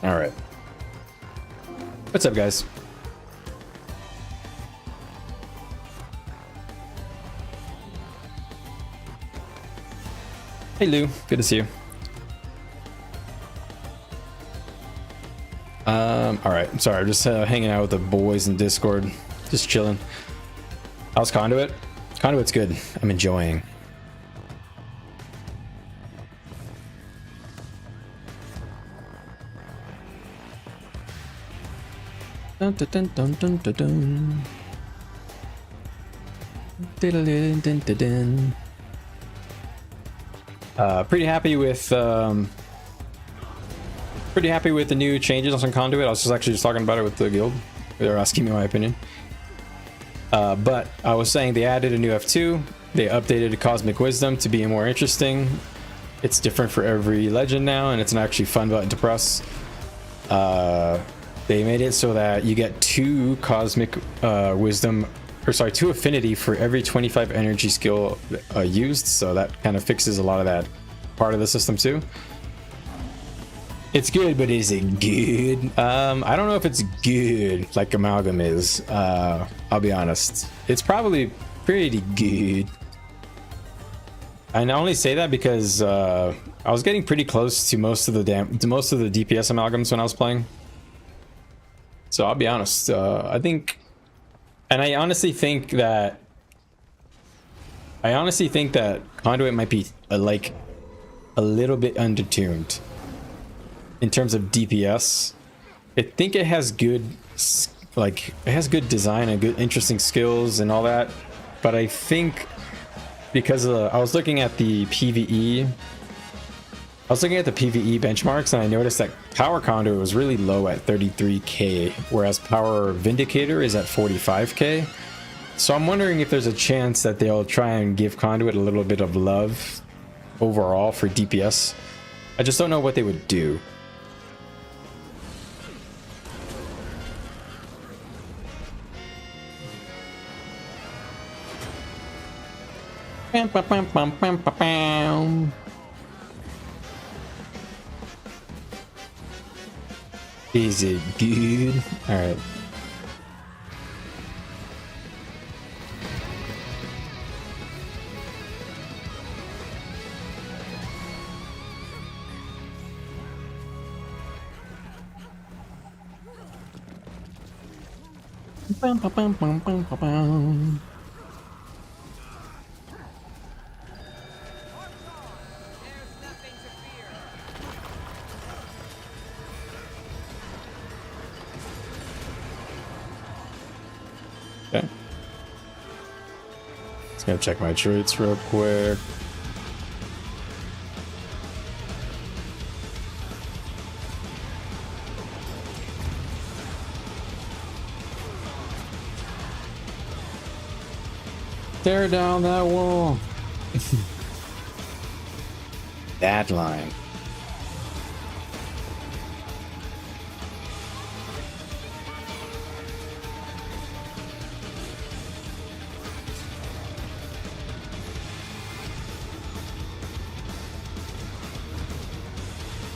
All right. What's up, guys? Hey, Lou. Good to see you. All right. I'm sorry. I'm just hanging out with the boys in Discord, just chilling. How's Conduit? Conduit's good. I'm enjoying. Dun, dun, dun, dun, dun, dun, dun. Dun, dun, dun, dun, dun. Pretty happy with the new changes on Conduit. I was just talking about it with the guild. They were asking me my opinion. But I was saying they added a new F2. They updated Cosmic Wisdom to be more interesting. It's different for every legend now, and it's an actually fun button to press. They made it so that you get 2 Cosmic Wisdom, or sorry, 2 Affinity for every 25 energy skill used. So that kind of fixes a lot of that part of the system too. It's good, but is it good? I don't know if it's good like Amalgam is. I'll be honest. It's probably pretty good. And I only say that because I was getting pretty close to most of the DPS Amalgams when I was playing. So I'll be honest. I think, and I honestly think that Conduit might be like a little bit undertuned in terms of DPS. I think it has good, like, it has good design and good interesting skills and all that, but I think because I was looking at the PvE benchmarks, and I noticed that Power Conduit was really low at 33k, whereas Power Vindicator is at 45k. So I'm wondering if there's a chance that they'll try and give Conduit a little bit of love overall for DPS. I just don't know what they would do. Is it good? All right. Okay. Just gonna check my traits real quick. Tear down that wall. That line.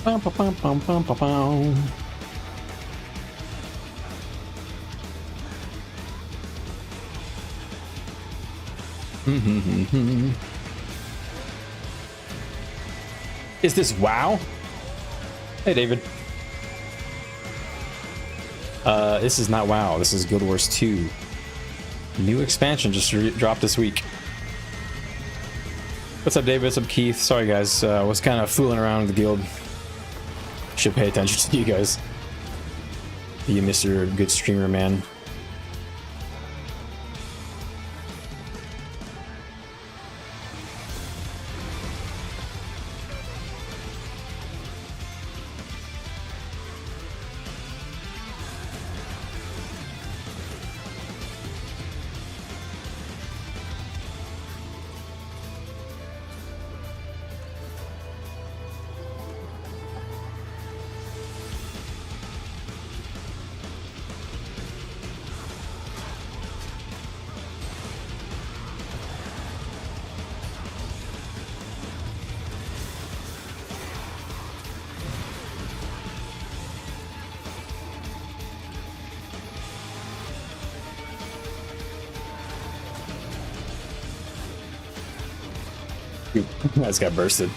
Bum, bum, bum, bum, bum, bum, bum. Is this WoW? Hey, David. This is not WoW. This is Guild Wars 2. New expansion just dropped this week. What's up, David? What's up, Keith? Sorry, guys. Was kind of fooling around with the guild. Should pay attention to you guys. You, Mr. Good Streamer, man. Oop, I just got bursted.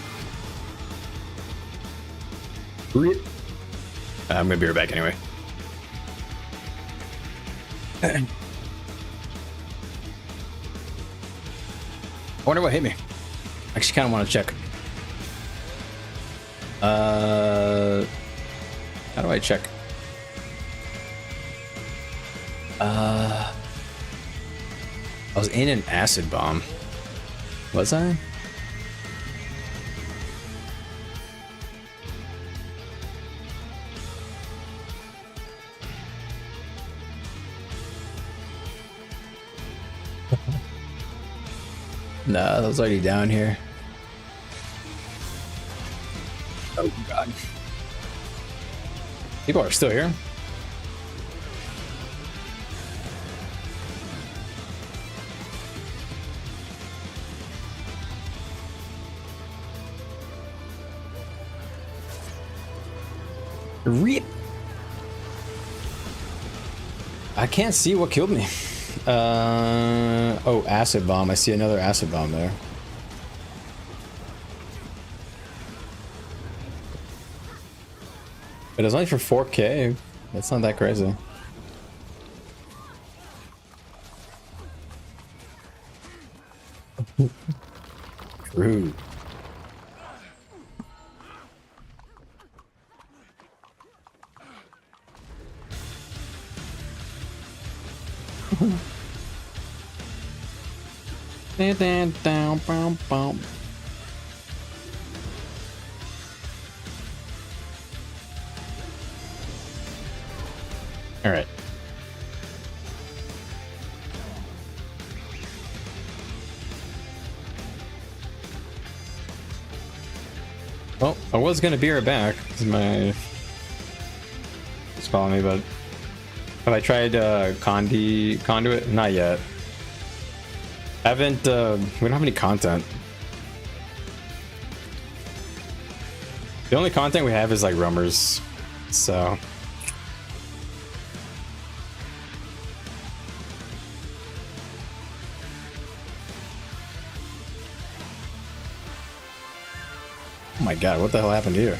I'm gonna be right back anyway. I wonder what hit me. Actually, kind of want to check. How do I check? I was in an acid bomb. Was I? Nah, that was already down here. Oh god. People are still here. Rip. I can't see what killed me. Oh, acid bomb. I see another acid bomb there. But it's only for 4K. That's not that crazy. True. All right. Well, I was gonna be right back. It's calling me, but have I tried Conduit? Not yet. Haven't. We don't have any content. The only content we have is like roamers, so. Oh my god, what the hell happened here?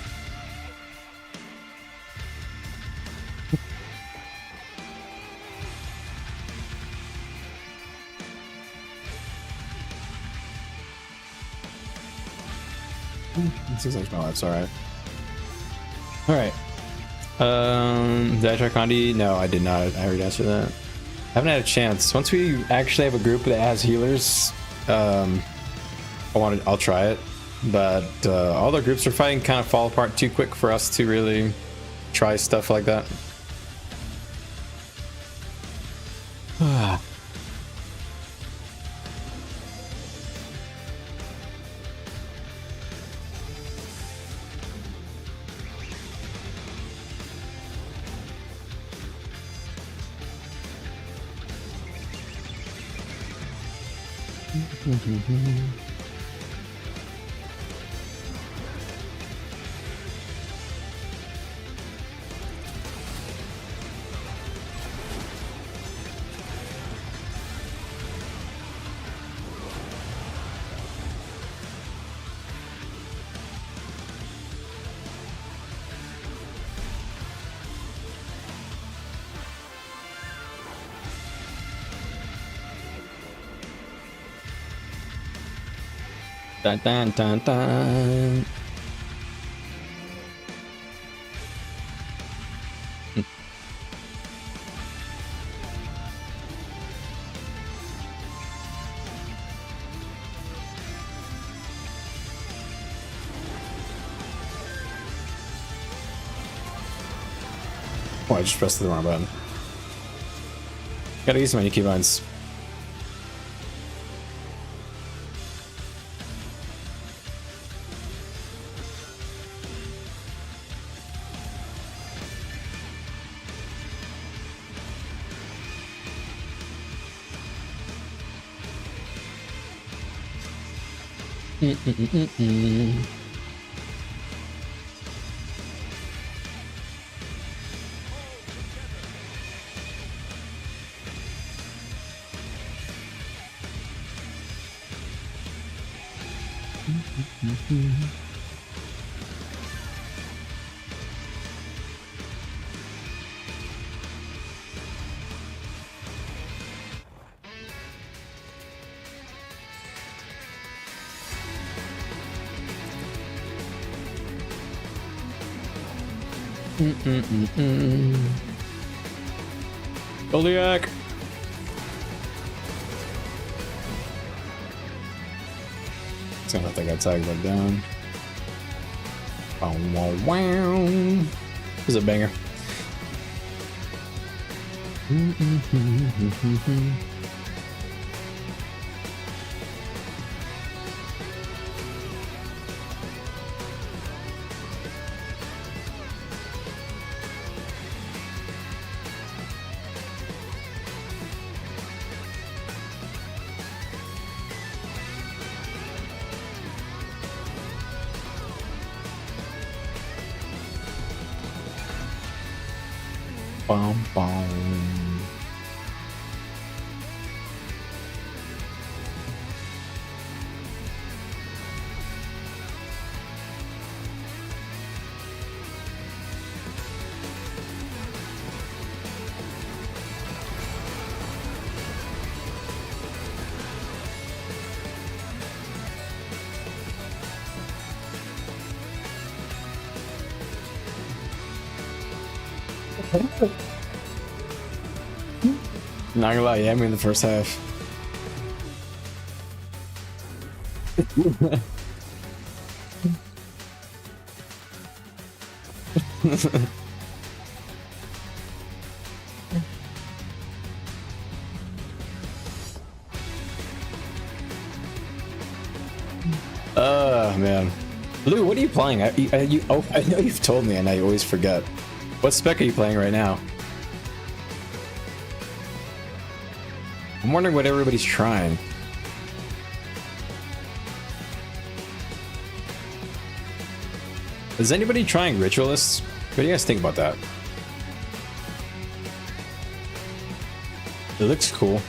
It seems like my life's alright. Alright. Did I try Condi? No, I did not. I already answered that. I haven't had a chance. Once we actually have a group that has healers, I'll try it. But all the groups we're fighting kind of fall apart too quick for us to really try stuff like that. Dun, dun, dun, dun. Oh, I just pressed the wrong button. Gotta use my new keybinds. Goliath. So I think I tagged that down. Wow, wow. This is a banger. Bum, bum. Not gonna lie, you had me in the first half. Man. Lou, what are you playing? I know you've told me and I always forget. What spec are you playing right now? I'm wondering what everybody's trying. Is anybody trying Ritualists? What do you guys think about that? It looks cool.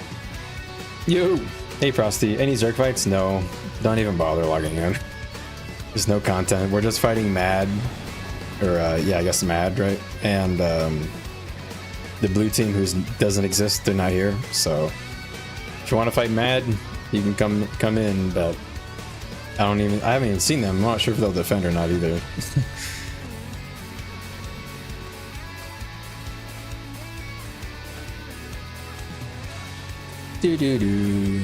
Yo! Hey Frosty, any Zerg fights? No. Don't even bother logging in. There's no content. We're just fighting Mad. Or, yeah, I guess Mad, right? And, the blue team who doesn't exist, they're not here, so... If you want to fight Mad, you can come in, but... I haven't even seen them. I'm not sure if they'll defend or not either. Do-do-do.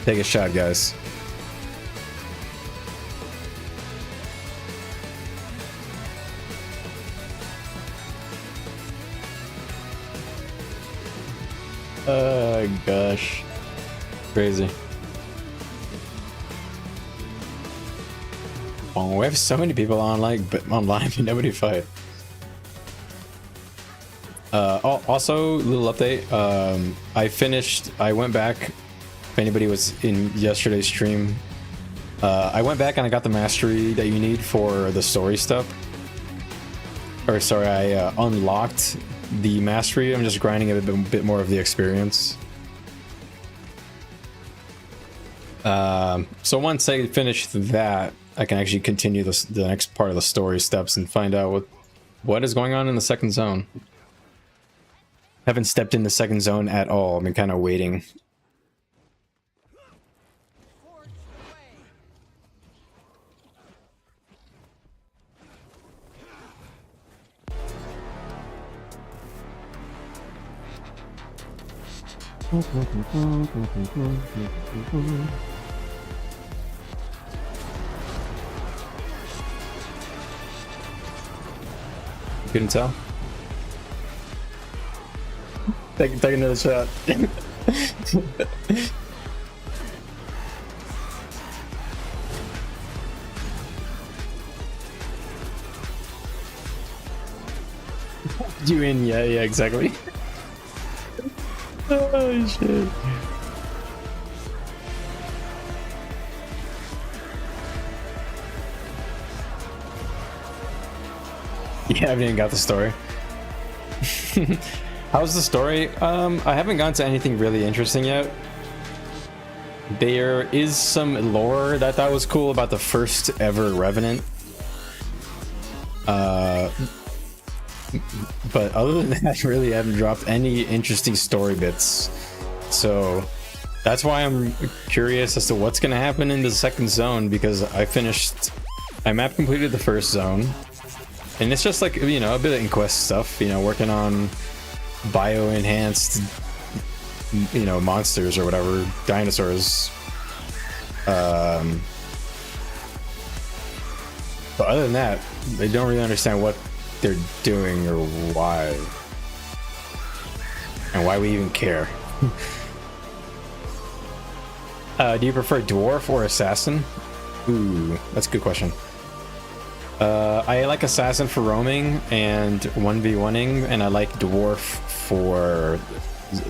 Take a shot, guys. Oh gosh, crazy. Oh, we have so many people online, but nobody fight. Also, little update. I went back. If anybody was in yesterday's stream, I went back and I got the mastery that you need for the story stuff. Or sorry, I unlocked the mastery. I'm just grinding a bit more of the experience. So once I finish that, I can actually continue the next part of the story steps and find out what is going on in the second zone. Haven't stepped in the second zone at all. I've been kind of waiting. Couldn't tell. Take another shot. You in? Yeah, exactly. Oh shit. You haven't even got the story. How's the story? I haven't gone to anything really interesting yet. There is some lore that I thought was cool about the first ever Revenant. But other than that, really haven't dropped any interesting story bits. So that's why I'm curious as to what's going to happen in the second zone, because I map completed the first zone. And it's just like, you know, a bit of Inquest stuff, you know, working on bio-enhanced, you know, monsters or whatever, dinosaurs. But other than that, they don't really understand what they're doing or why, and why we even care. Do you prefer dwarf or assassin? Ooh, that's a good question. I like assassin for roaming and 1v1ing, and I like dwarf for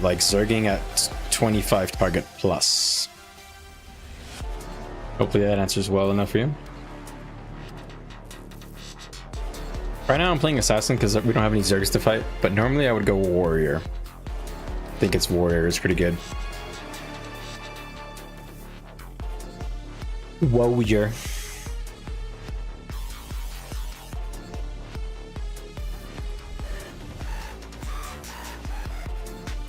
like zerging at 25 target plus. Hopefully that answers well enough for you. Right now I'm playing assassin because we don't have any zergs to fight, but normally I would go warrior. I think it's warrior is pretty good. Warrior.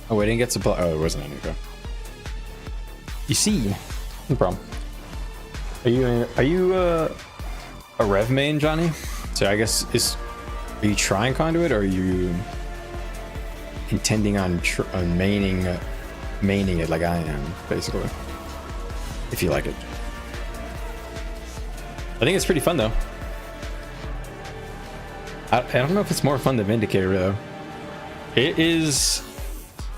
Oh, we didn't get supply. Oh, it wasn't any. Okay. You see, no problem. Are you a Rev main, Johnny? So I guess are you trying Conduit, or are you intending on maining it like I am, basically? If you like it, I think it's pretty fun though. I don't know if it's more fun than Vindicator though. It is.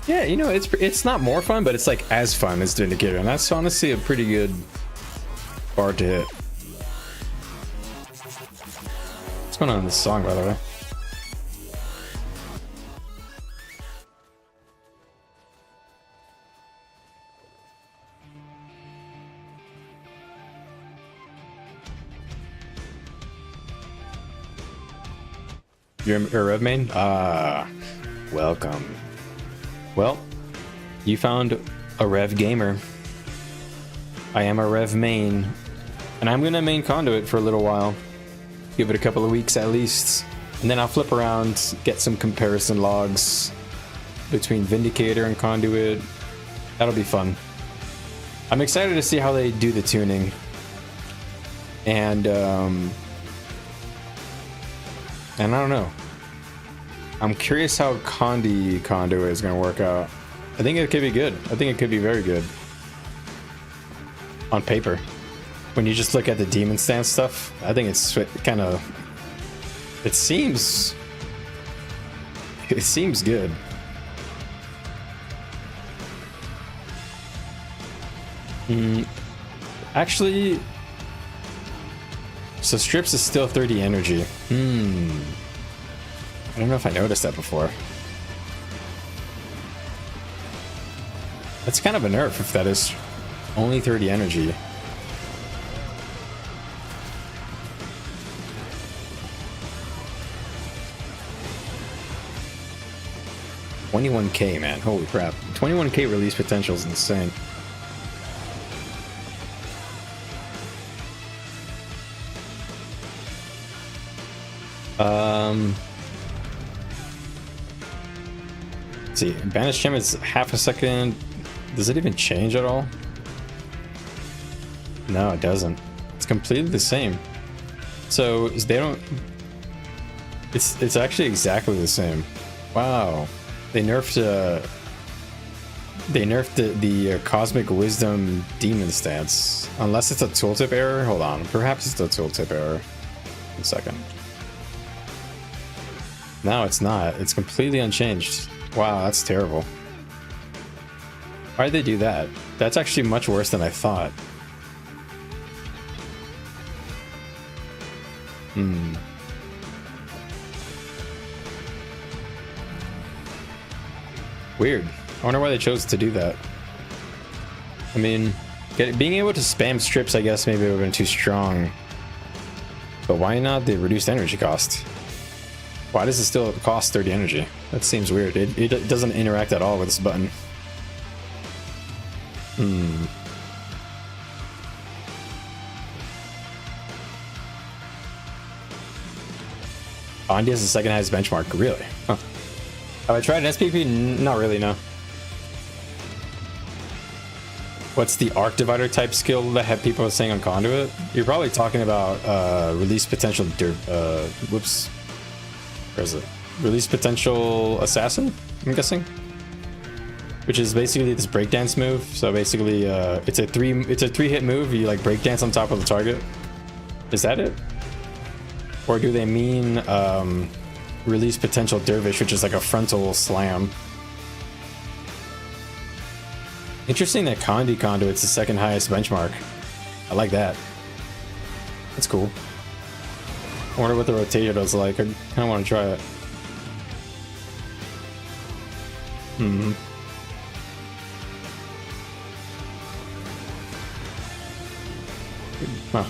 Yeah, you know, it's not more fun, but it's like as fun as Vindicator, and that's honestly a pretty good bar to hit. What's going on in this song, by the way? You're a Rev main? Ah, welcome. Well, you found a Rev gamer. I am a Rev main, and I'm gonna main Conduit for a little while. Give it a couple of weeks at least, and then I'll flip around, get some comparison logs between Vindicator and Conduit. That'll be fun. I'm excited to see how they do the tuning, and I don't know. I'm curious how Conduit is going to work out. I think it could be good. I think it could be very good on paper. When you just look at the demon stance stuff, I think it's kind of. It seems good. Actually, so strips is still 30 energy. I don't know if I noticed that before. That's kind of a nerf if that is only 30 energy. $21K, man. Holy crap. 21K release potential is insane. Let's see, Banished Gem is half a second. Does it even change at all? No, it doesn't. It's completely the same. So they don't. It's actually exactly the same. Wow, they nerfed the Cosmic Wisdom Demon stance. Unless it's a tooltip error. Hold on, perhaps it's a tooltip error. 1 second. No, it's not. It's completely unchanged. Wow, that's terrible. Why'd they do that? That's actually much worse than I thought. Weird. I wonder why they chose to do that. I mean, being able to spam strips, I guess maybe it would have been too strong. But why not the reduced energy cost? Why does it still cost 30 energy? That seems weird. It doesn't interact at all with this button. Conduit is the second highest benchmark. Really? Huh. Have I tried an SPP? Not really, no. What's the arc divider type skill that people are saying on Conduit? You're probably talking about release potential whoops. Where is it? Release potential assassin, I'm guessing. Which is basically this breakdance move. So basically it's a three hit move. You like breakdance on top of the target. Is that it? Or do they mean release potential dervish, which is like a frontal slam? Interesting that Conduit's the second highest benchmark. I like that. That's cool. I wonder what the rotator does like. I kind of want to try it. Huh.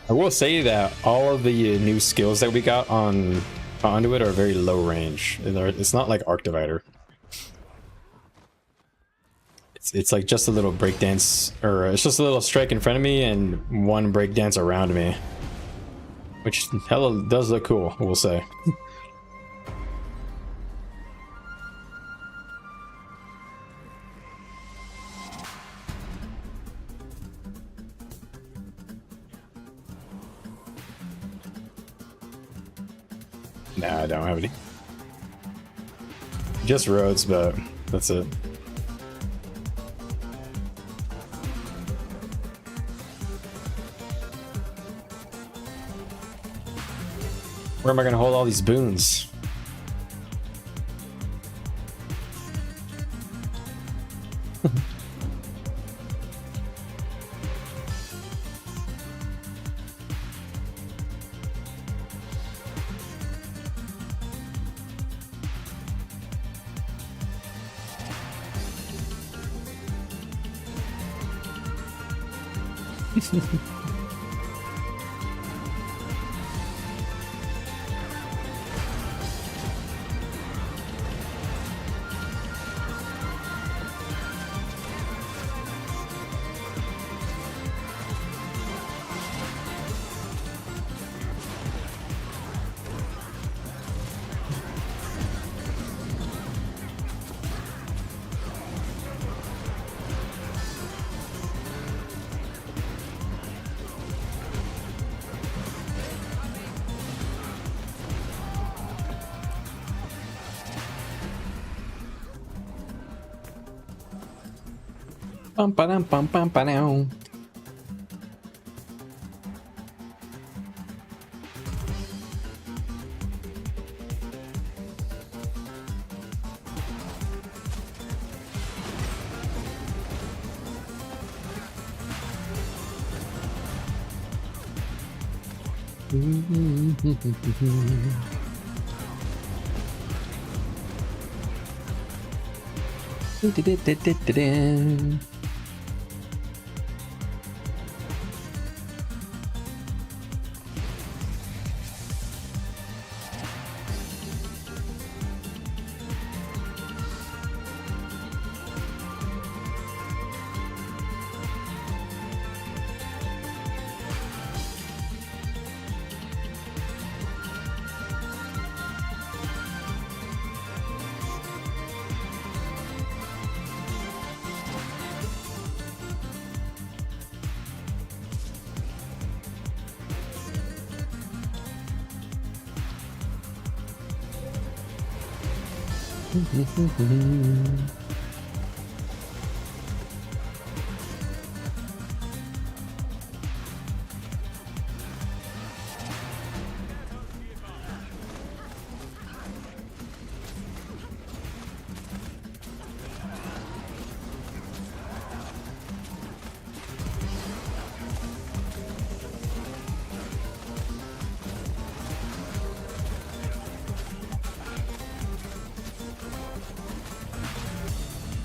I will say that all of the new skills that we got on Conduit are very low range. It's not like Arc Divider. It's like just a little breakdance, or it's just a little strike in front of me and one breakdance around me. Which hella does look cool, we'll say. Nah, I don't have any. Just roads, but that's it. Where am I gonna hold all these boons? Bum ba dum bum bum ba now.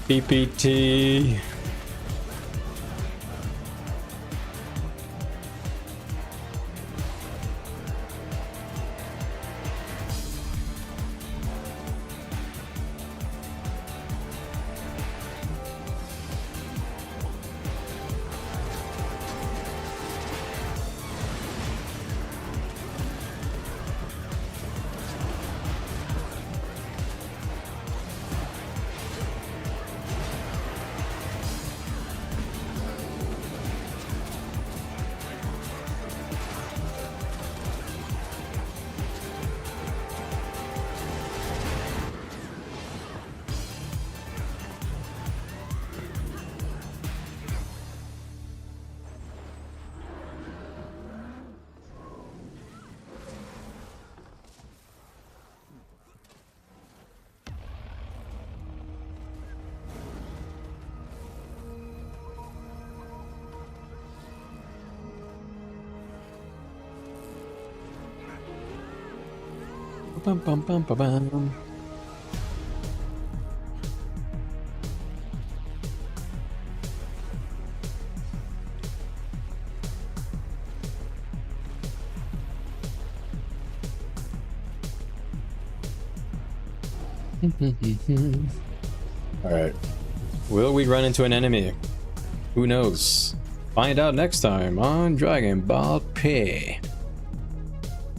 PPT. bum, bum, bum, bum, bum. All right. Will we run into an enemy? Who knows? Find out next time on Dragon Ball P.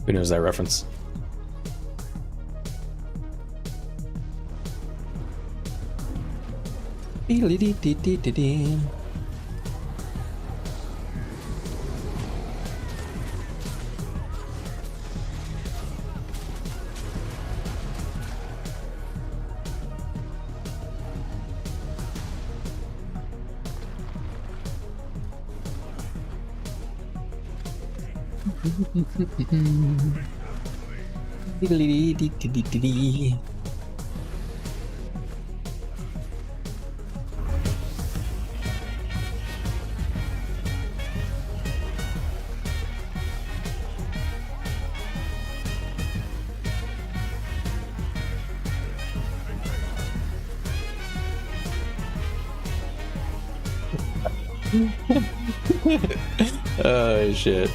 Who knows that reference? Oh shit.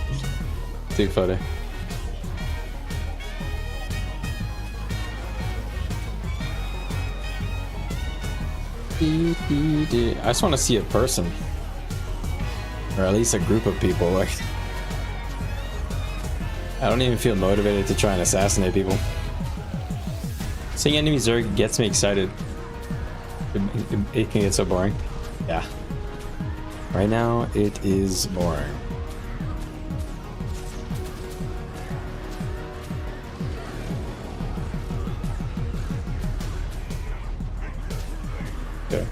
Too funny. I just want to see a person. Or at least a group of people. Like, I don't even feel motivated to try and assassinate people. Seeing enemy Zerg gets me excited. It can get so boring. Yeah. Right now, it is boring. Okay.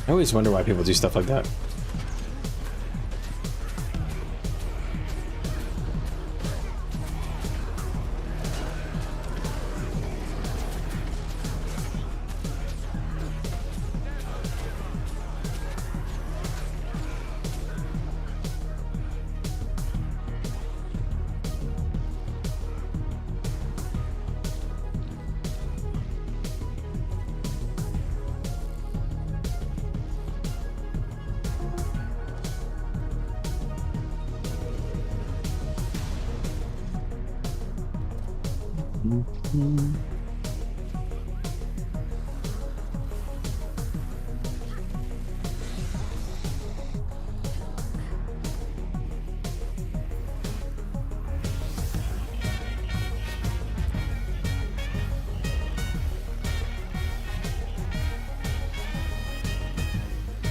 I always wonder why people do stuff like that.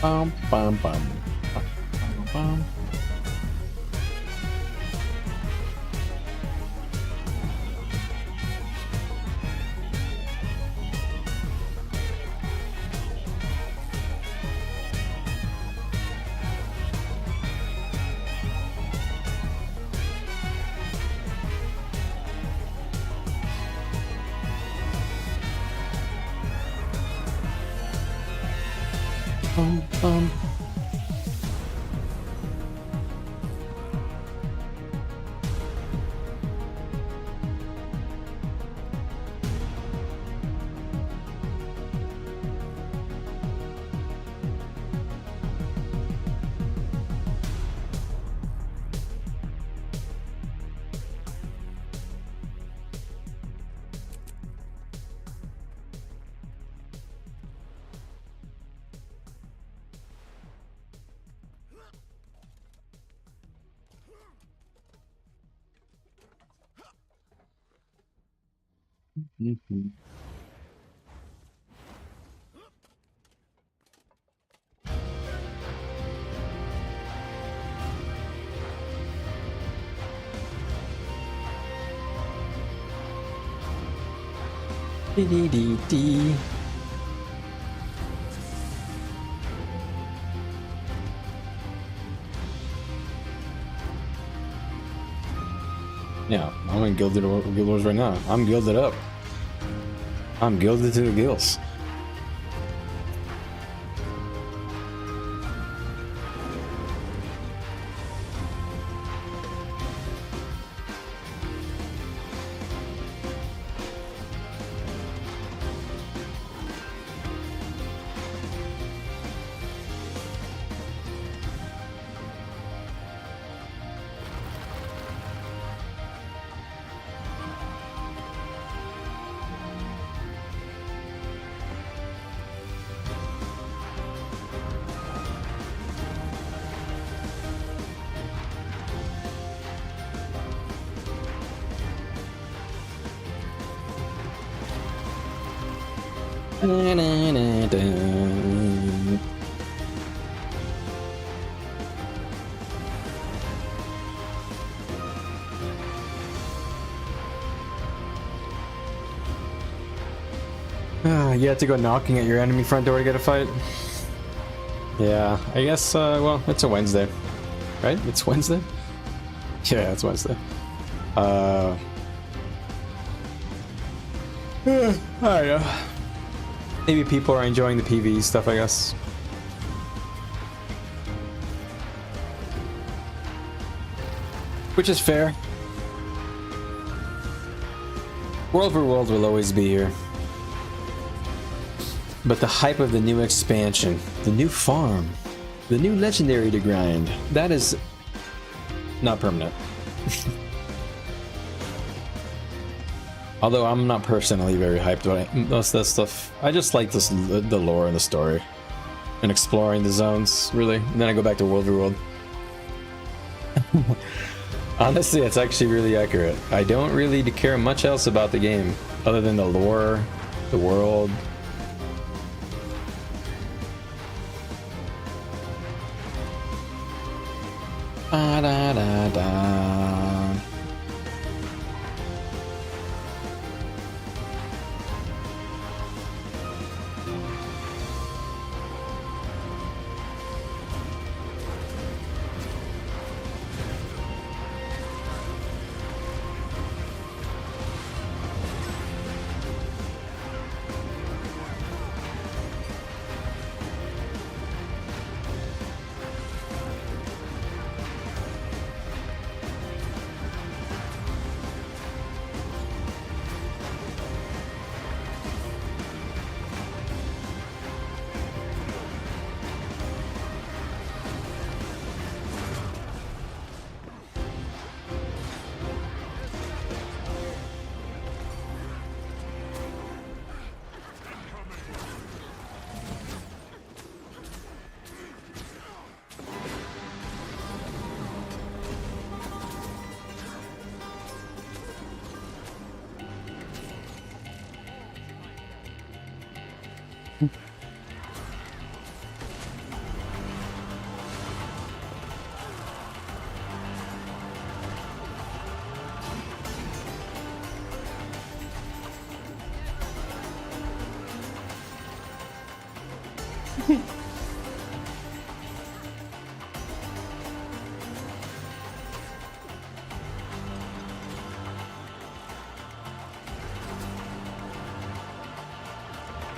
Bum, bum, bum. Bum, bum. Bum, bum. Mhm. Dee-dee-dee-dee. Yeah, I'm in Guild Wars right now. I'm gilded up. I'm gilded to the gills. You have to go knocking at your enemy front door to get a fight? Yeah, I guess, well, it's a Wednesday. Right? It's Wednesday? Yeah, it's Wednesday. I don't know. Maybe people are enjoying the PvE stuff, I guess. Which is fair. World for World will always be here. But the hype of the new expansion, the new farm, the new legendary to grind, that is not permanent. Although I'm not personally very hyped about most of that stuff. I just like this, the lore and the story. And exploring the zones, really. And then I go back to World for World. Honestly, it's actually really accurate. I don't really care much else about the game, other than the lore, the world. Da, da, da, da.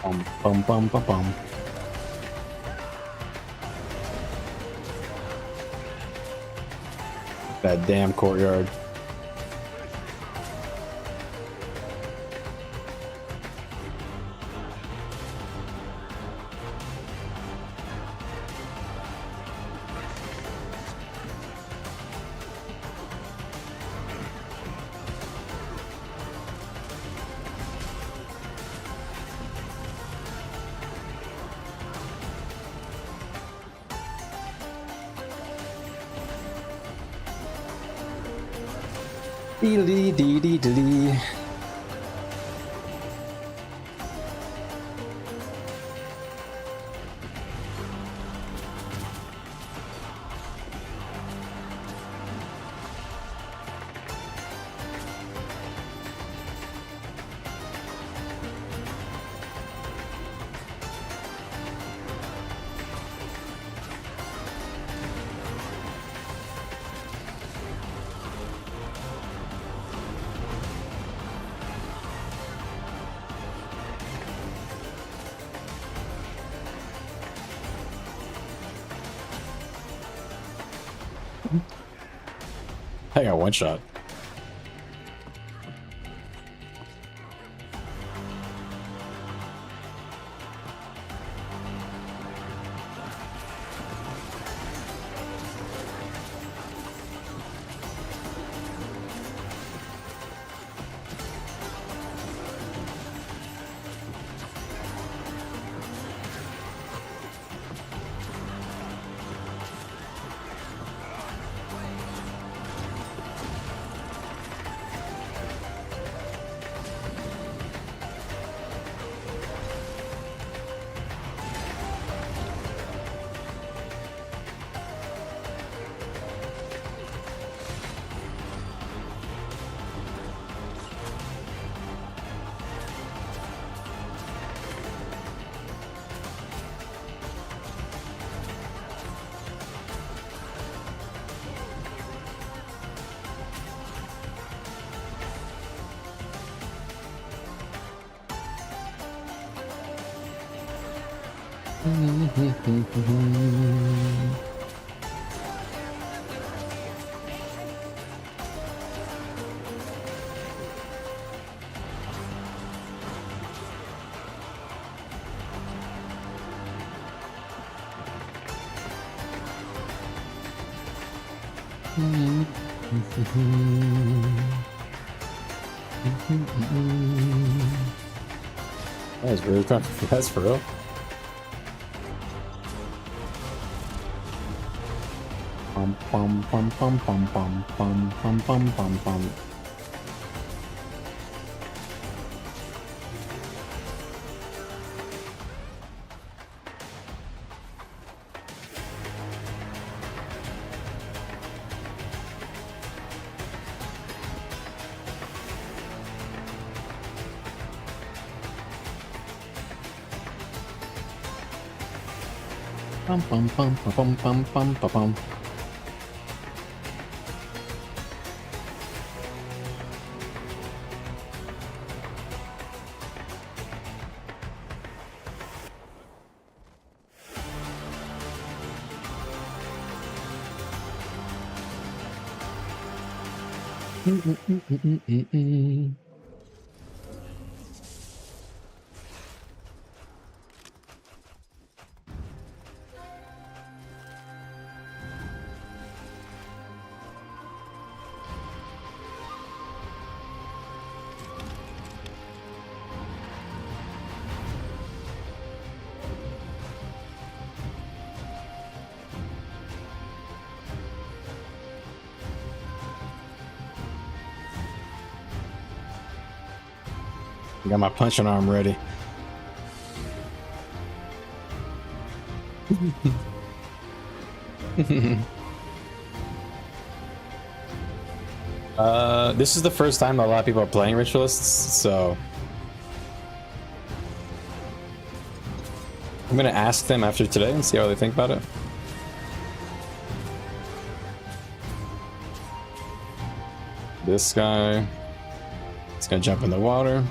Bum, bum, bum, bum, bum. That damn courtyard. Dee dee dee dee. I got one shot. That's really fun. That's for real. Pum pum pum pum pum pum pum pum pum pum pum. Pum pum pum pum pum pum pum pum. Got my punching arm ready. This is the first time a lot of people are playing ritualists, so I'm gonna ask them after today and see how they think about it. This guy is gonna jump in the water.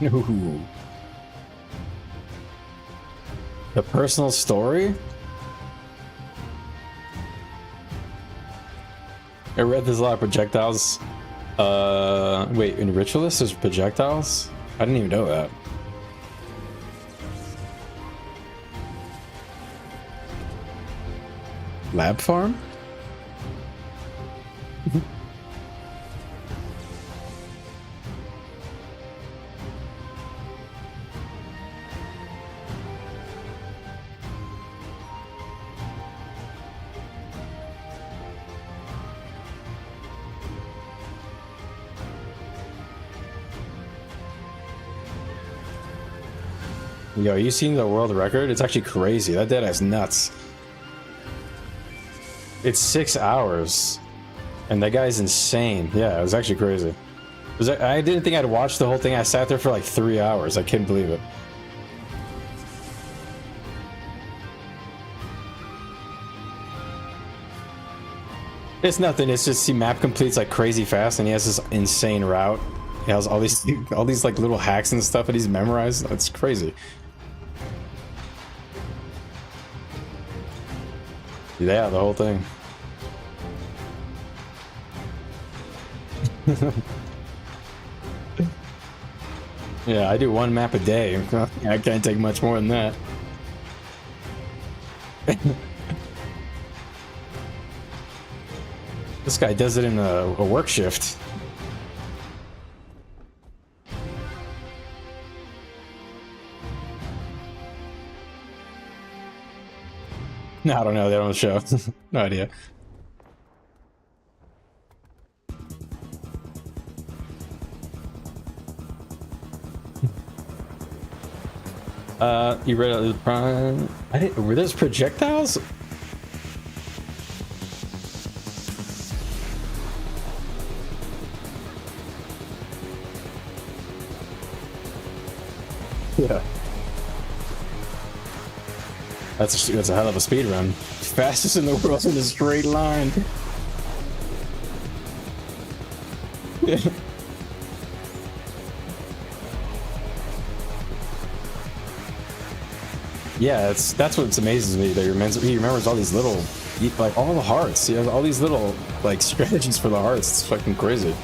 Ooh. The personal story? I read there's a lot of projectiles. Wait, in Ritualist there's projectiles? I didn't even know that. Lab farm? Yo, you seen the world record? It's actually crazy. That dead is nuts. It's 6 hours. And that guy's insane. Yeah, it was actually crazy. I didn't think I'd watch the whole thing. I sat there for like 3 hours. I couldn't believe it. It's nothing. It's just he map completes like crazy fast, and he has this insane route. He has all these like little hacks and stuff that he's memorized. It's crazy. Yeah, the whole thing. Yeah, I do one map a day. I can't take much more than that. This guy does it in a work shift. No, I don't know. They don't show. No idea. You read the prime. Were those projectiles? Yeah. That's a hell of a speed run. Fastest in the world in a straight line. Yeah. Yeah, that's what amazes me. That he remembers all these little, like all the hearts. He has all these little like strategies for the hearts. It's fucking crazy.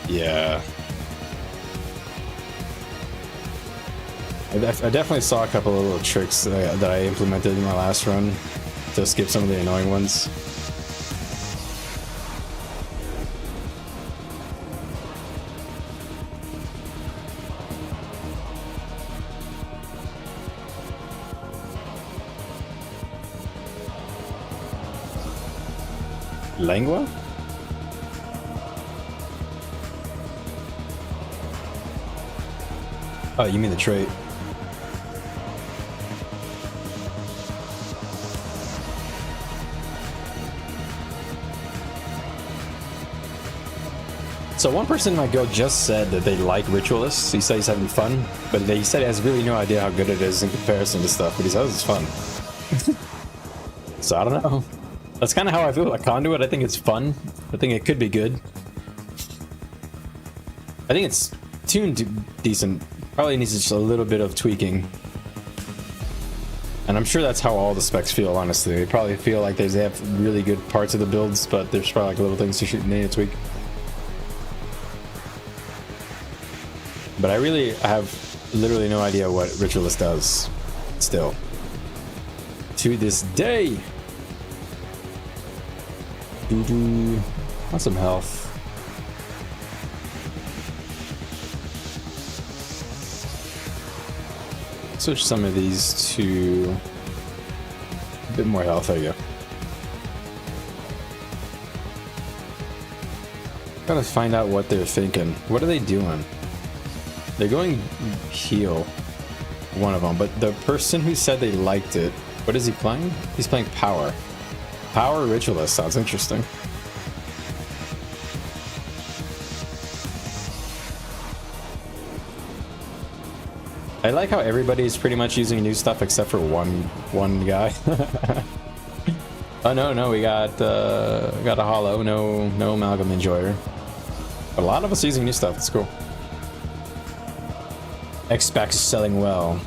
Yeah. I definitely saw a couple of little tricks that I implemented in my last run to skip some of the annoying ones. Lengua? Oh, you mean the trait? So one person in my guild just said that they like ritualists. He said he's having fun, but he said he has really no idea how good it is in comparison to stuff, but he says it's fun. So I don't know. That's kind of how I feel about Conduit. I think it's fun. I think it could be good. I think it's tuned decent. Probably needs just a little bit of tweaking. And I'm sure that's how all the specs feel, honestly. They probably feel like they have really good parts of the builds, but there's probably like little things you need to tweak. But I have literally no idea what Ritualist does, still. To this day. Want some health. Switch some of these to a bit more health. There you go. Gotta find out what they're thinking. What are they doing? They're going heal, one of them, but the person who said they liked it, what is he playing? He's playing power. Power Ritualist sounds interesting. I like how everybody's pretty much using new stuff except for one guy. Oh no, we got a hollow, no amalgam enjoyer. A lot of us using new stuff. It's cool. X-Pac is selling well.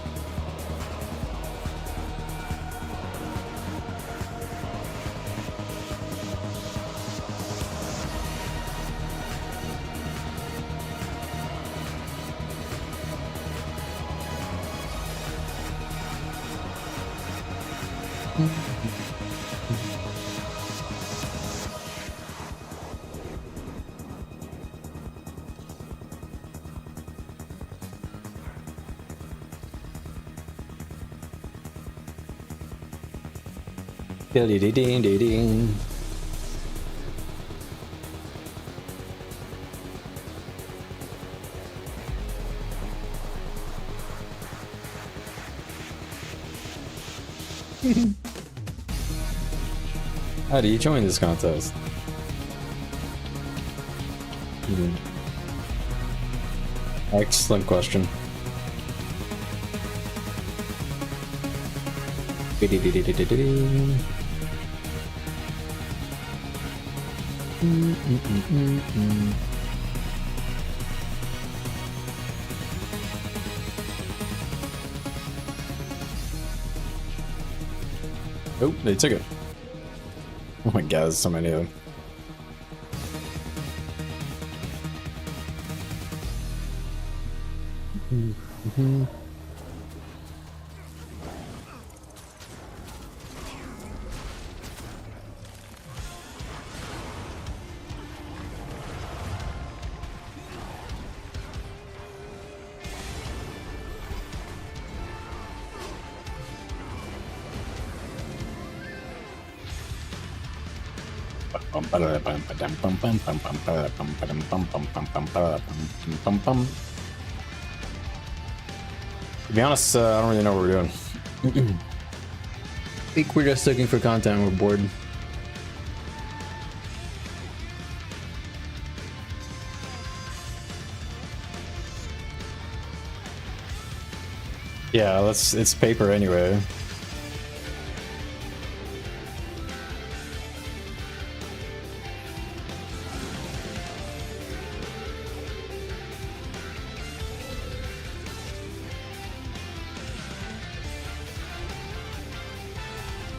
Ding. How do you join this contest? Excellent question. Oh, they took it. Oh my god, there's so many of them. To be honest, I don't really know what we're doing. I think we're just looking for content. We're bored. Yeah, it's paper anyway.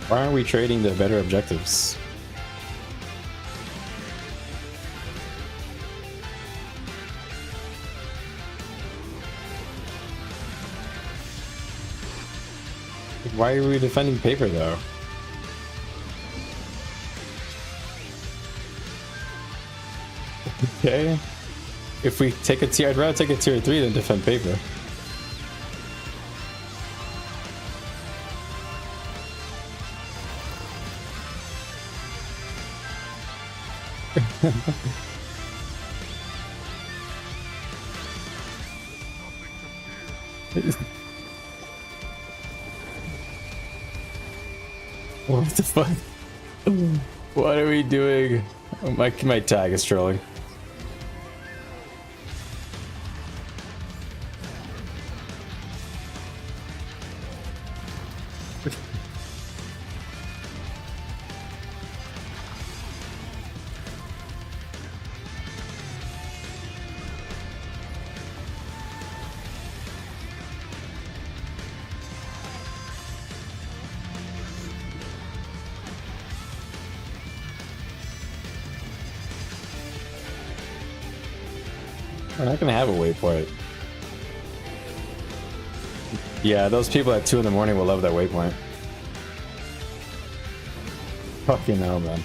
Why aren't we trading the better objectives? Why are we defending paper though? Okay. If we take a tier, I'd rather take a tier 3 than defend paper. What the fuck? What are we doing? Oh, my tag is trolling. We're not gonna have a waypoint. Yeah, those people at 2 in the morning will love that waypoint. Fucking hell, man.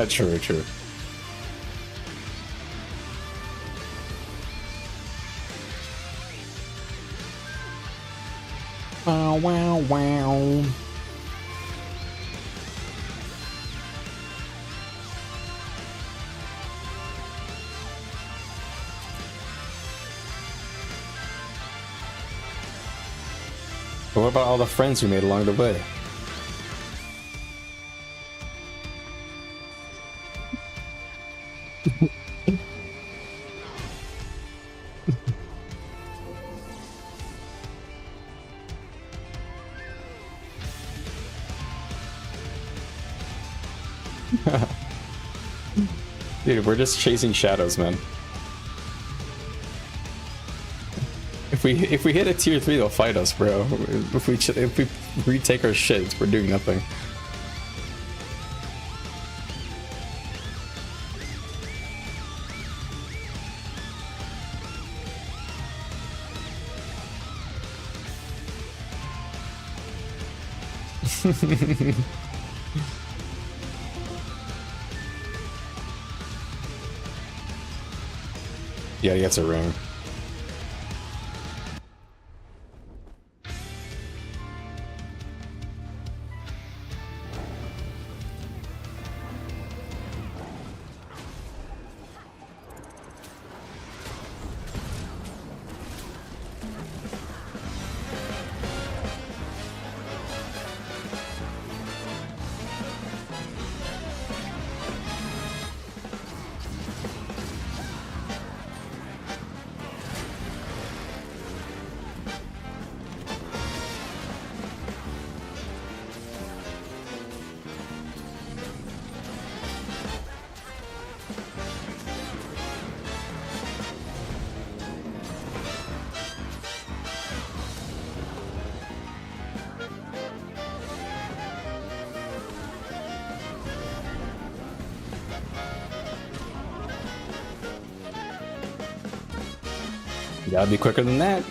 True, true. Wow, wow, wow. But what about all the friends we made along the way? Dude, we're just chasing shadows, man. If we hit a tier 3, they'll fight us, bro. If we retake our shit, we're doing nothing. Yeah, he gets a ring. You gotta be quicker than that.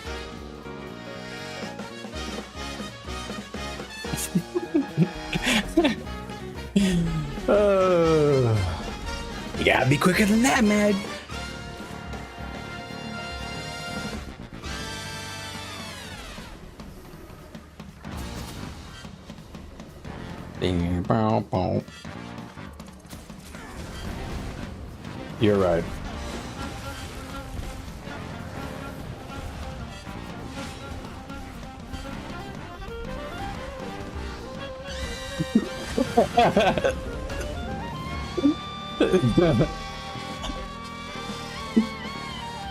gotta be quicker than that, man. You're right.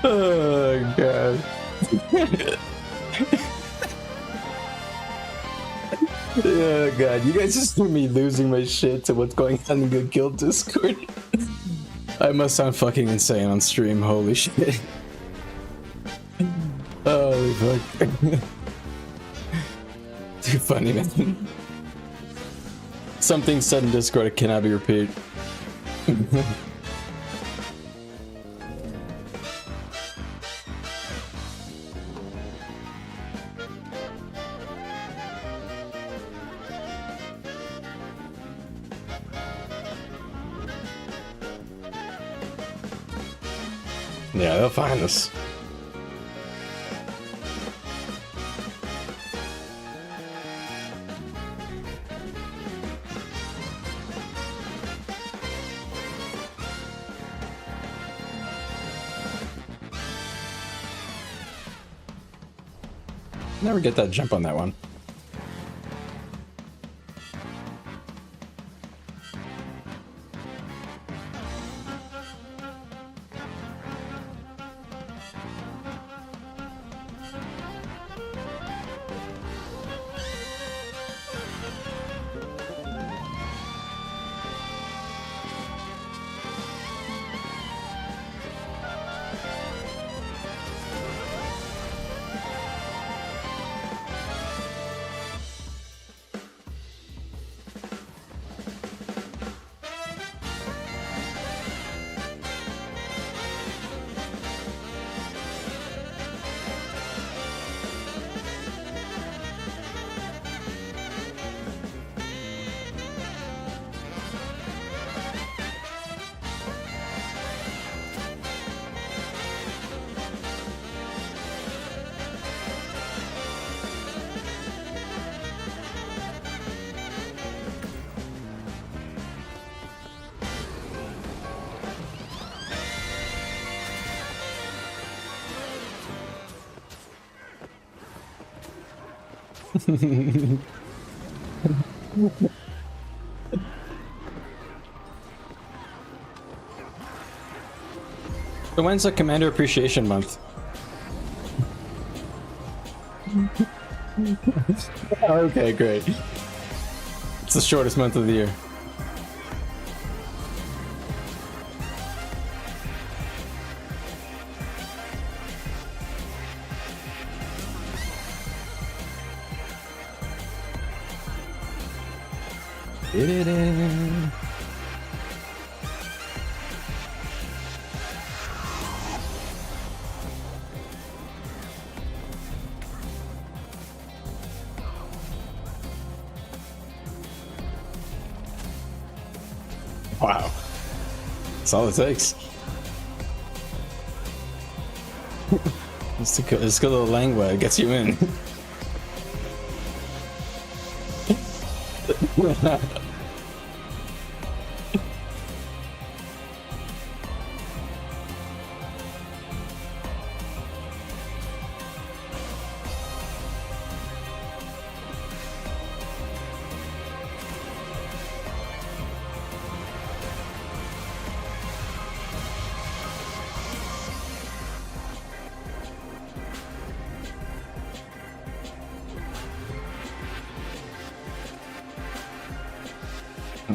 Oh god. Oh god, you guys just hear me losing my shit to what's going on in the guild Discord. I must sound fucking insane on stream, holy shit. Holy fuck. Too funny, man. Something said in Discord cannot be repeated. Yeah, they'll find us. Never get that jump on that one. So when's the Commander Appreciation Month? Okay, great. It's the shortest month of the year. Wow. That's all it takes. Let's go to the Langwa, it gets you in.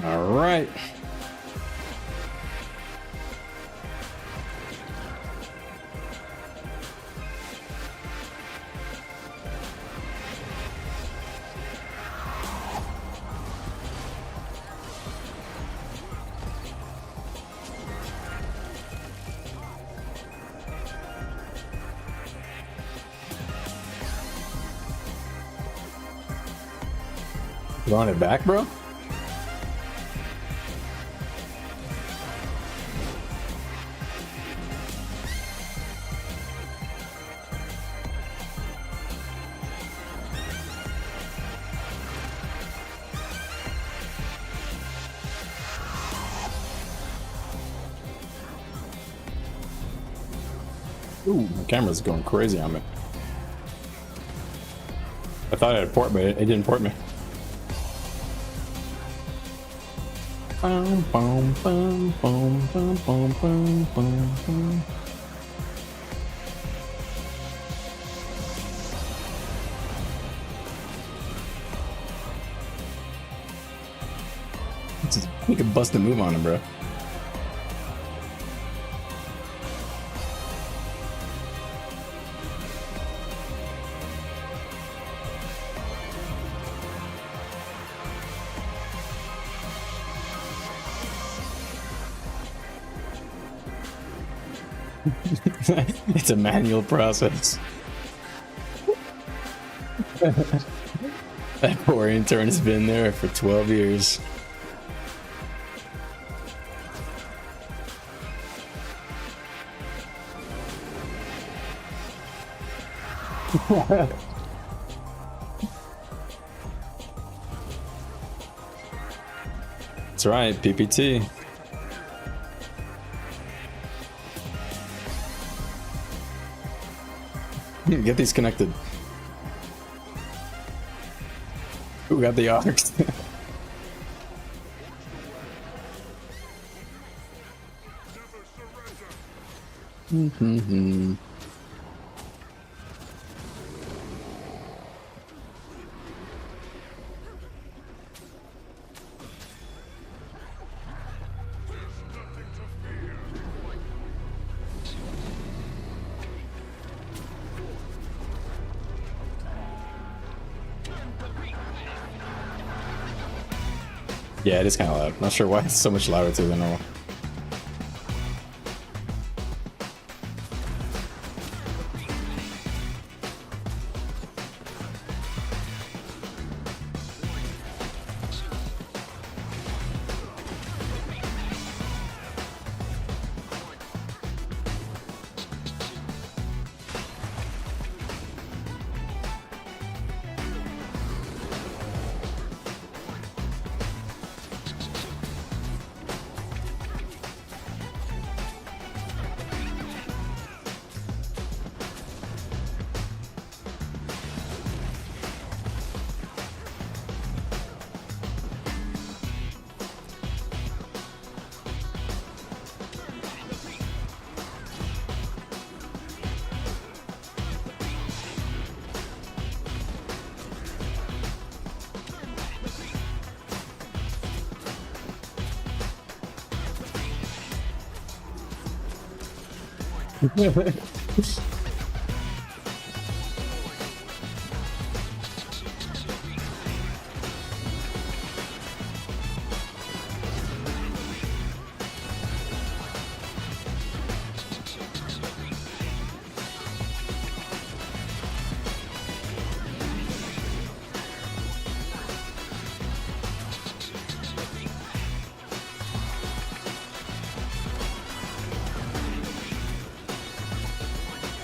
All right. You want it back, bro? Ooh, my camera's going crazy on me. I thought I had port, but it didn't port me. Bum, bum, bum, bum, bum, bum, bum, bum, bum. You can bust a move on him, bro. It's a manual process. That poor intern has been there for 12 years. That's right, PPT. Get these connected. Who got the ox? Yeah, it is kind of loud. Not sure why it's so much louder than normal.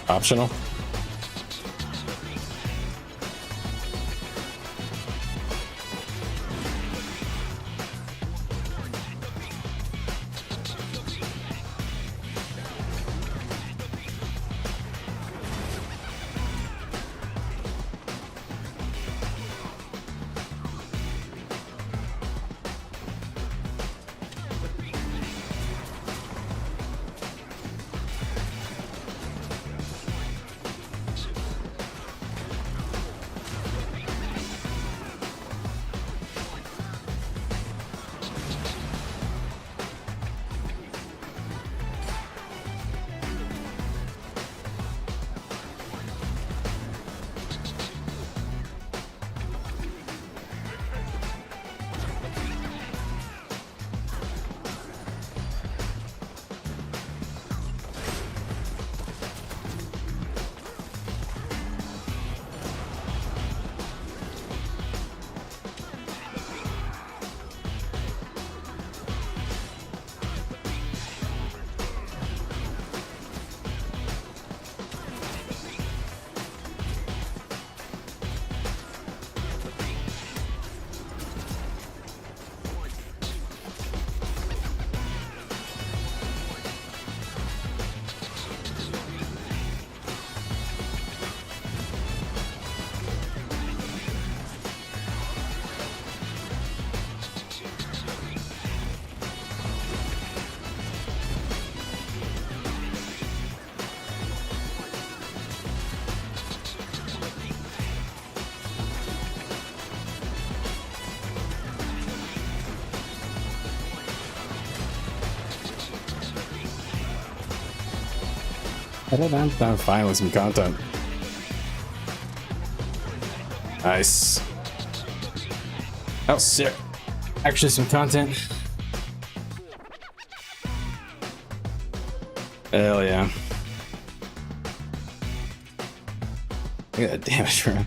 Optional. Finally, some content. Nice. Oh, sick. Actually, some content. Hell yeah. Look at that damage run.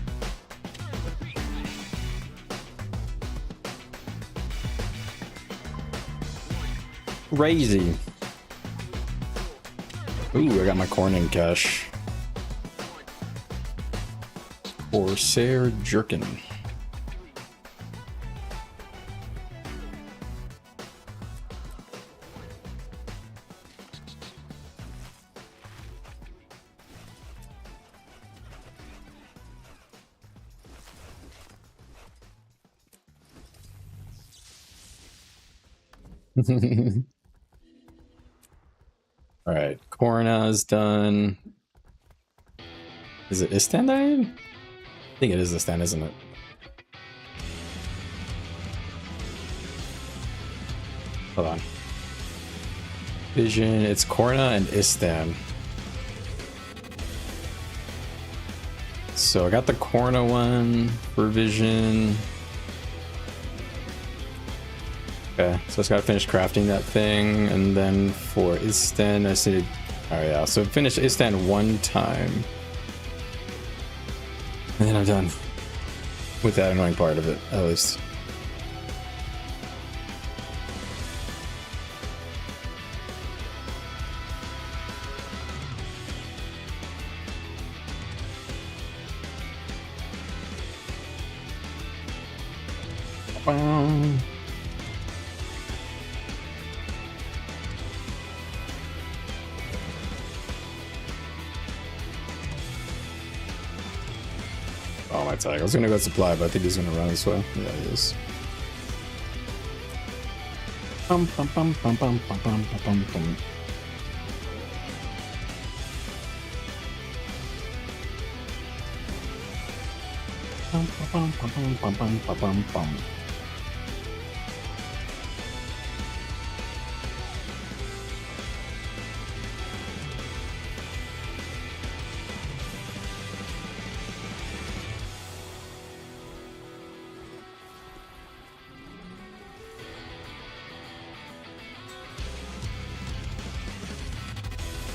Crazy. Ooh, I got my corn in cash. Corsair Jerkin. All right, Corna's done. Is it Istan died? I think it is Istan, isn't it? Hold on. Vision, it's Corna and Istan. So I got the Corna one for Vision. Okay, so I just gotta finish crafting that thing, and then for Istan, I just need to... Alright, yeah, so finish Istan one time. And then I'm done with that annoying part of it, at least. Oh, my tag. I was gonna go supply, but I think he's gonna run this way. Yeah, he is. Bum, bum, bum, bum, bum, bum, bum, bum, bum. Bum, bum, bum, bum, bum, bum, bum, bum, bum.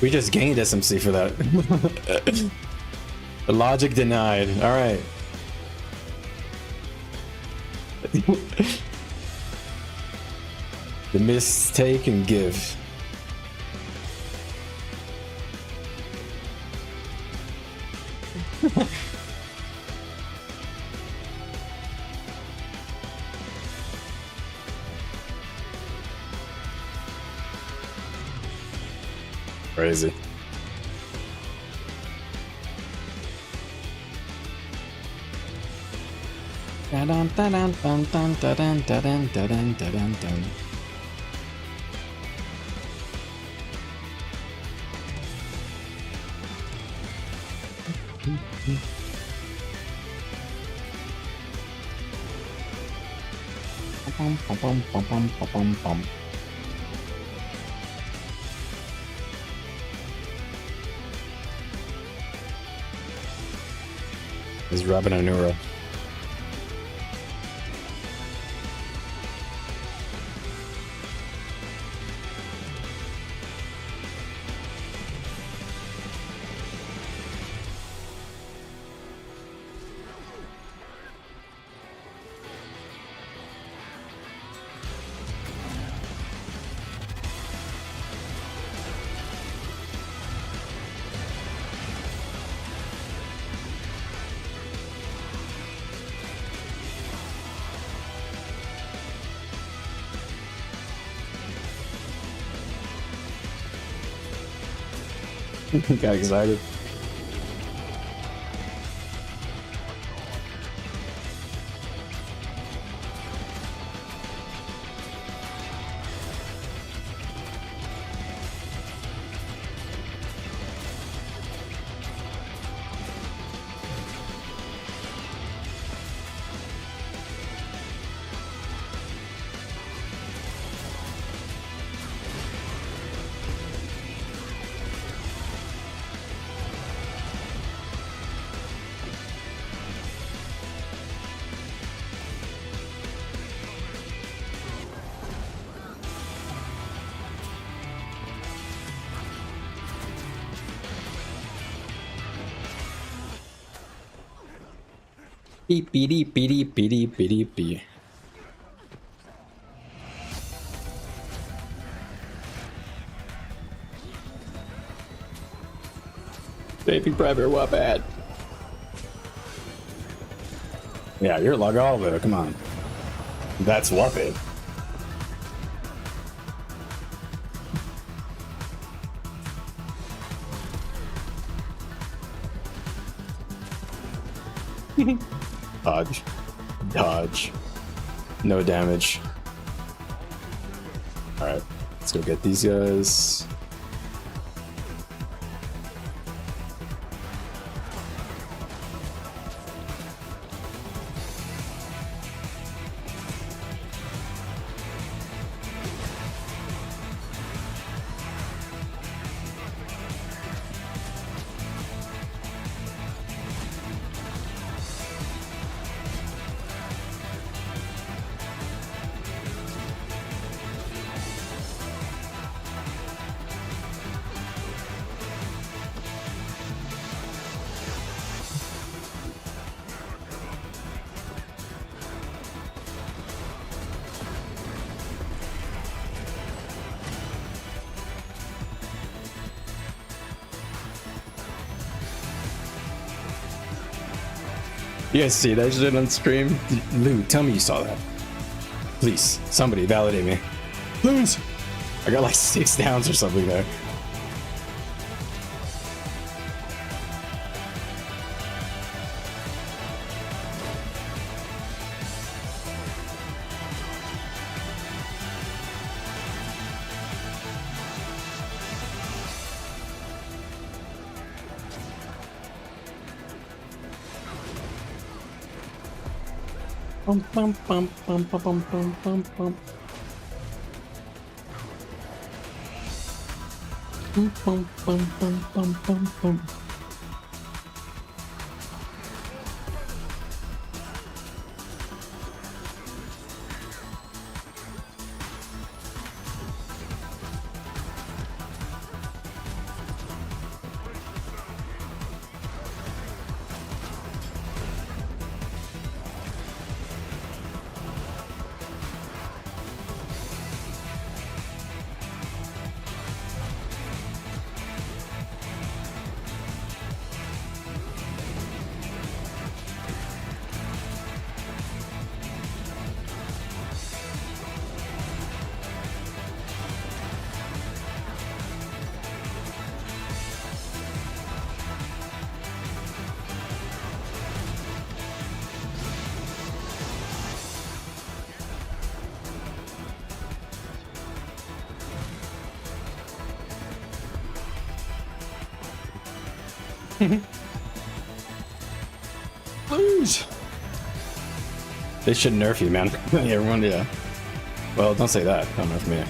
We just gained SMC for that. The logic denied. All right. The mistake and give. Crazy. Is Revenant Neuro. Got excited. Beep beep beep beep beep beep beep. Saving Private Wabbat. Yeah, you're Lagalva, come on. That's Wabbat. Dodge. Dodge. No damage. Alright, let's go get these guys. You guys see that shit on stream? Lou, tell me you saw that. Please, somebody validate me. Please! I got like 6 downs or something there. Bum, bum, bum, bum, bum, bum, bum, bum, bum. Bum, bum, bum, bum, bum, bum, bum. Lose. They should nerf you, man. Everyone, yeah. Well, don't say that. Don't nerf me.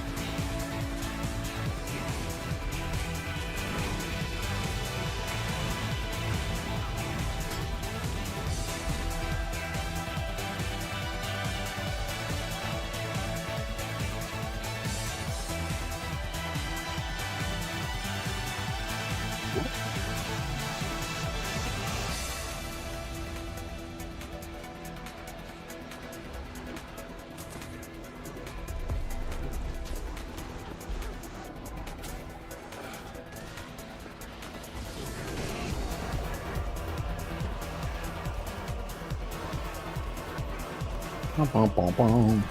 Bum, bum, bum.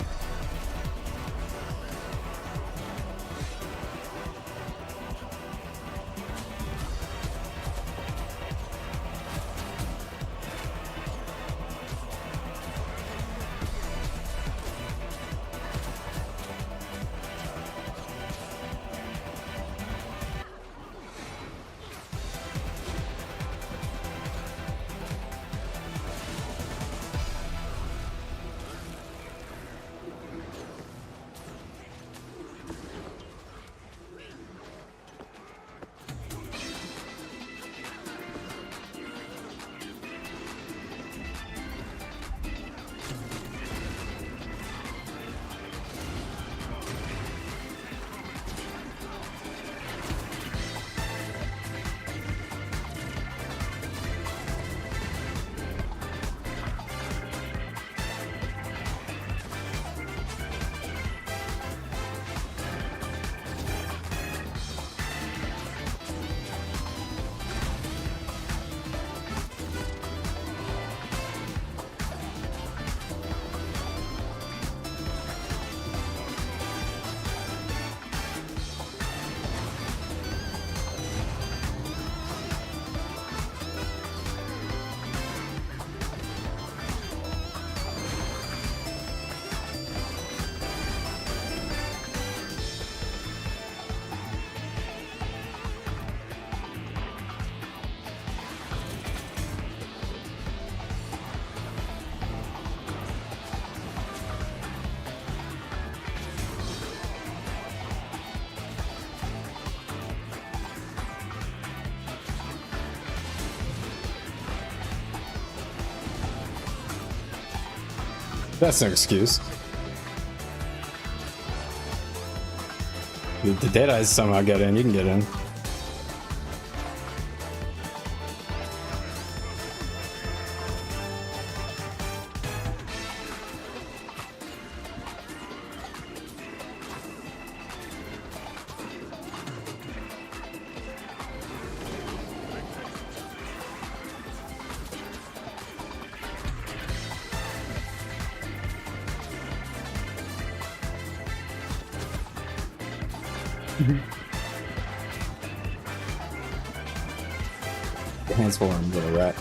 That's no excuse. The Dead Eyes somehow get in, you can get in. Transform, little rat.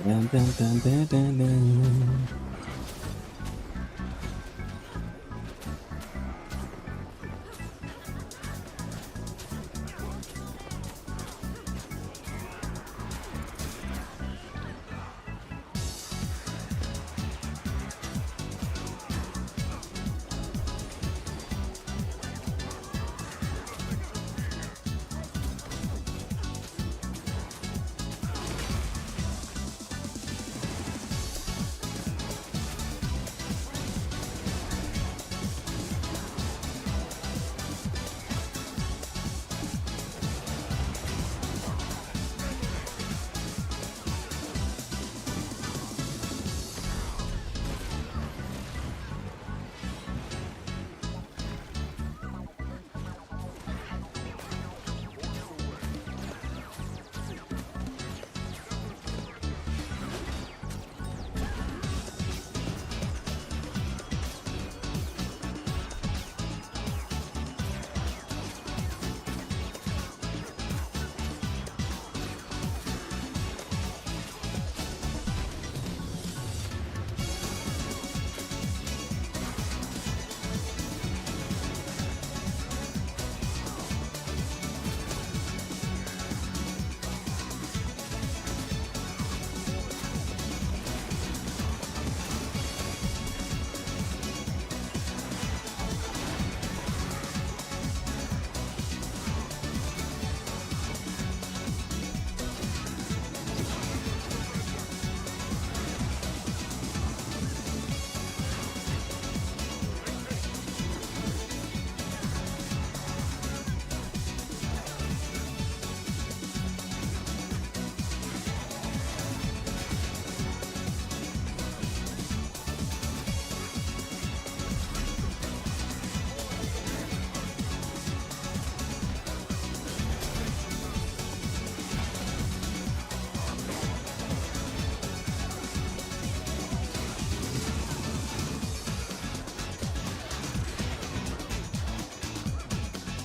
Dun, dun, dun, dun, dun, dun.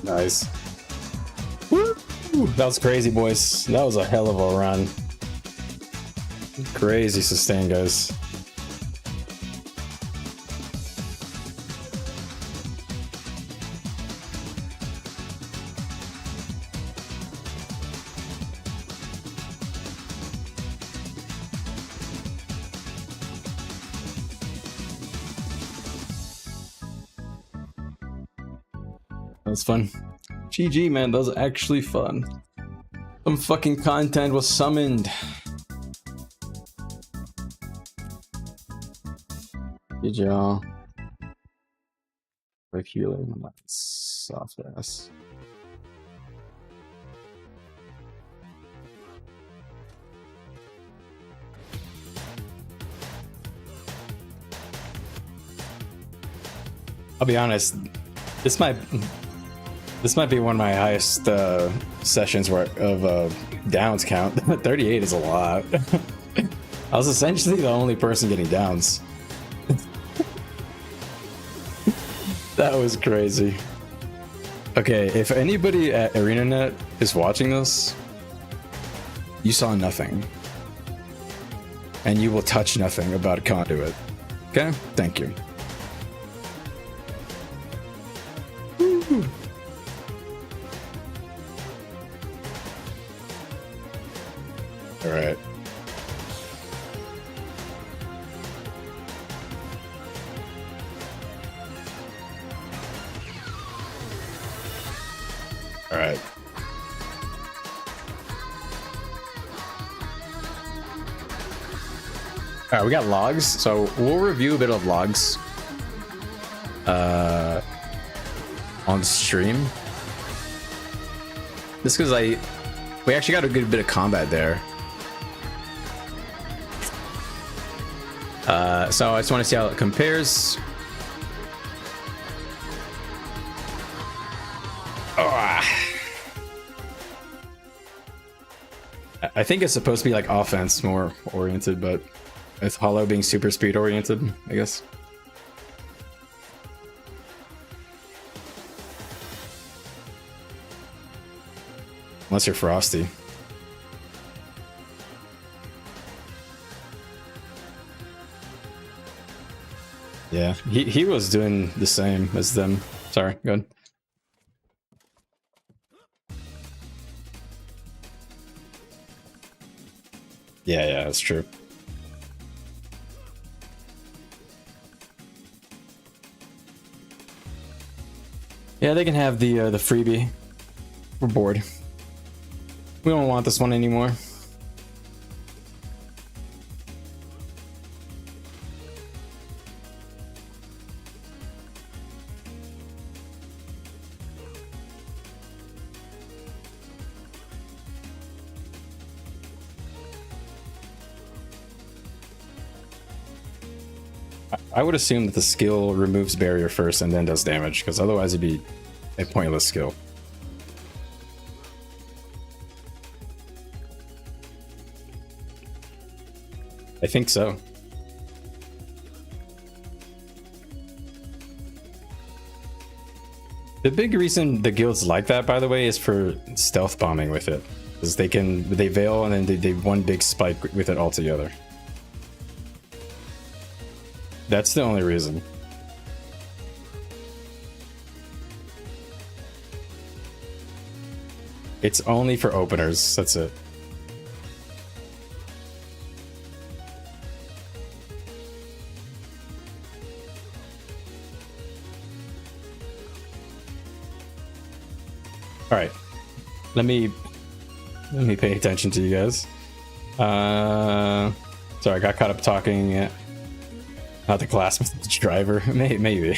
Nice. Woo! That was crazy, boys. That was a hell of a run. Crazy sustain, guys. That was fun. GG, man. That was actually fun. Some fucking content was summoned. Good job. Like healing, soft ass. I'll be honest. This might be one of my highest sessions of downs count. 38 is a lot. I was essentially the only person getting downs. That was crazy. Okay, if anybody at ArenaNet is watching this, you saw nothing. And you will touch nothing about Conduit. Okay? Thank you. Woo. All right. All right. All right, we got logs, so we'll review a bit of logs on stream. Just because we actually got a good bit of combat there. So I just want to see how it compares. I think it's supposed to be like offense more oriented, but with Hollow being super speed oriented, I guess. Unless you're Frosty. Yeah, he was doing the same as them. Sorry, go ahead. Yeah, that's true. Yeah, they can have the freebie. We're bored. We don't want this one anymore. I would assume that the skill removes barrier first and then does damage, because otherwise it'd be a pointless skill. I think so. The big reason the guilds like that, by the way, is for stealth bombing with it, because they veil and then they one big spike with it altogether. That's the only reason. It's only for openers, that's it. All right, let me pay attention to you guys. Sorry, I got caught up talking. Not the class driver, maybe.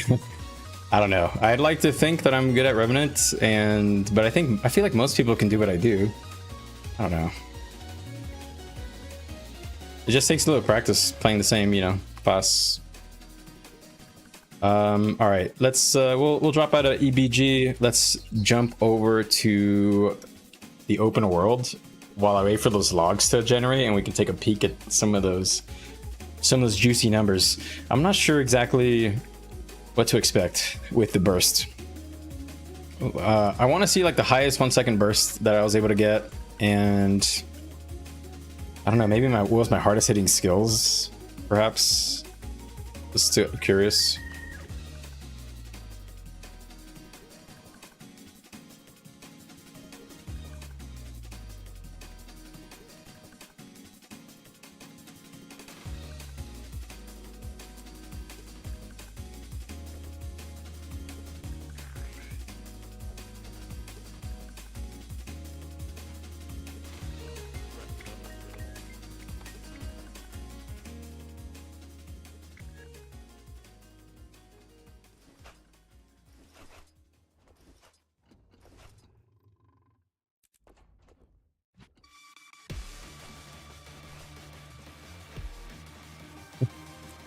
I don't know. I'd like to think that I'm good at Revenant, but I feel like most people can do what I do. I don't know. It just takes a little practice playing the same, class. All right, let's we'll drop out of EBG. Let's jump over to the open world while I wait for those logs to generate, and we can take a peek at some of those juicy numbers. I'm not sure exactly what to expect with the burst. I want to see like the highest 1 second burst that I was able to get, and I don't know, maybe what was my hardest hitting skills, perhaps. Just curious.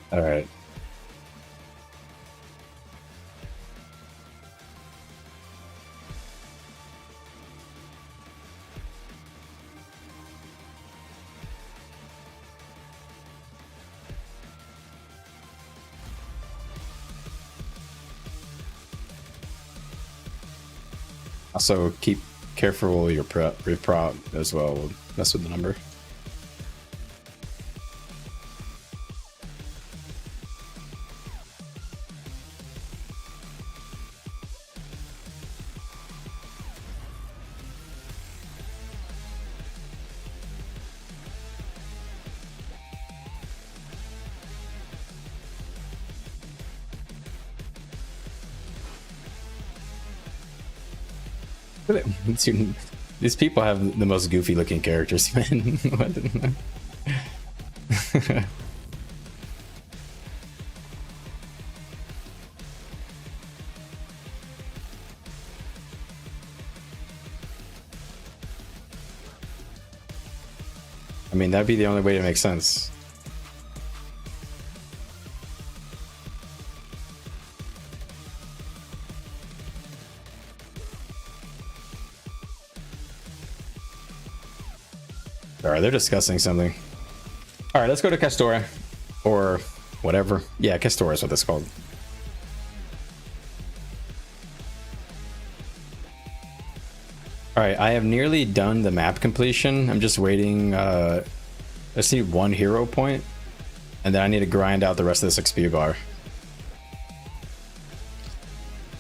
All right. Also, keep careful with your prop as well. We'll mess with the number. These people have the most goofy looking characters, man. I mean, that'd be the only way to make sense. Alright, they're discussing something. Alright, let's go to Castora. Or whatever. Yeah, Castora is what it's called. Alright, I have nearly done the map completion. I'm just waiting. I just need 1 hero point, and then I need to grind out the rest of this XP bar.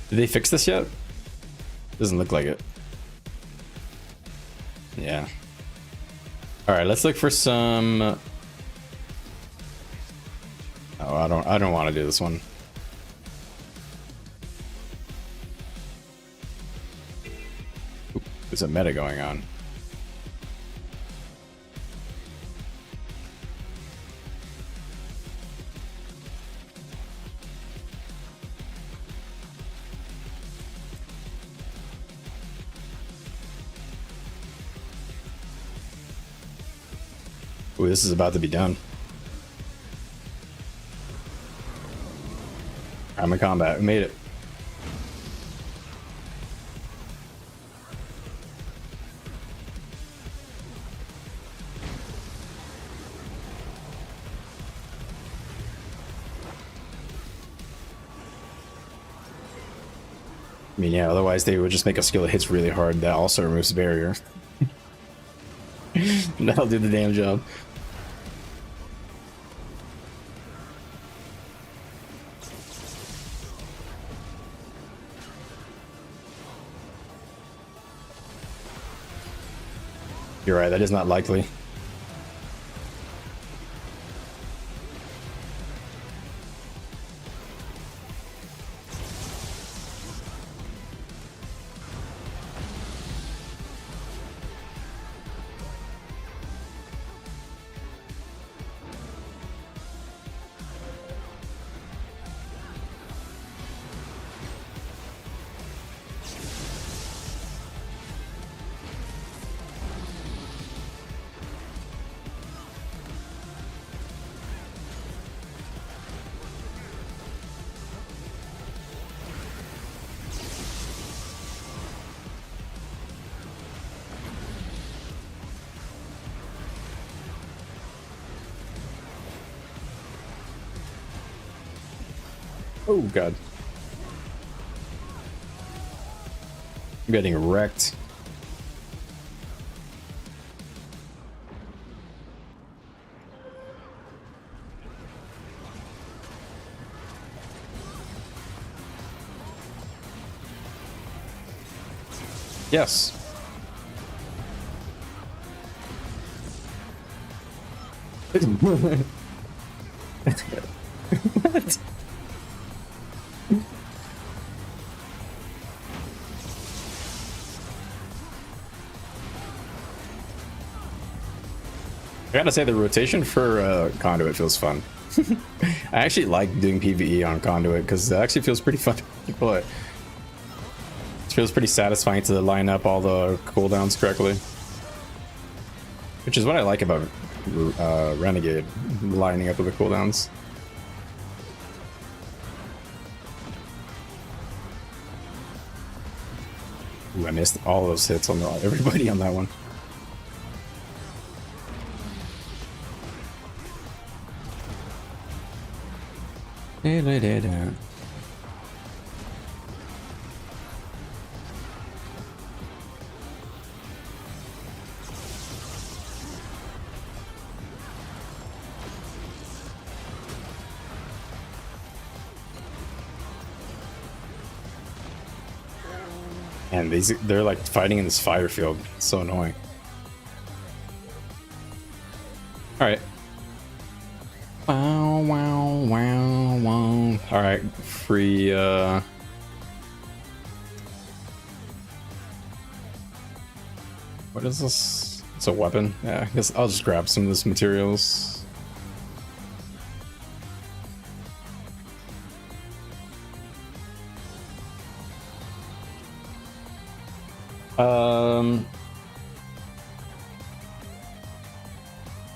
Did they fix this yet? Doesn't look like it. Yeah. Alright, let's look for some... Oh, I don't want to do this one. Ooh, there's a meta going on. Ooh, this is about to be done. I'm in combat. We made it. I mean, yeah, otherwise they would just make a skill that hits really hard that also removes the barrier. That'll do the damn job. You're right, that is not likely. Oh god. I'm getting wrecked. Yes. What? I gotta say the rotation for Conduit feels fun. I actually like doing PvE on Conduit because it actually feels pretty fun to play. It feels pretty satisfying to line up all the cooldowns correctly. Which is what I like about Renegade, lining up with the cooldowns. Ooh, I missed all those hits on everybody on that one. And they're like fighting in this fire field. It's so annoying. All right. Wow, wow, wow, wow. All right, free. What is this? It's a weapon. Yeah, I guess I'll just grab some of this materials.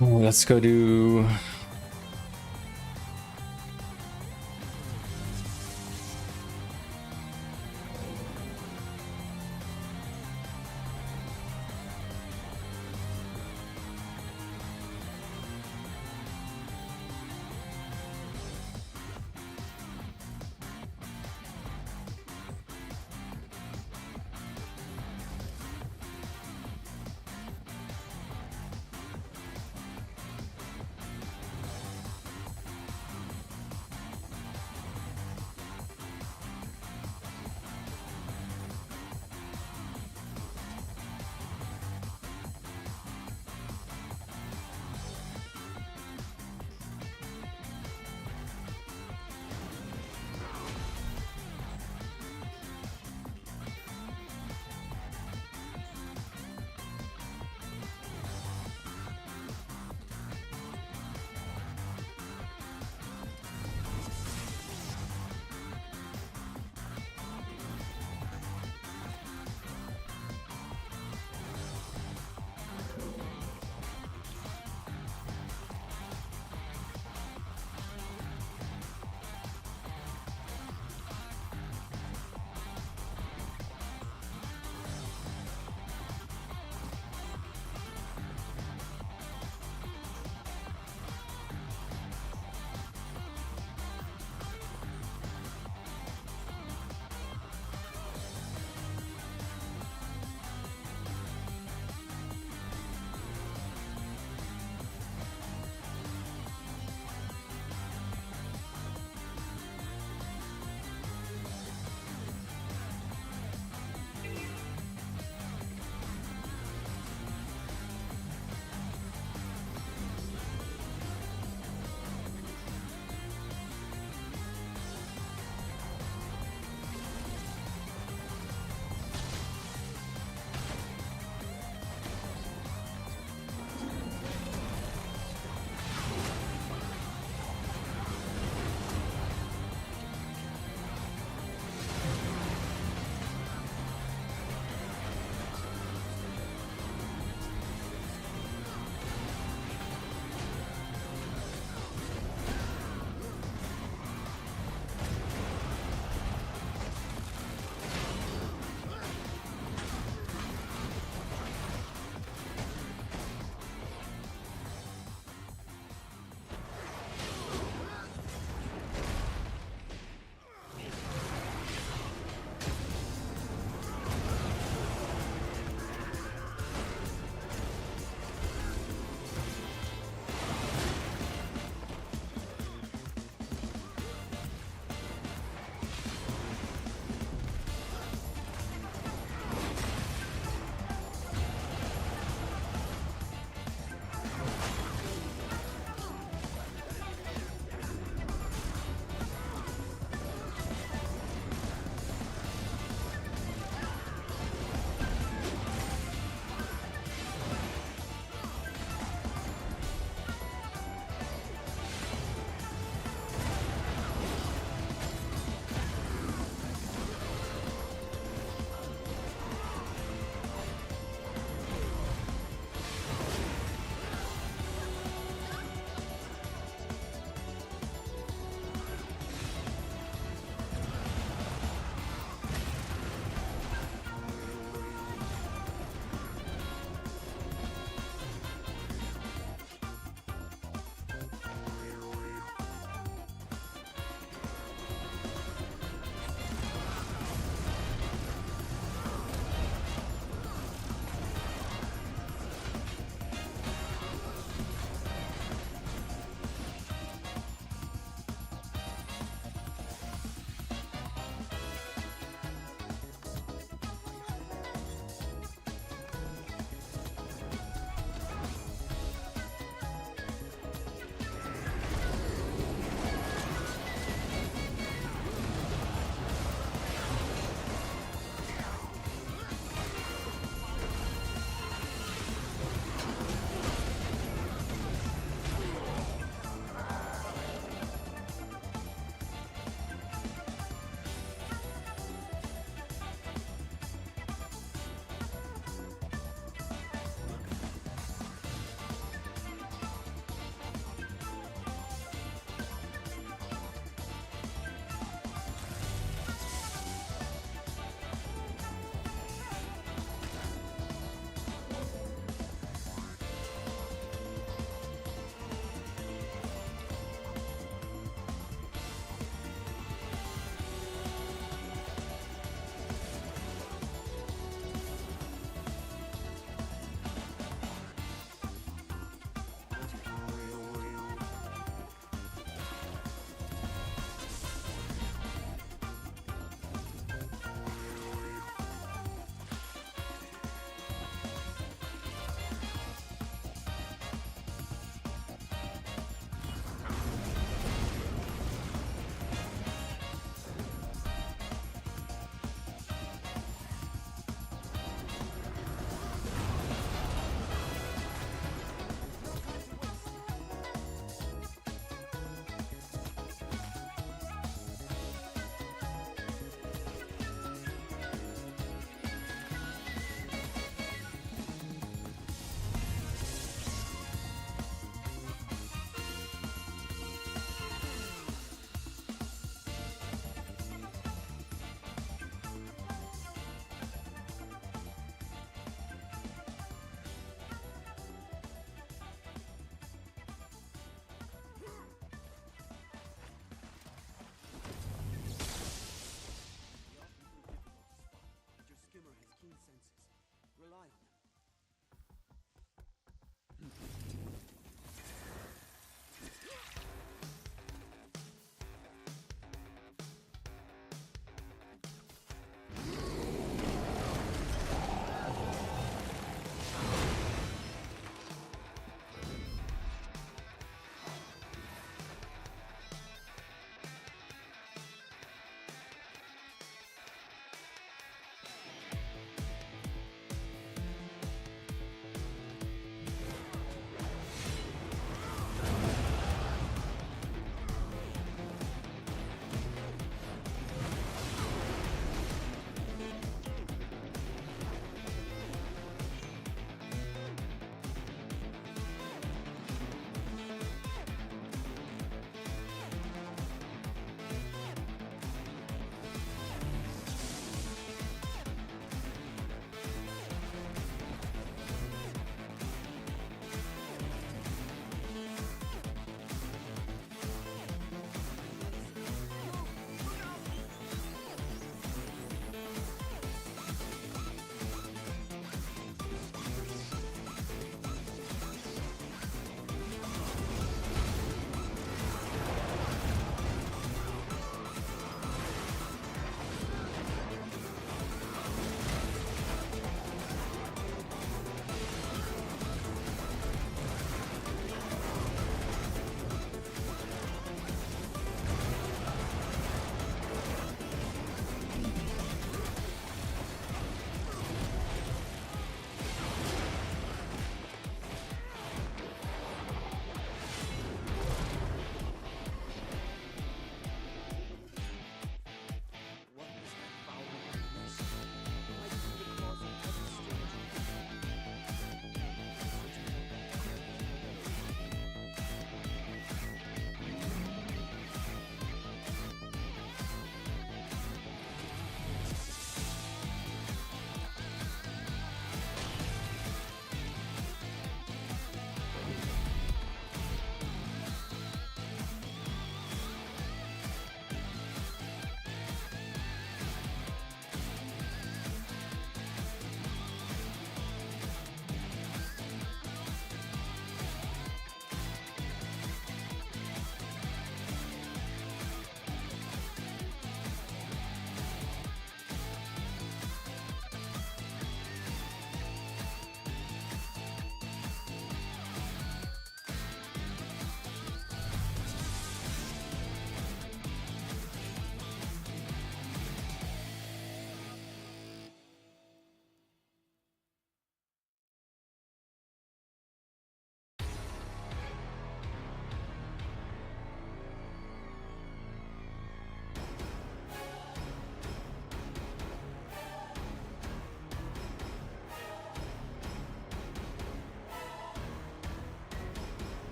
Let's go do.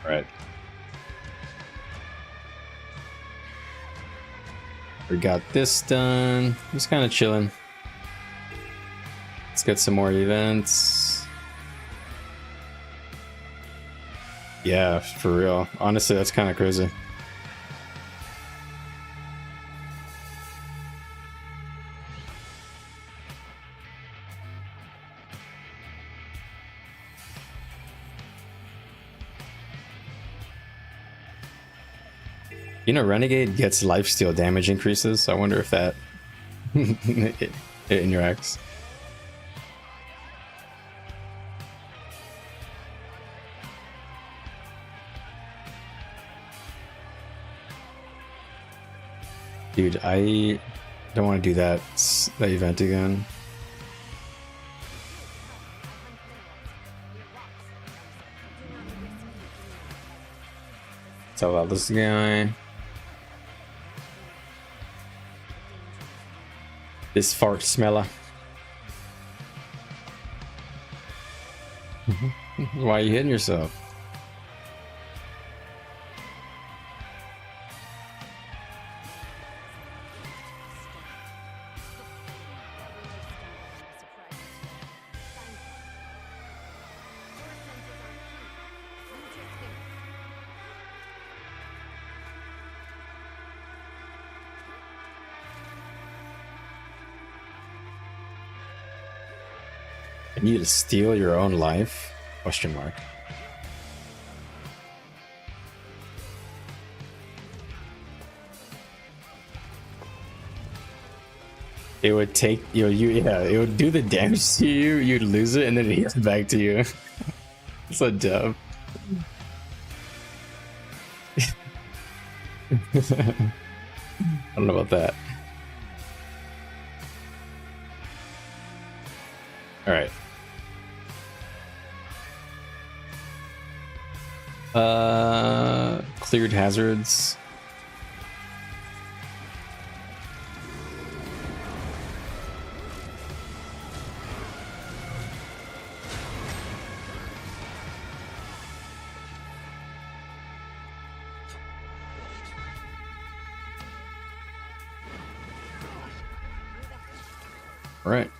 Right. We got this done. Just kind of chilling. Let's get some more events. Yeah, for real. Honestly, that's kind of crazy. You know, Renegade gets lifesteal damage increases. I wonder if that it interacts. Dude, I don't want to do that event again. Tell about this guy. This fart smeller. Why are you hitting yourself? I need to steal your own life? Question mark. It would take you, yeah, it would do the damage to you, you'd lose it, and then it hits back to you. So dumb. I don't know about that. Alright. Cleared hazards. All right.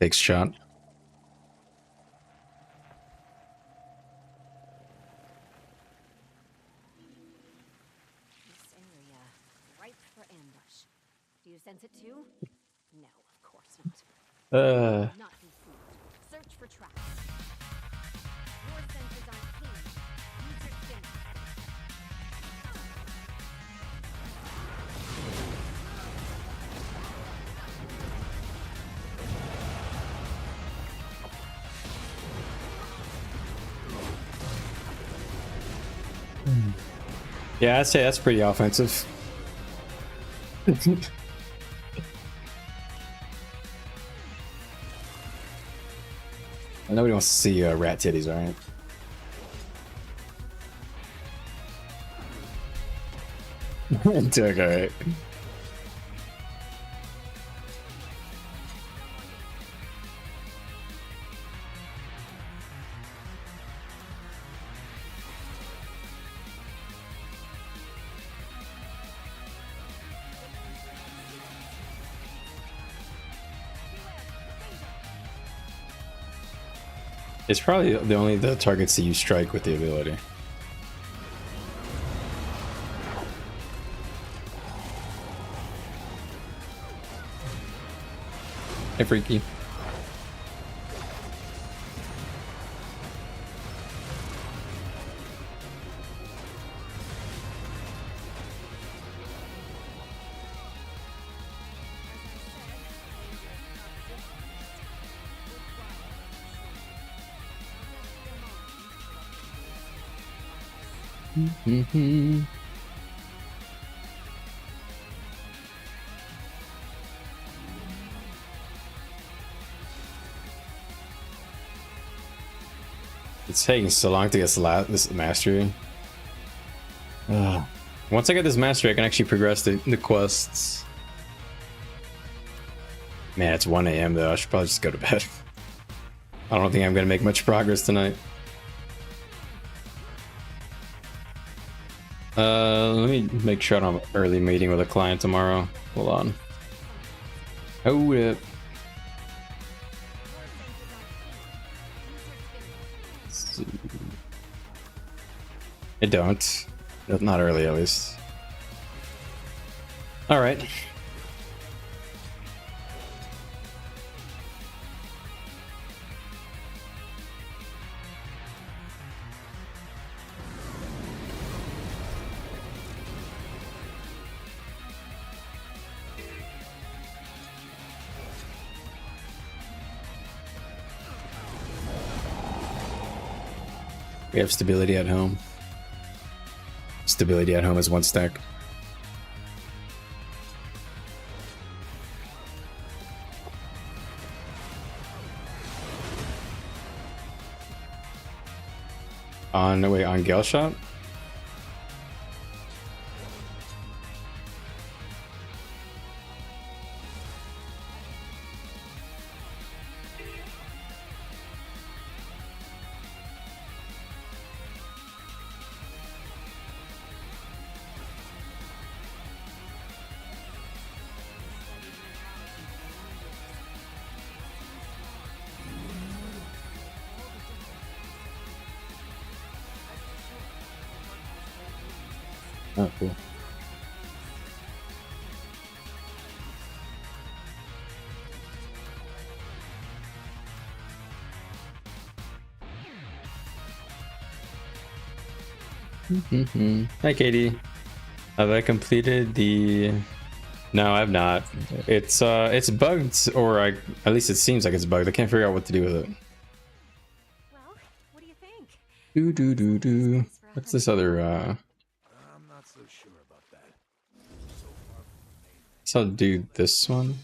Takes shot. This area, ripe for ambush. Do you sense it too? No, of course not. Not be fooled. Search for traps. Your senses aren't keen. Use your skin. Yeah, I'd say that's pretty offensive. Nobody wants to see rat titties, right? Doug, all right. It's probably the targets that you strike with the ability. Hey, Freaky. It's taking so long to get this mastery. Ugh. Once I get this mastery, I can actually progress the quests. Man, it's 1 a.m. though. I should probably just go to bed. I don't think I'm gonna make much progress tonight. Let me make sure I don't have an early meeting with a client tomorrow. Hold on. Hold up. I don't. Not early, at least. All right. We have stability at home. Stability at home is 1 stack. On Gale Shot? Oh, cool. Hi, Katie. Have I completed the... No, I have not. It's bugged, or at least it seems like it's bugged. I can't figure out what to do with it. Well, what do you think? What's this other, I'm not so sure about that. So far from So I'll do this one.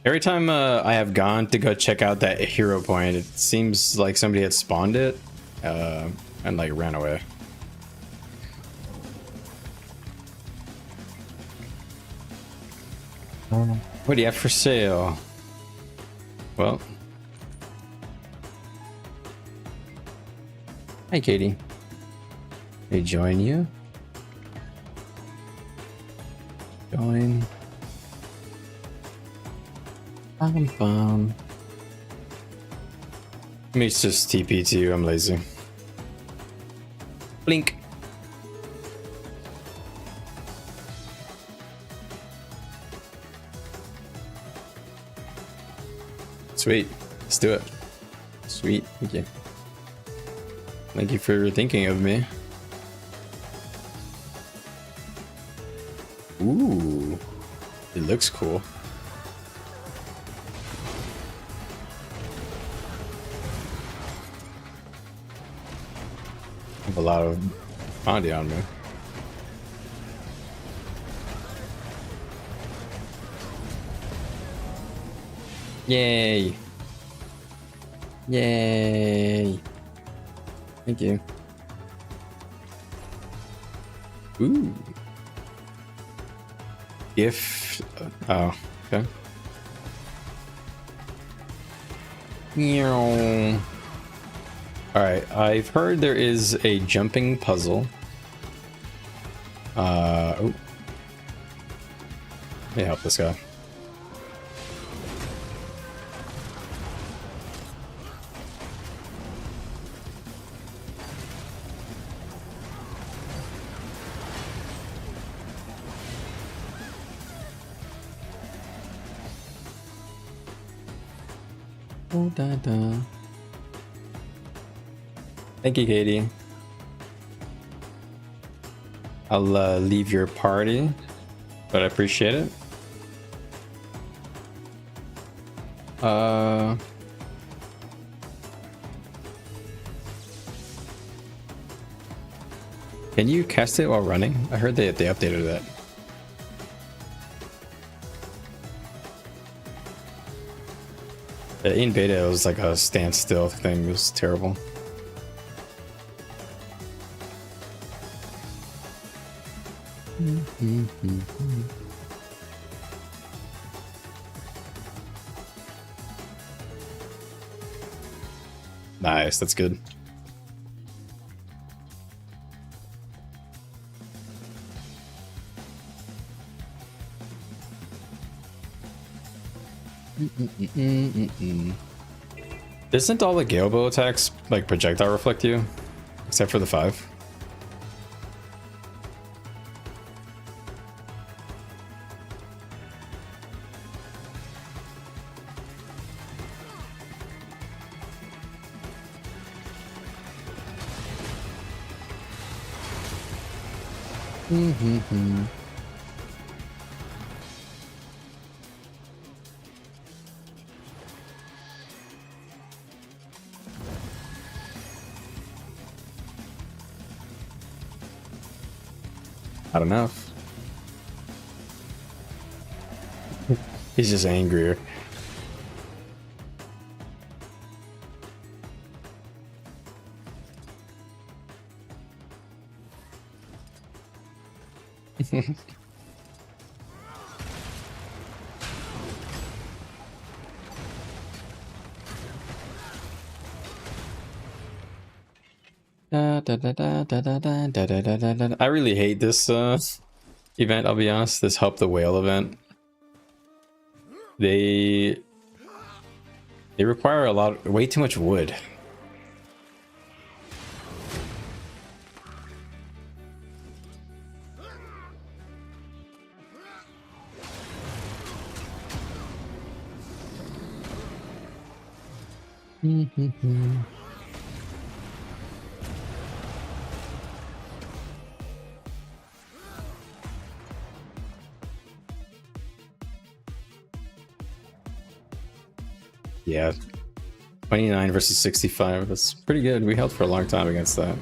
Every time I have gone to go check out that hero point, it seems like somebody had spawned it and like ran away. What do you have for sale? Well, hi Katie. May I join you? Join. Let me just TP to you, I'm lazy. Blink. Sweet, let's do it. Sweet, thank you. Thank you for thinking of me. Ooh, it looks cool. I have a lot of bounty on me. Yay! Yay! Thank you. Ooh. If oh, okay. Meow. All right, I've heard there is a jumping puzzle. Oh. Let me help this guy. Oh, da, da. Thank you, Katie. I'll leave your party, but I appreciate it. Can you cast it while running? I heard they updated that. In beta, it was like a standstill thing. It was terrible. Nice, that's good. Doesn't all the Gale Bow attacks like projectile reflect you? Except for the 5? Not enough. He's just angrier. I really hate this event, I'll be honest. This Help the Whale event. They require way too much wood. Yeah, 29 versus 65. That's pretty good. We held for a long time against that.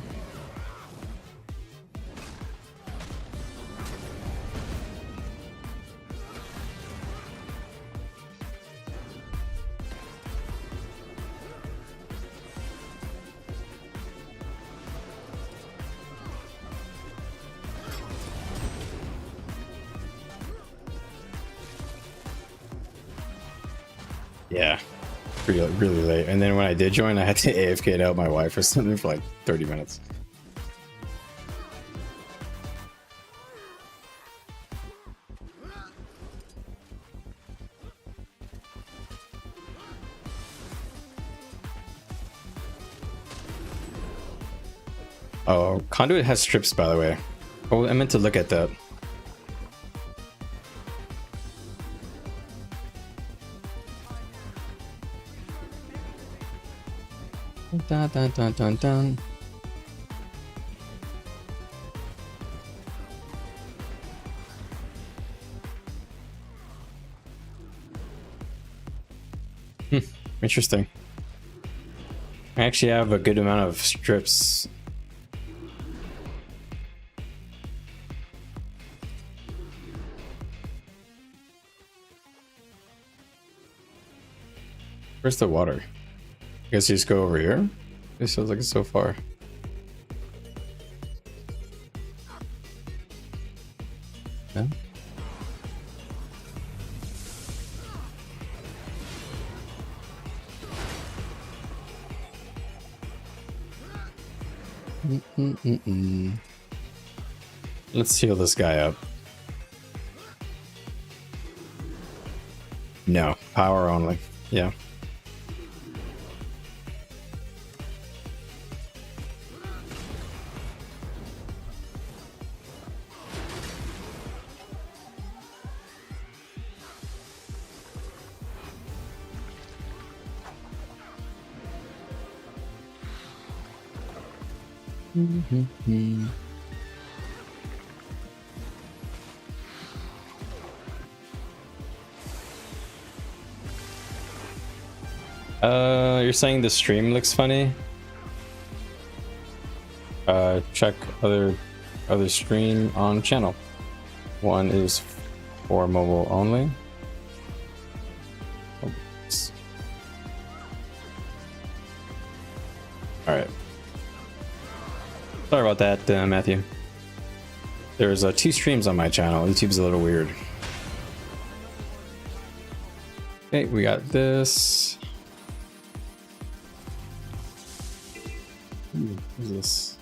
Yeah. Really late, and then when I did join, I had to AFK out my wife or something for like 30 minutes. Oh, Conduit has strips, by the way. Oh, I meant to look at that. Dun, dun, dun, dun, dun. Interesting. I actually have a good amount of strips. Where's the water? I guess you just go over here. This feels like it's so far. Yeah. Let's heal this guy up. No, power only. Yeah. You're saying the stream looks funny? Check other stream on channel. One is for mobile only. All right. Sorry about that, Matthew. There's 2 streams on my channel. YouTube's a little weird. Okay, we got this. What is this?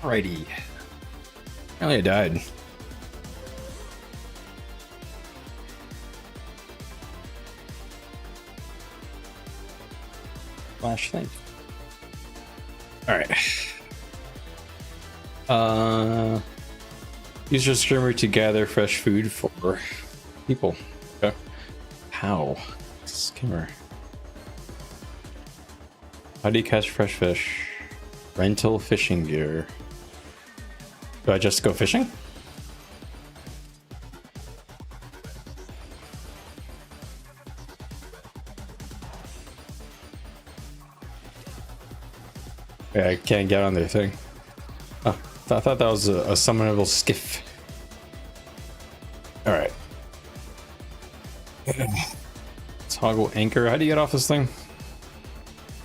Alrighty. Apparently I died. Flash thing. Alright. Use your skimmer to gather fresh food for people. Okay. How? Skimmer. How do you catch fresh fish? Rental fishing gear. Do I just go fishing? Yeah, I can't get on their thing. Oh, I thought that was a summonable skiff. Alright. Toggle anchor. How do you get off this thing?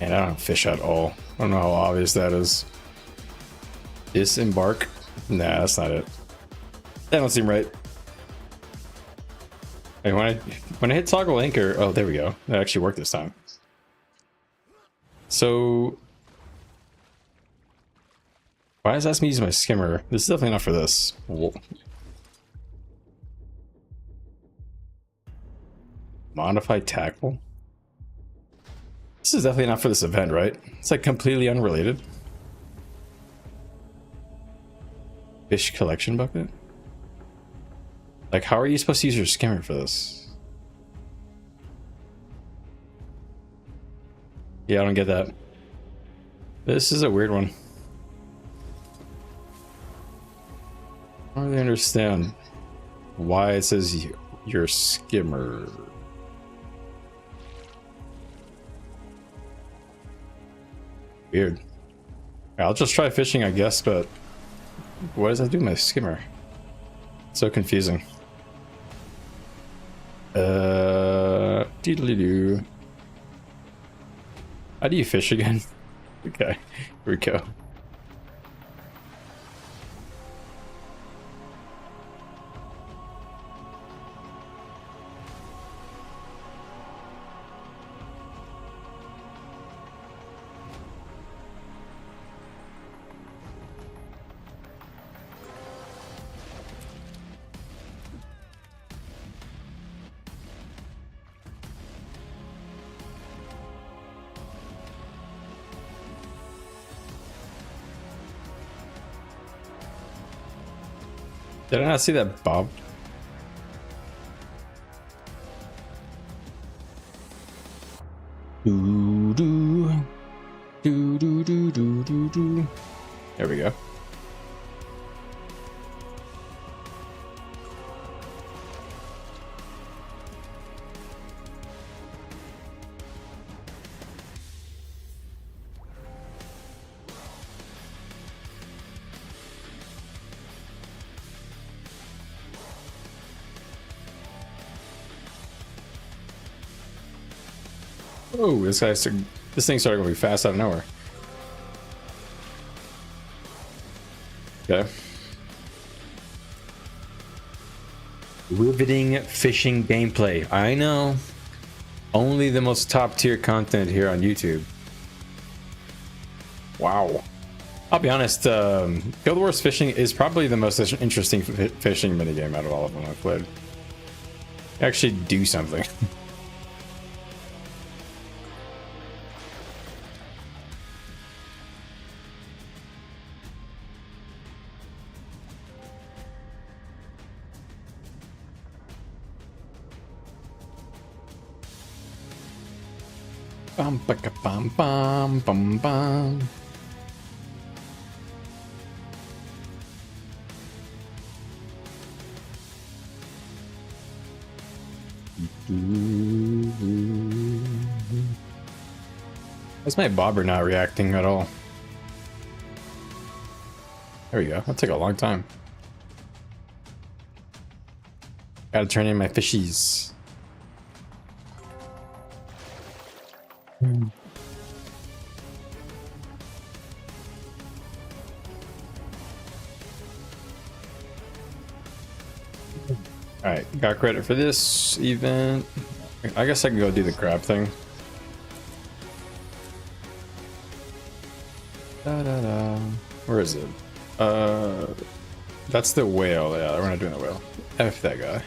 And I don't fish at all. I don't know how obvious that is. Disembark? Nah, that's not it. That don't seem right. Hey, when I hit toggle anchor, oh, there we go. That actually worked this time. So why does it ask me to use my skimmer? This is definitely not for this. Whoa. Modify tackle? This is definitely not for this event, right? It's like completely unrelated. Fish collection bucket? Like, how are you supposed to use your skimmer for this? Yeah, I don't get that. This is a weird one. I don't really understand why it says your skimmer. Weird. I'll just try fishing, I guess, but what does that do with my skimmer? It's so confusing. Doodly-doo. How do you fish again? Okay, here we go. Did I not see that bob? Doo doo doo doo doo doo doo doo. There we go. Oh, this thing started going fast out of nowhere. Okay. Riveting fishing gameplay. I know. Only the most top tier content here on YouTube. Wow. I'll be honest, Guild Wars fishing is probably the most interesting fishing minigame out of all of them I've played. Actually do something. Bum bum bum bum bum. Why's my bobber not reacting at all? There we go. That'll take a long time. Gotta turn in my fishies. Alright, got credit for this event. I guess I can go do the crab thing. Da, da, da. Where is it? That's the whale. Yeah, we're not doing the whale. F that guy.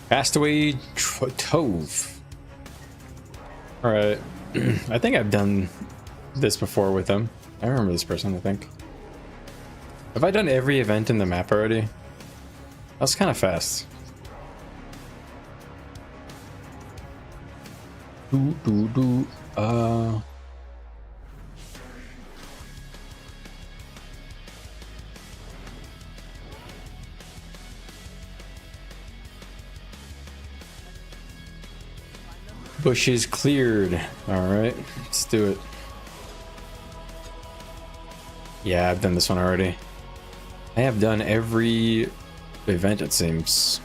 Castaway Tove. All right. I think I've done this before with him. I remember this person, I think. Have I done every event in the map already? That's kind of fast. Bushes cleared. All right, let's do it. Yeah, I've done this one already. I have done every event, it seems.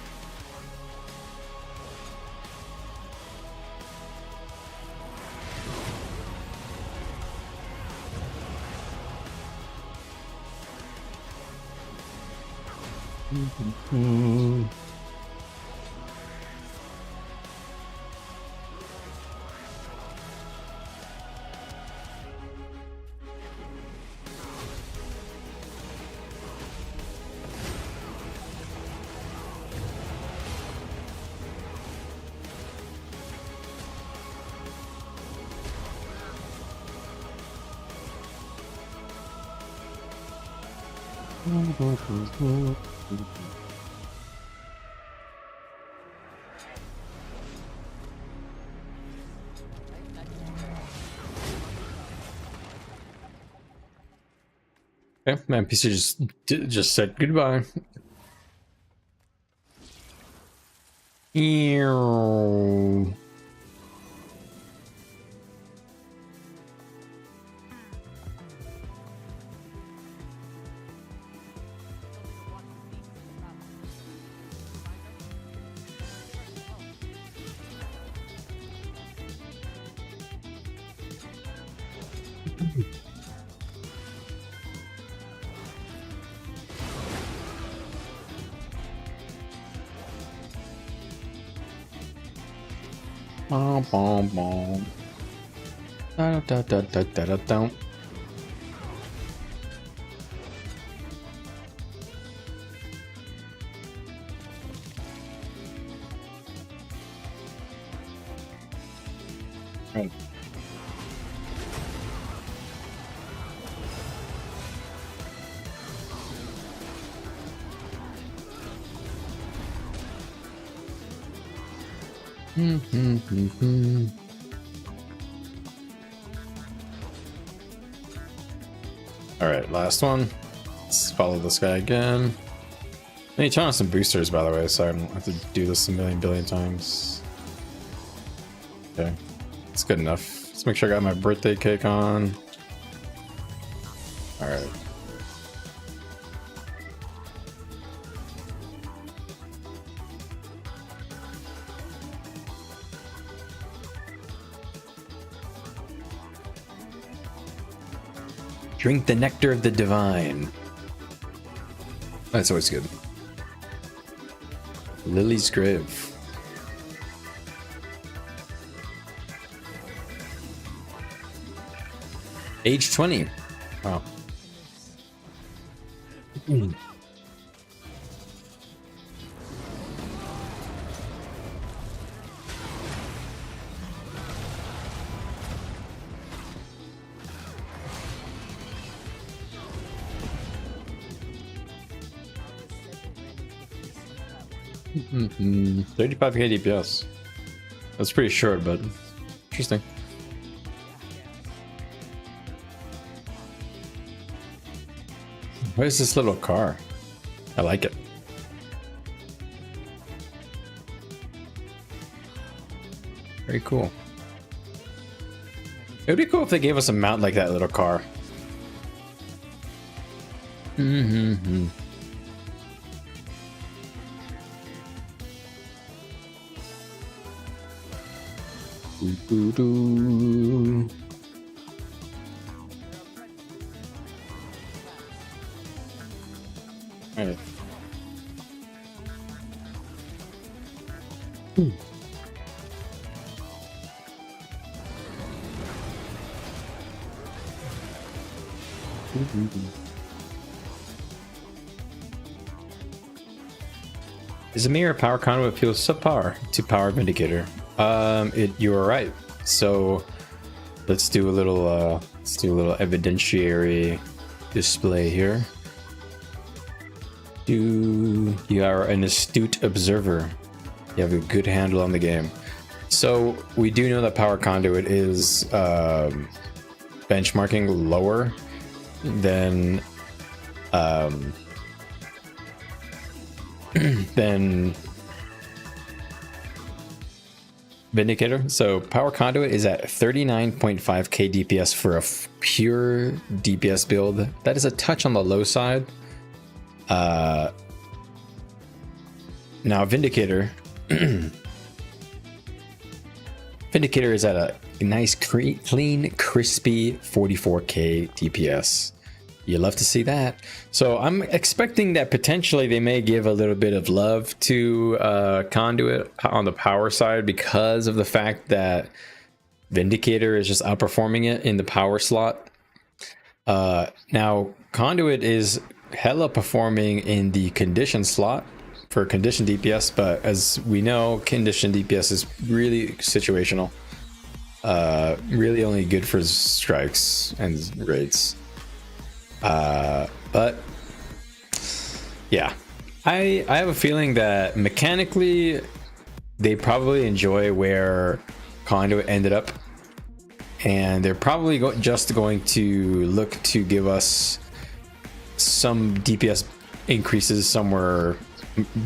Okay, my NPC just said goodbye. Ew. Bom, bom, bom. Da, da, da, da, da, da, da. Right. All right, last one. Let's follow this guy again. I need to turn on some boosters, by the way, so I don't have to do this a million billion times. Okay, it's good enough. Let's make sure I got my birthday cake on. All right. Drink the nectar of the divine. That's always good. Lily's grave. Age 20. Wow. Mm-hmm. 35k DPS. That's pretty short, but interesting. What is this little car? I like it. Very cool. It would be cool if they gave us a mount like that little car. Mm-hmm. Doo-doo-doo. All right. Is a mirror power conduit feels subpar to power vindicator? You are right. So let's do a little evidentiary display here. You are an astute observer. You have a good handle on the game. So we do know that power conduit is benchmarking lower than Vindicator. So power conduit is at 39.5k DPS for a pure DPS build. That is a touch on the low side. Now Vindicator Vindicator is at a nice clean crispy 44k DPS. You love to see that. So I'm expecting that potentially they may give a little bit of love to Conduit on the power side because of the fact that Vindicator is just outperforming it in the power slot. Now Conduit is hella performing in the condition slot for condition DPS, but as we know, condition DPS is really situational. Really only good for strikes and raids. But yeah, I have a feeling that mechanically they probably enjoy where Conduit ended up, and they're probably just going to look to give us some DPS increases somewhere.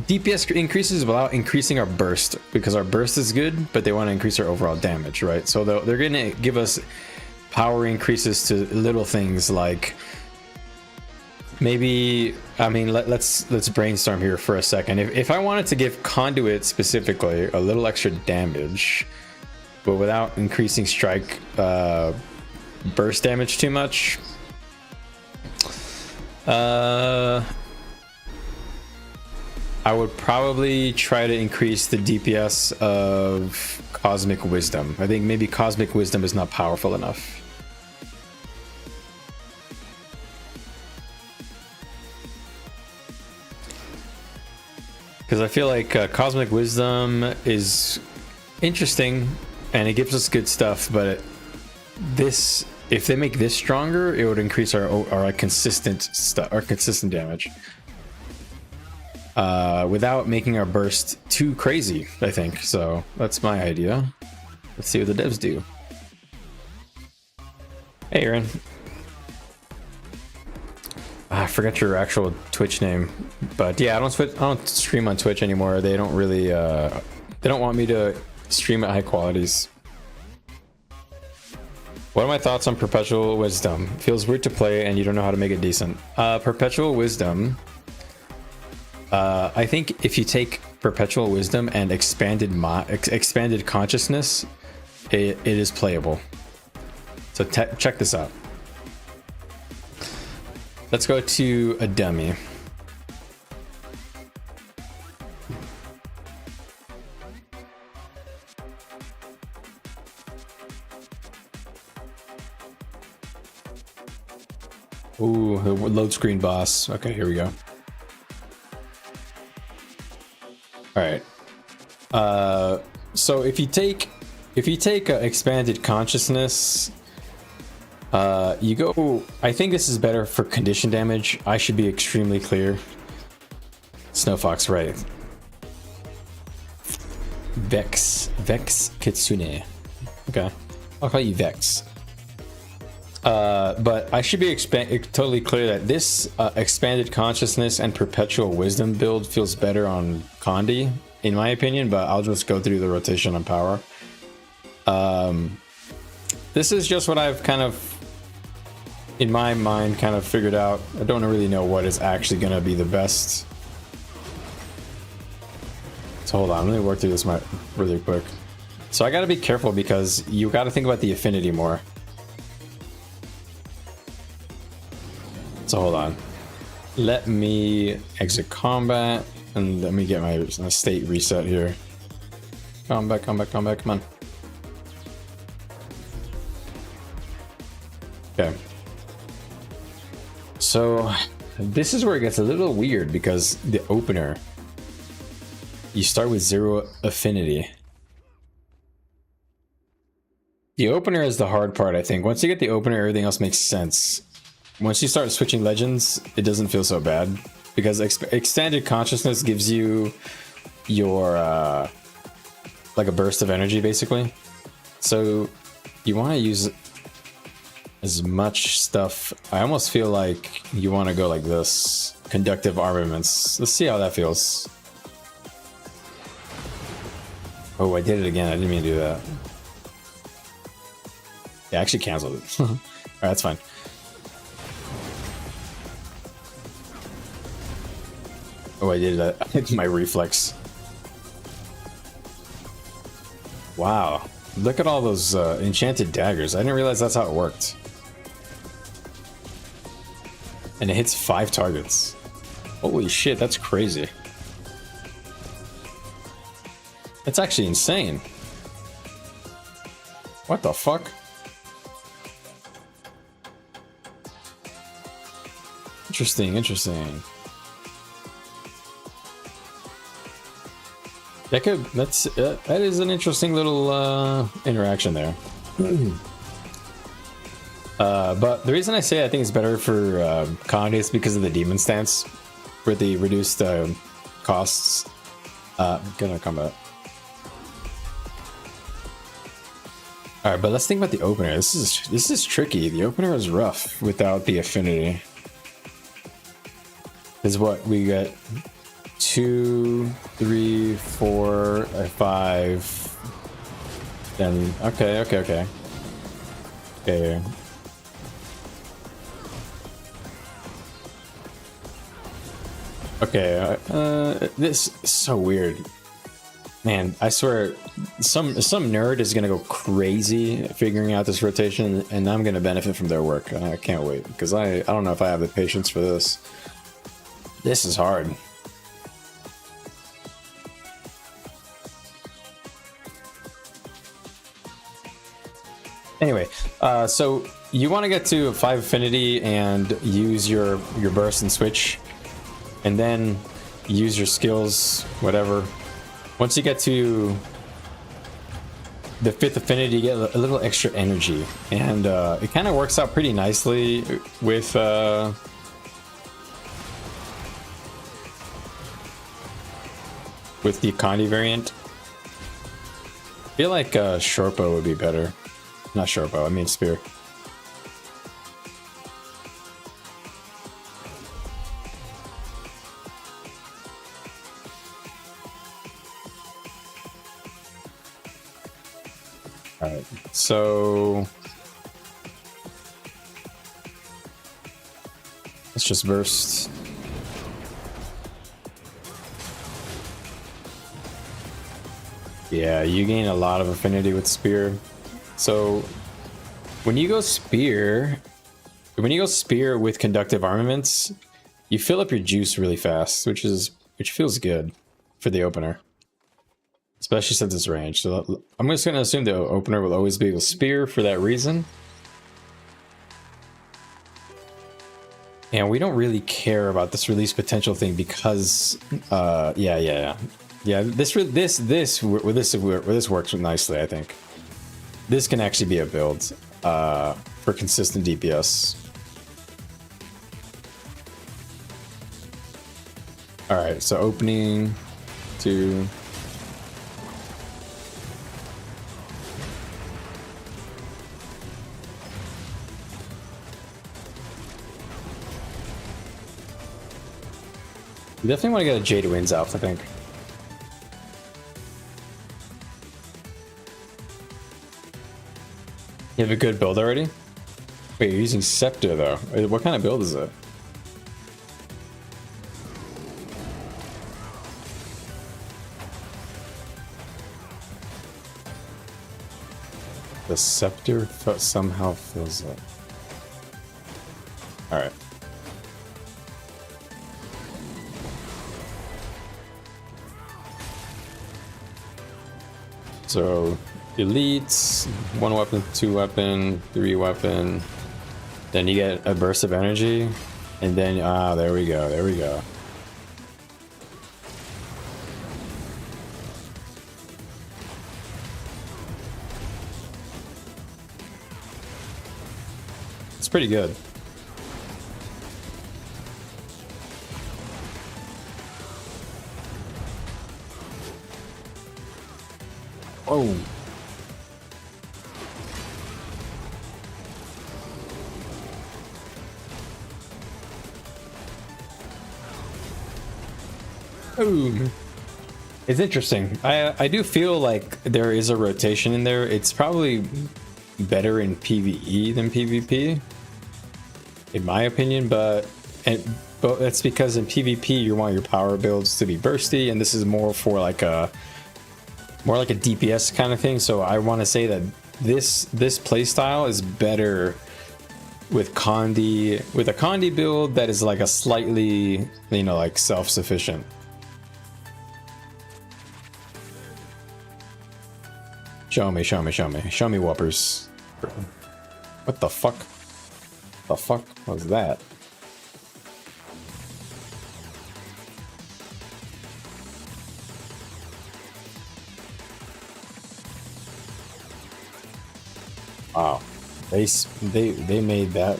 DPS increases without increasing our burst, because our burst is good, but they want to increase our overall damage, right? So they're going to give us power increases to little things like maybe, I mean, let's brainstorm here for a second. If I wanted to give Conduit specifically a little extra damage, but without increasing strike burst damage too much, I would probably try to increase the DPS of Cosmic Wisdom. I think maybe Cosmic Wisdom is not powerful enough. Because I feel like Cosmic Wisdom is interesting and it gives us good stuff, but if they make this stronger, it would increase our consistent damage without making our burst too crazy, I think. So that's my idea. Let's see what the devs do. Hey, Aaron. I forgot your actual Twitch name, but yeah, I don't stream on Twitch anymore. They don't really they don't want me to stream at high qualities. What are my thoughts on Perpetual Wisdom? Feels weird to play and you don't know how to make it decent. Perpetual Wisdom, I think if you take Perpetual Wisdom and expanded consciousness, it is playable. So check this out. Let's go to a dummy. Ooh, the load screen boss. Okay, here we go. All right. So if you take expanded consciousness, you go. I think this is better for condition damage. I should be extremely clear. Snowfox, right? Vex Kitsune. Okay, I'll call you Vex. But I should be totally clear that this expanded consciousness and perpetual wisdom build feels better on Condi, in my opinion. But I'll just go through the rotation on power. This is just what I've kind of, in my mind, kind of figured out. I don't really know what is actually going to be the best. So hold on, let me work through this really quick. So I got to be careful because you got to think about the affinity more. So hold on. Let me exit combat and let me get my state reset here. Come back, come back, come back, come on. Okay. So this is where it gets a little weird because the opener, you start with 0 affinity. The opener is the hard part, I think. Once you get the opener, everything else makes sense. Once you start switching legends, it doesn't feel so bad because extended consciousness gives you your like a burst of energy basically. So you want to use as much stuff. I almost feel like you want to go like this. Conductive armaments. Let's see how that feels. Oh, I did it again. I didn't mean to do that. Yeah, I actually canceled it. Alright, that's fine. Oh, I did that. It's my reflex. Wow. Look at all those enchanted daggers. I didn't realize that's how it worked. And it hits 5 targets. Holy shit, that's crazy. That's actually insane. What the fuck? Interesting, interesting. That is an interesting little interaction there. But the reason I say I think it's better for Conduit is because of the demon stance, for the reduced costs. Gonna combat. All right, but let's think about the opener. This is tricky. The opener is rough without the affinity. Is what we get. 2, 3, 4, 5. Then okay. Okay, this is so weird. Man, I swear, some nerd is gonna go crazy figuring out this rotation, and I'm gonna benefit from their work. I can't wait, because I don't know if I have the patience for this. This is hard. Anyway, so you want to get to 5 affinity and use your burst and switch, and then use your skills, whatever. Once you get to the 5th affinity, you get a little extra energy, and it kind of works out pretty nicely with the Conduit variant. I feel like Shortbow would be better. Not Shortbow, I mean Spear. Alright, so let's just burst. Yeah, you gain a lot of affinity with Spear. So when you go spear with conductive armaments, you fill up your juice really fast, which feels good for the opener, especially since it's ranged. So I'm just going to assume the opener will always be with spear for that reason. And we don't really care about this release potential thing because yeah, this works nicely, I think. This can actually be a build for consistent DPS. Alright, so opening 2. You definitely want to get a Jade Winds out, I think. You have a good build already? Wait, you're using Scepter though. What kind of build is it? The Scepter somehow fills it. Alright. So elites, 1 weapon, 2 weapon, 3 weapon. Then you get a burst of energy, and then there we go, there we go. It's pretty good. Oh. Ooh. It's interesting. I do feel like there is a rotation in there. It's probably better in PvE than PvP, in my opinion, but that's because in PvP you want your power builds to be bursty, and this is more for like a DPS kind of thing. So I want to say that this playstyle is better with a Conduit build that is like a slightly, you know, like self-sufficient. Show me, show me, show me. Show me whoppers. What the fuck? The fuck was that? Wow. They made that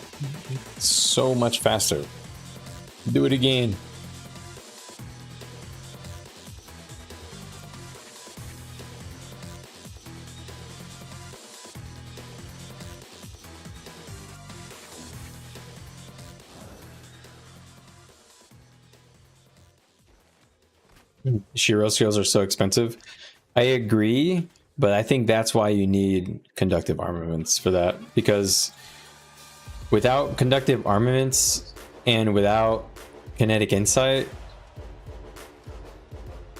so much faster. Do it again. Shiro skills are so expensive. I agree, but I think that's why you need conductive armaments for that, because without conductive armaments and without kinetic insight,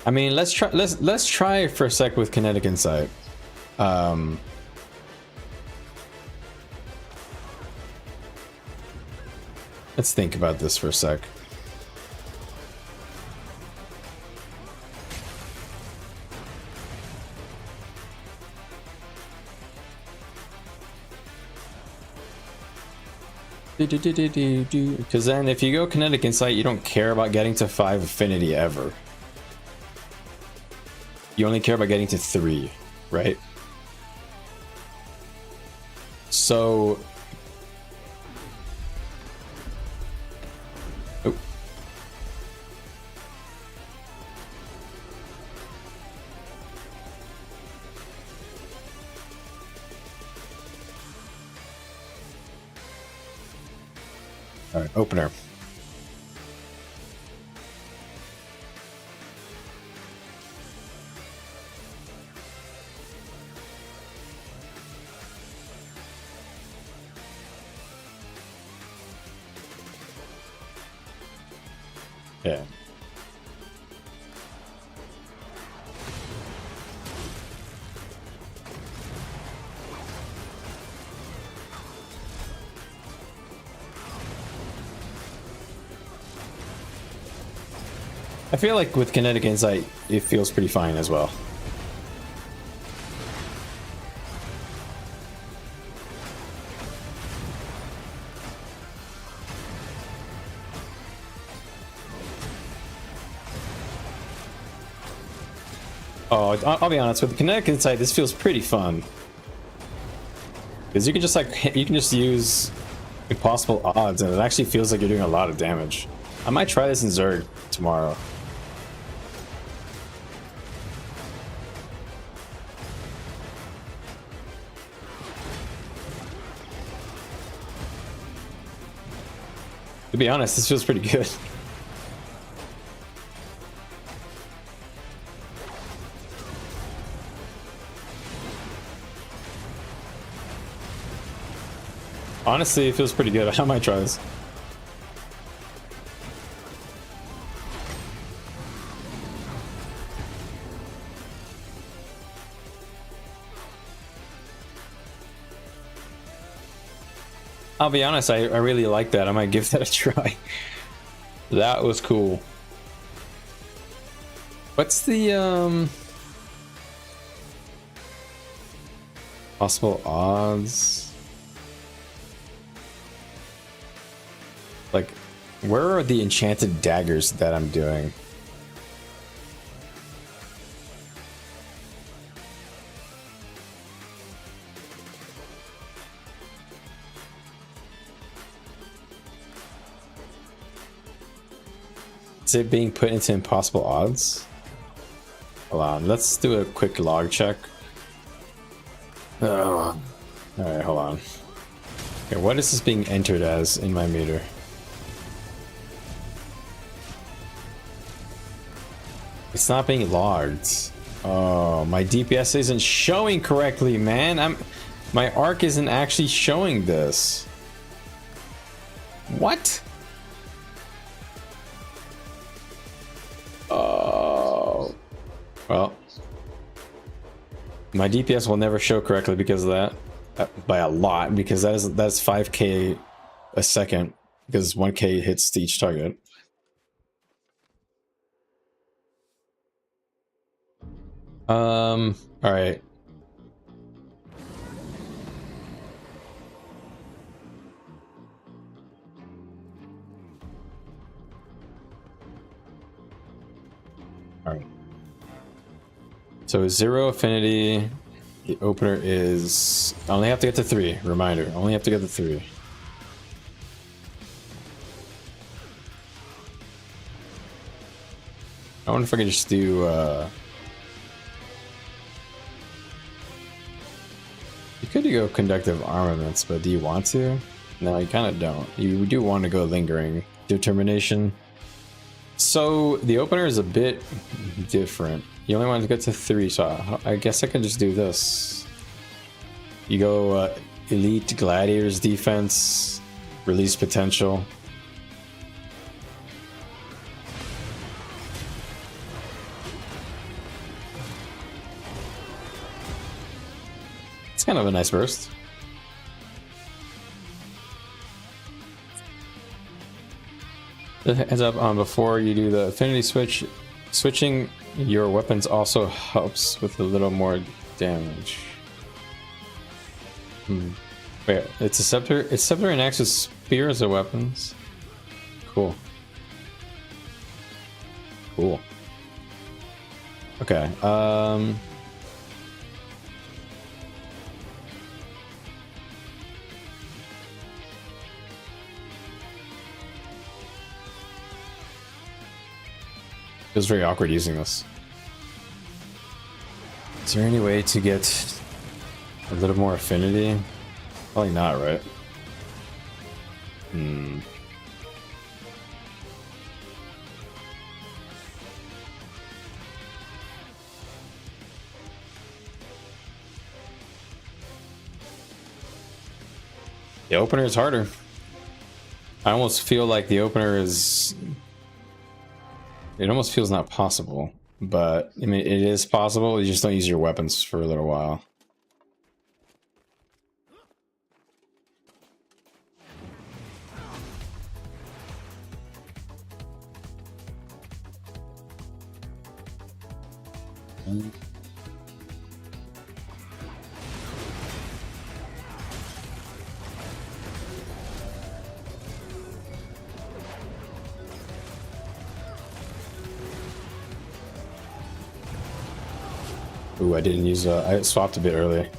I mean, let's try for a sec with kinetic insight. Let's think about this for a sec. Because then if you go kinetic insight, you don't care about getting to 5 affinity ever. You only care about getting to 3, right? So oh. All right, opener. Yeah. I feel like with kinetic insight, it feels pretty fine as well. Oh, I'll be honest, with the kinetic insight, this feels pretty fun. Because you can just use impossible odds, and it actually feels like you're doing a lot of damage. I might try this in Zerg tomorrow. To be honest, this feels pretty good. Honestly, it feels pretty good. I might try this. I'll be honest, I really like that. I might give that a try. That was cool. What's the Possible odds. Like, where are the enchanted daggers that I'm doing? Is it being put into impossible odds? Hold on, let's do a quick log check. Oh. Alright, hold on. Okay, what is this being entered as in my meter? It's not being logged. Oh, my DPS isn't showing correctly, man. My arc isn't actually showing this. What? Oh. Well. My DPS will never show correctly because of that. By a lot, because that's 5k a second, because 1k hits to each target. All right. All right. So 0 affinity. The opener is... I only have to get to 3. Reminder, only have to get to 3. I wonder if I could just do... You could go conductive armaments, but do you want to? No, you kind of don't. You do want to go lingering determination. So the opener is a bit different. You only want to get to 3, so I guess I can just do this. You go elite gladiators defense, release potential. It's kind of a nice burst. Heads up on before you do the affinity switch. Switching your weapons also helps with a little more damage. Wait, it's a scepter. It's scepter and axe with spears or weapons. Cool. Cool. Okay. Feels very awkward using this. Is there any way to get a little more affinity? Probably not, right? The opener is harder. I almost feel like the opener is... It almost feels not possible, but I mean, it is possible. You just don't use your weapons for a little while. Ooh, I didn't use, I swapped a bit early.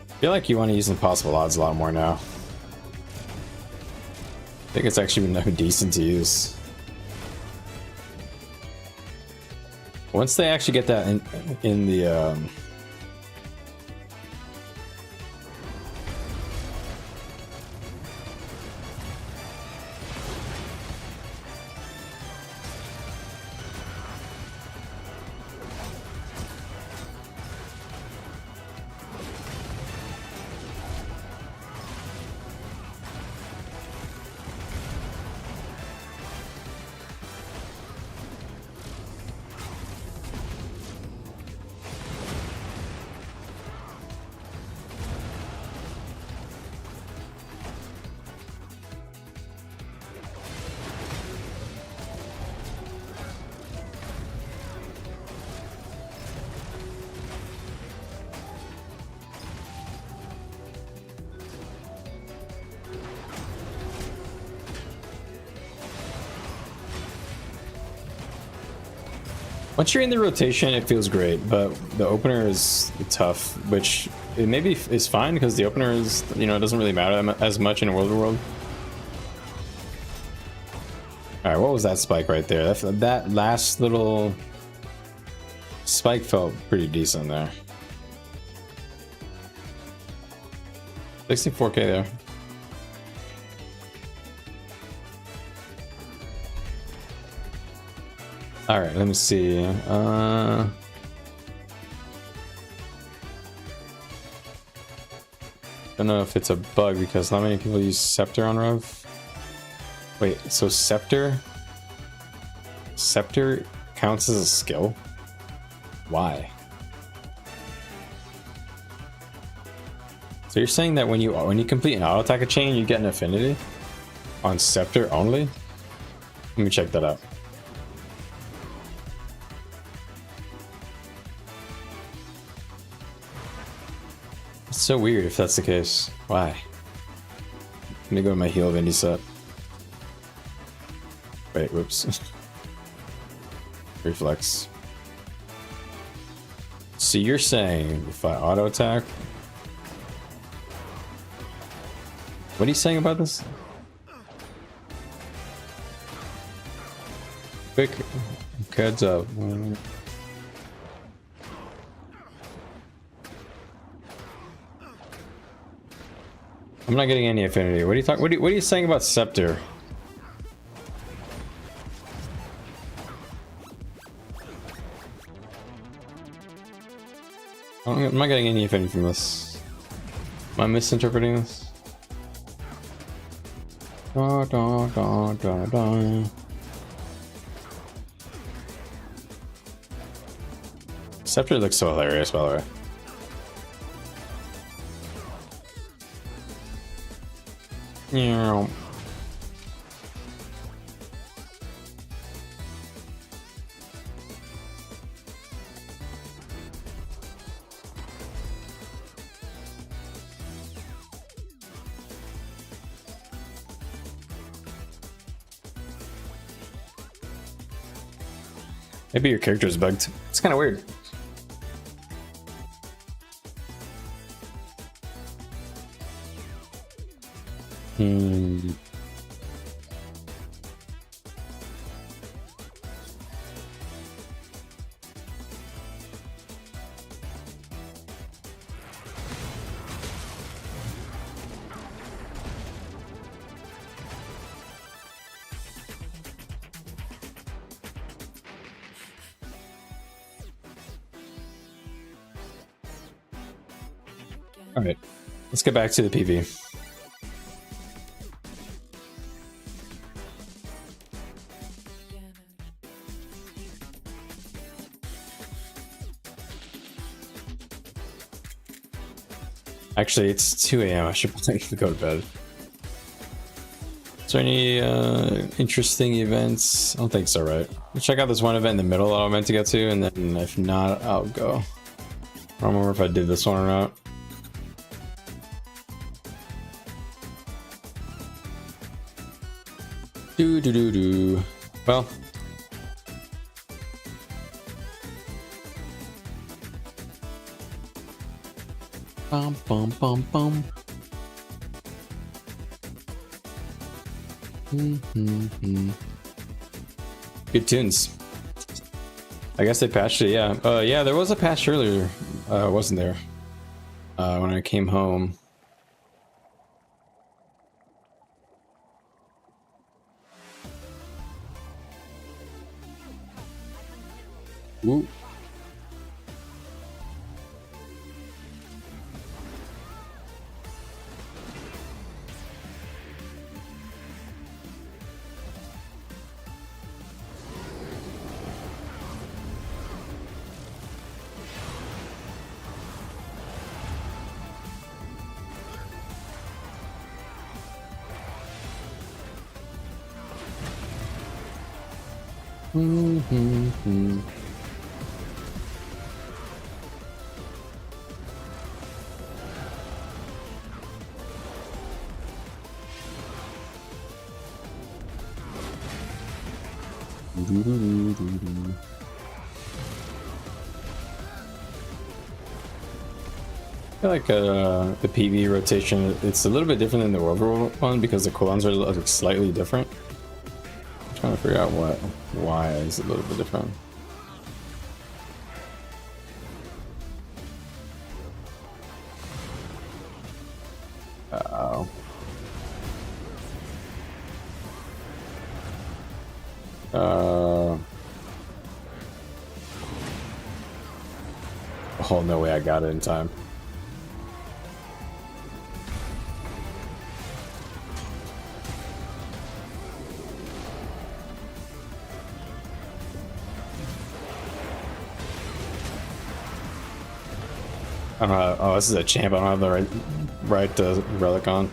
I feel like you want to use impossible odds a lot more now. I think it's actually been decent to use. Once they actually get that in the Once you're in the rotation, it feels great, but the opener is tough, which it maybe is fine because the opener is, you know, it doesn't really matter as much in World of World. All right, what was that spike right there? That last little spike felt pretty decent there. 64K there. All right, let me see. Don't know if it's a bug because not many people use Scepter on Rev. Wait, so Scepter counts as a skill? Why? So you're saying that when you complete an auto attack chain, you get an affinity on Scepter only? Let me check that out. It's so weird if that's the case. Why? Let me go to my heal of indie set. Wait, whoops. Reflex. So you're saying if I auto attack. What are you saying about this? Quick heads up. I'm not getting any affinity. What are you talking? What are you saying about Scepter? I'm not getting any affinity from this. Am I misinterpreting this? Da, da, da, da, da. Scepter looks so hilarious, by the way. Yeah. Maybe your character is bugged. It's kind of weird. All right, let's get back to the PV. Actually, it's 2 a.m. I should probably go to bed. Is there any interesting events? I don't think so, right? We'll check out this one event in the middle that I meant to get to, and then if not, I'll go. I don't remember if I did this one or not. Well. Bum bum bum bum. Good tunes. I guess they patched it, yeah. Yeah, there was a patch earlier, wasn't there? When I came home. Ooh. feel like the PV rotation, it's a little bit different than the overworld one because the cooldowns are like slightly different. I'm trying to figure out why it's a little bit different. Uh-oh. Oh, no way I got it in time. I don't know. Oh, this is a champ. I don't have the right relic on.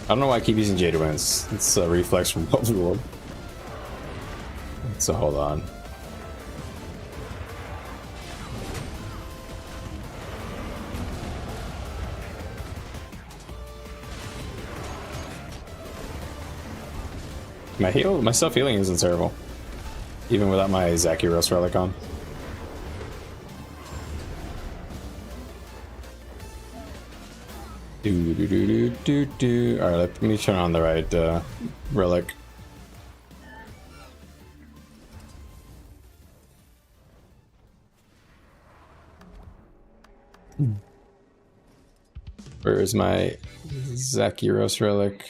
I don't know why I keep using Jade Winds. It's a reflex from Overworld. So hold on. My self healing isn't terrible, even without my Zakiros relic on. All right, let me turn on the right relic. Where is my Zakiros relic?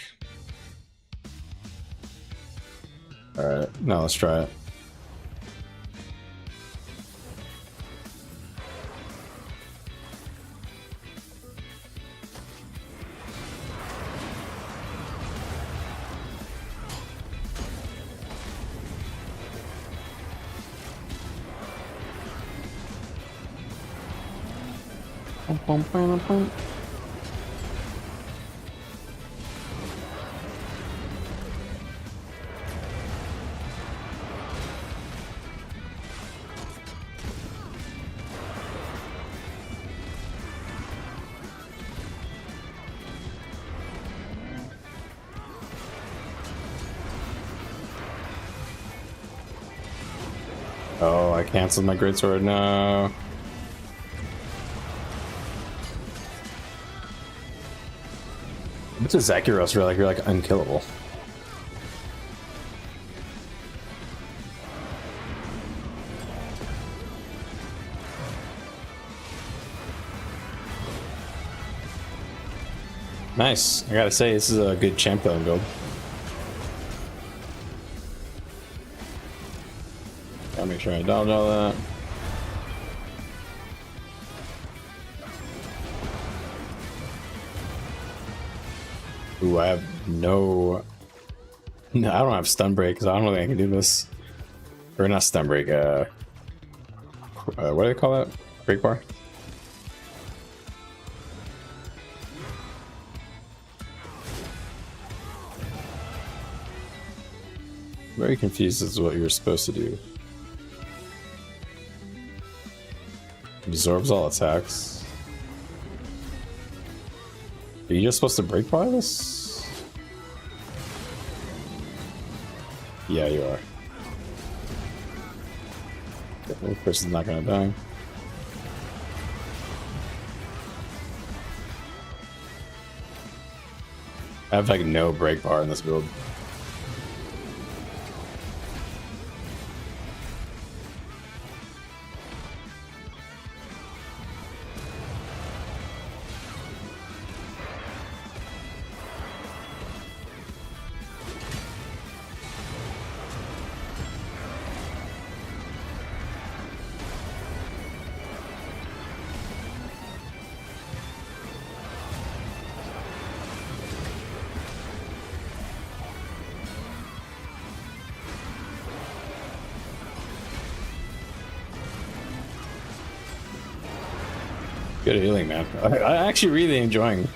Alright, now let's try it. Oh, I canceled my greatsword. No. What's a Zakiros relic? You're like unkillable. Nice. I gotta say, this is a good champ killing build. Gotta make sure I dodge all that. Ooh, I have no, I don't have stun break, so I don't think I can do this. Or not stun break, what do they call that? Break bar? Very confused as to what you're supposed to do. Absorbs all attacks. Are you just supposed to break bar this? Yeah, you are. The person's not gonna die. I have like no break bar in this build. Good healing, man. I actually really enjoying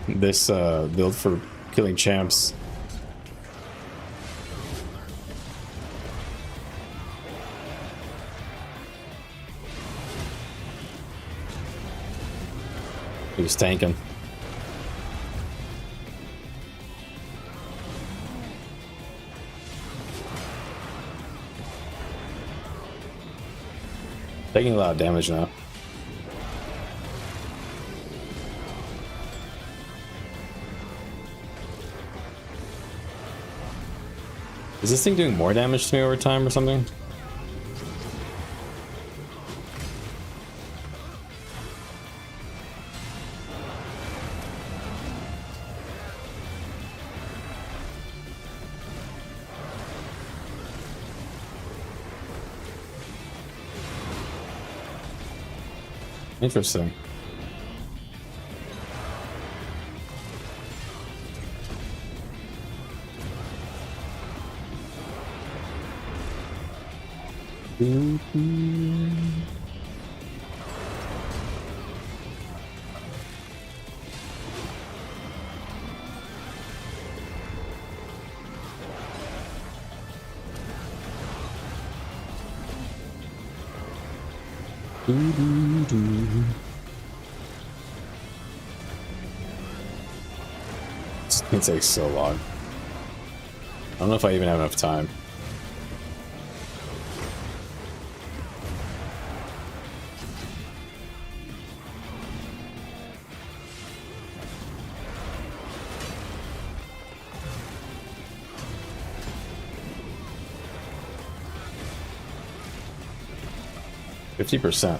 this build for killing champs. He was tanking. Taking a lot of damage now. Is this thing doing more damage to me over time or something? Interesting. It takes so long. I don't know if I even have enough time. %.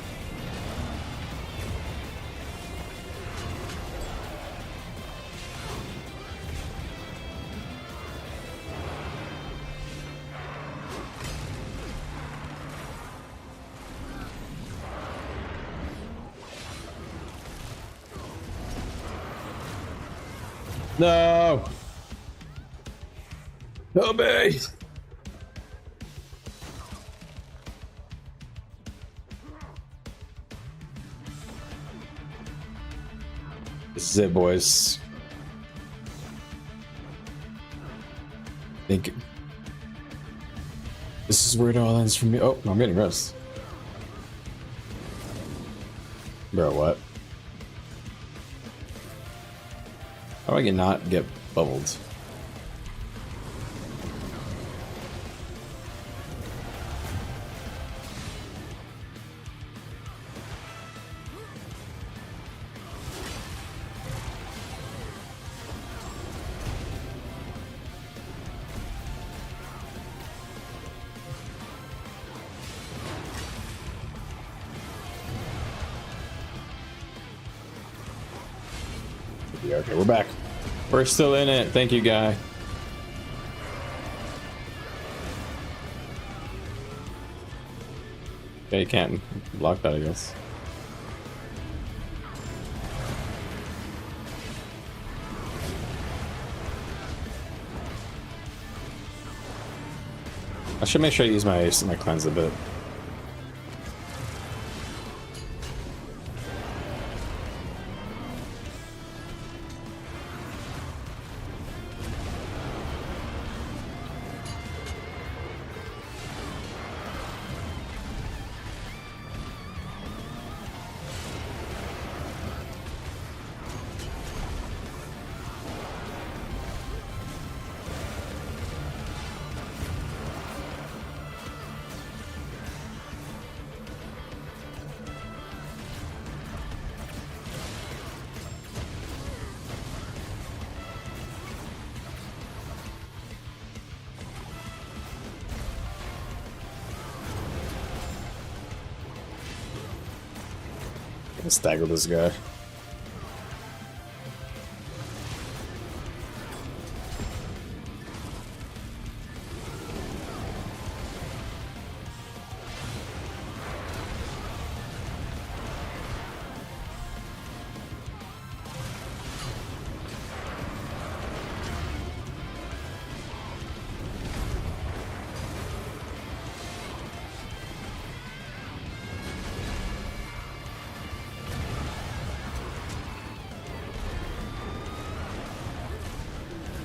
No! Help me! This is it, boys. I think this is where it all ends for me. Oh, I'm getting rest. Bro, what? How do I not get bubbled? Okay, we're back. We're still in it. Thank you, guy. Okay, you can't block that, I guess. I should make sure I use my cleanse a bit. Stagger this guy.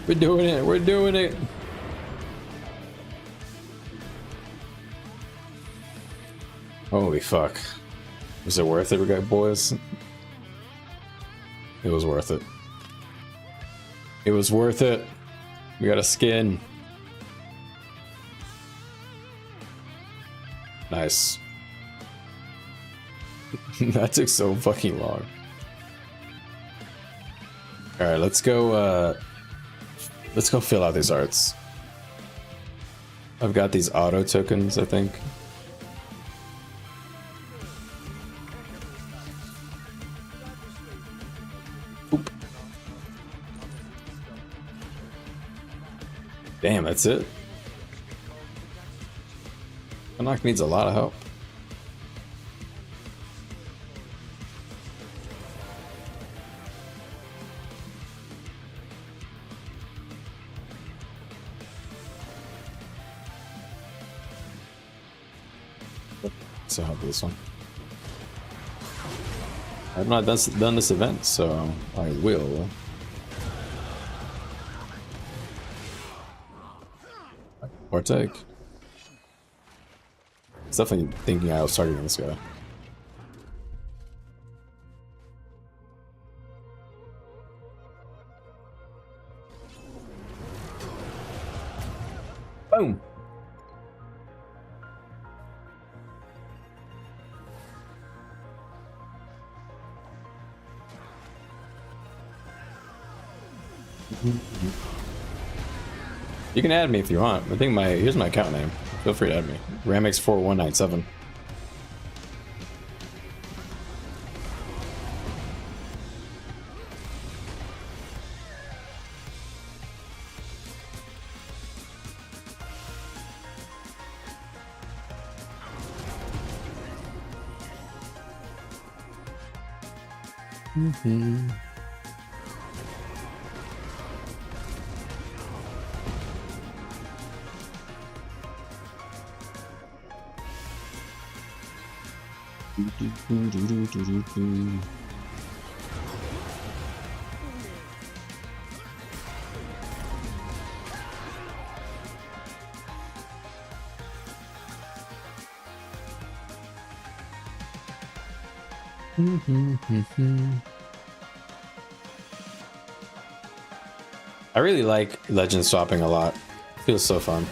We're doing it. We're doing it. Holy fuck. Was it worth it, boys? It was worth it. It was worth it. We got a skin. Nice. That took so fucking long. Alright, let's go fill out these arts. I've got these auto tokens, I think. Oop. Damn, that's it. Unlock needs a lot of help. So I'll do this one. I've not done this event, so I will. Partake. It's definitely thinking I was targeting this guy. Boom. You can add me if you want. I think here's my account name. Feel free to add me. Ramix4197. I really like legend swapping a lot. Feels so fun.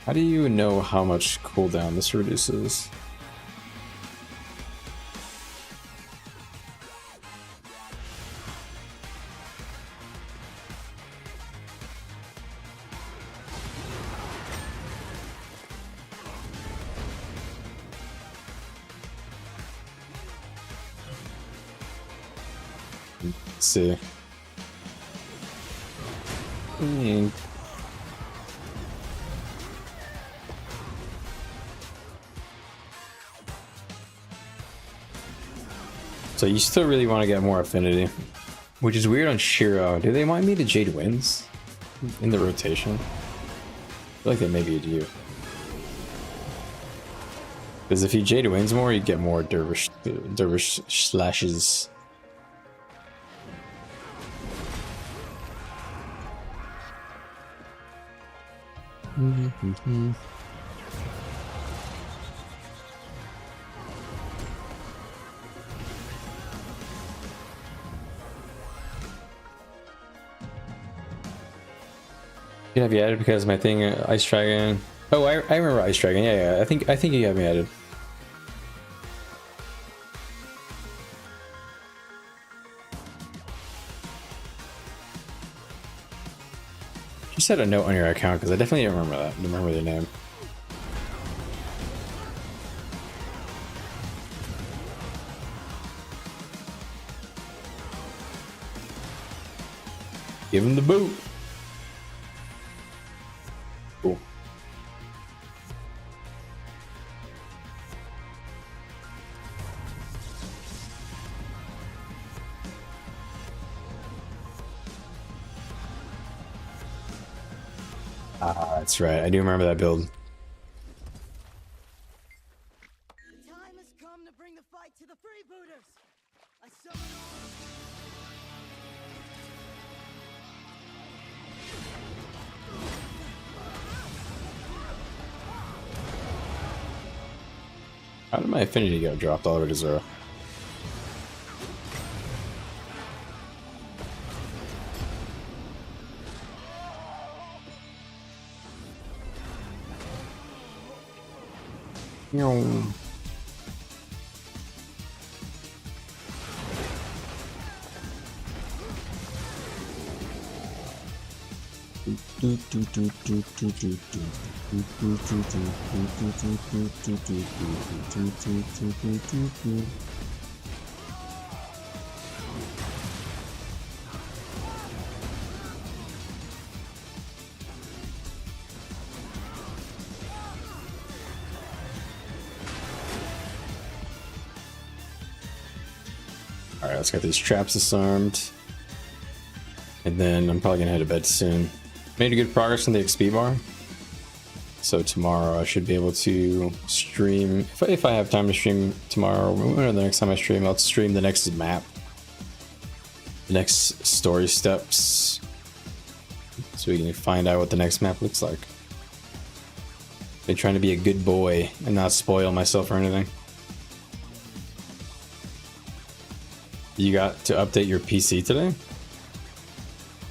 How do you know how much cooldown this reduces? Let's see. So you still really want to get more affinity, which is weird on Shiro. Do they want me to Jade Winds in the rotation? I feel like they maybe do. Because if you Jade Winds more, you get more dervish slashes. You have you added because my thing Ice Dragon. Oh, I remember Ice Dragon. Yeah. I think you have me added. You said a note on your account because I definitely don't remember that. I don't remember the name. Give him the boot. Cool. That's right. I do remember that build. The time has come to bring the fight to the freebooters. I summon How did my affinity get dropped all the way to 0? Alright, let's get these traps disarmed. And then I'm probably gonna head to bed soon. Made a good progress on the XP bar. So tomorrow I should be able to stream, if I have time to stream tomorrow, or the next time I stream, I'll stream the next map. The next story steps. So we can find out what the next map looks like. Been trying to be a good boy and not spoil myself or anything. You got to update your PC today?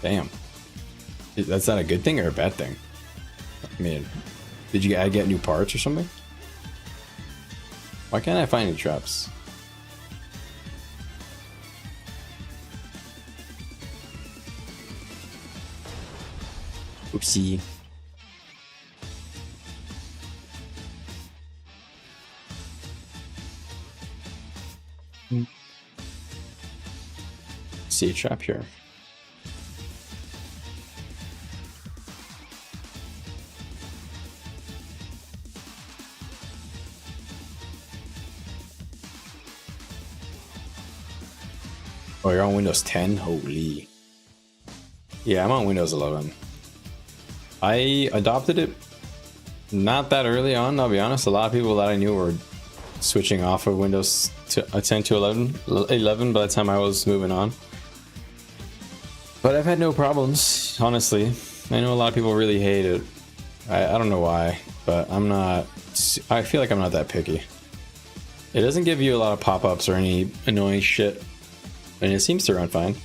Damn. That's not a good thing or a bad thing? I mean, did you get new parts or something? Why can't I find any traps? Oopsie. See a trap here. Oh, you're on Windows 10? Holy. Yeah, I'm on Windows 11. I adopted it not that early on, I'll be honest. A lot of people that I knew were switching off of Windows 10 to 11 by the time I was moving on. But I've had no problems, honestly. I know a lot of people really hate it. I don't know why, but I feel like I'm not that picky. It doesn't give you a lot of pop-ups or any annoying shit. And it seems to run fine.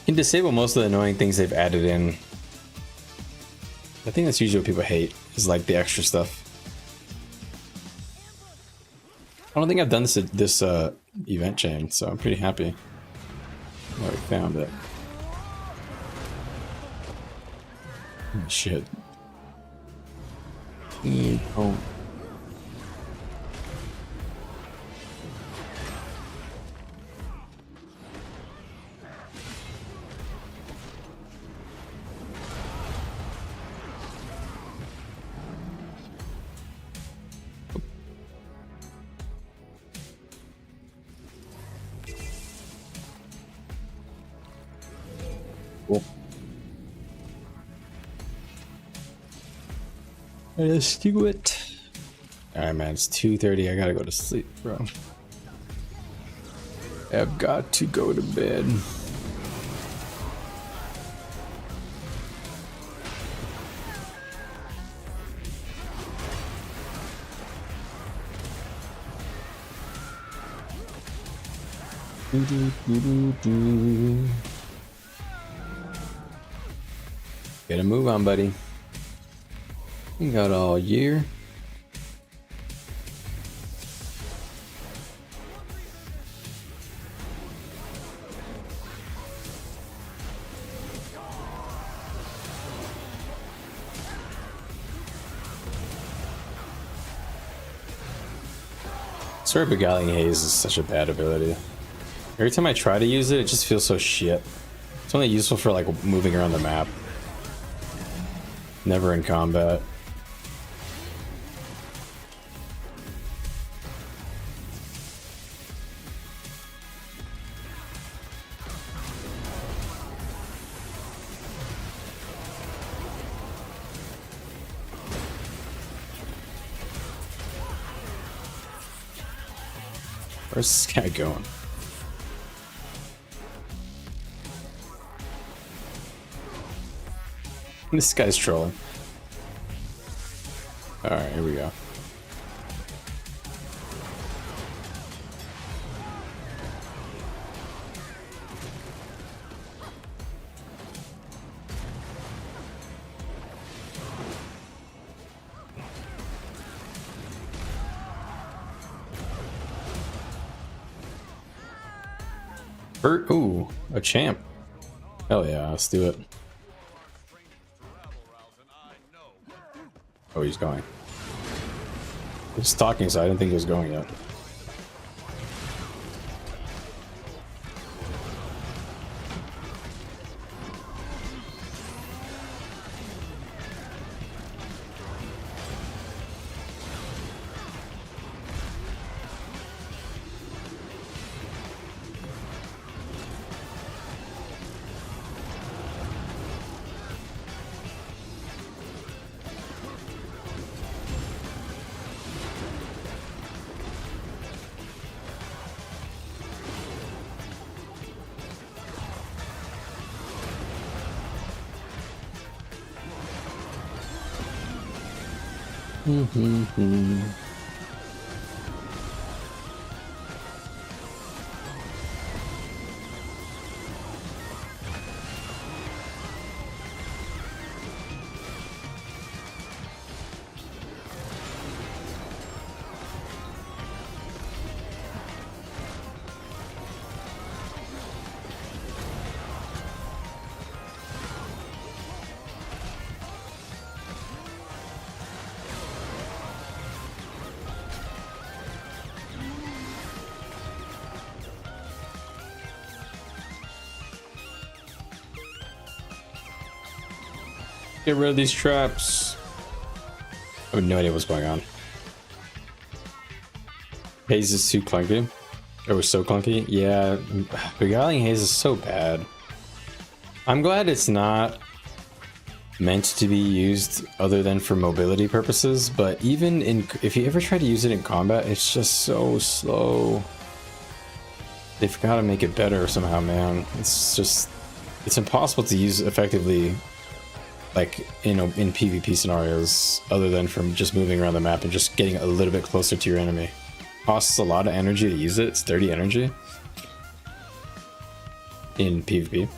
You can disable most of the annoying things they've added in. I think that's usually what people hate, is like the extra stuff. I don't think I've done this event chain, so I'm pretty happy. Oh, I found it. Oh, shit. Oh. Cool. Let's do it. Alright, man, it's 2:30. I gotta go to sleep, bro. I've got to go to bed. Get a move on, buddy. You got all year. Sword Beguiling Haze is such a bad ability. Every time I try to use it, it just feels so shit. It's only useful for like moving around the map. Never in combat. Where's this guy going? This guy's trolling. Alright, here we go. Ooh, a champ. Hell yeah, let's do it. Oh, he's going. He's talking, so I didn't think he was going yet. Get rid of these traps. I have no idea what's going on. Haze is too clunky. It was so clunky. Yeah, Beguiling Haze is so bad. I'm glad it's not meant to be used other than for mobility purposes, but even if you ever try to use it in combat, it's just so slow. They've got to make it better somehow, man. It's impossible to use effectively, like in PvP scenarios, other than from just moving around the map and just getting a little bit closer to your enemy. Costs a lot of energy to use it. It's 30 energy in PvP.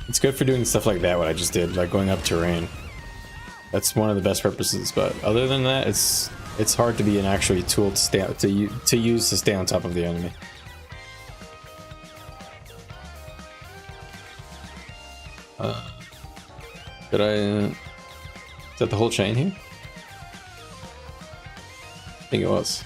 It's good for doing stuff like that, what I just did, like going up terrain. That's one of the best purposes, but other than that, it's hard to be an actually tool to use to stay on top of the enemy. Is that the whole chain here? I think it was.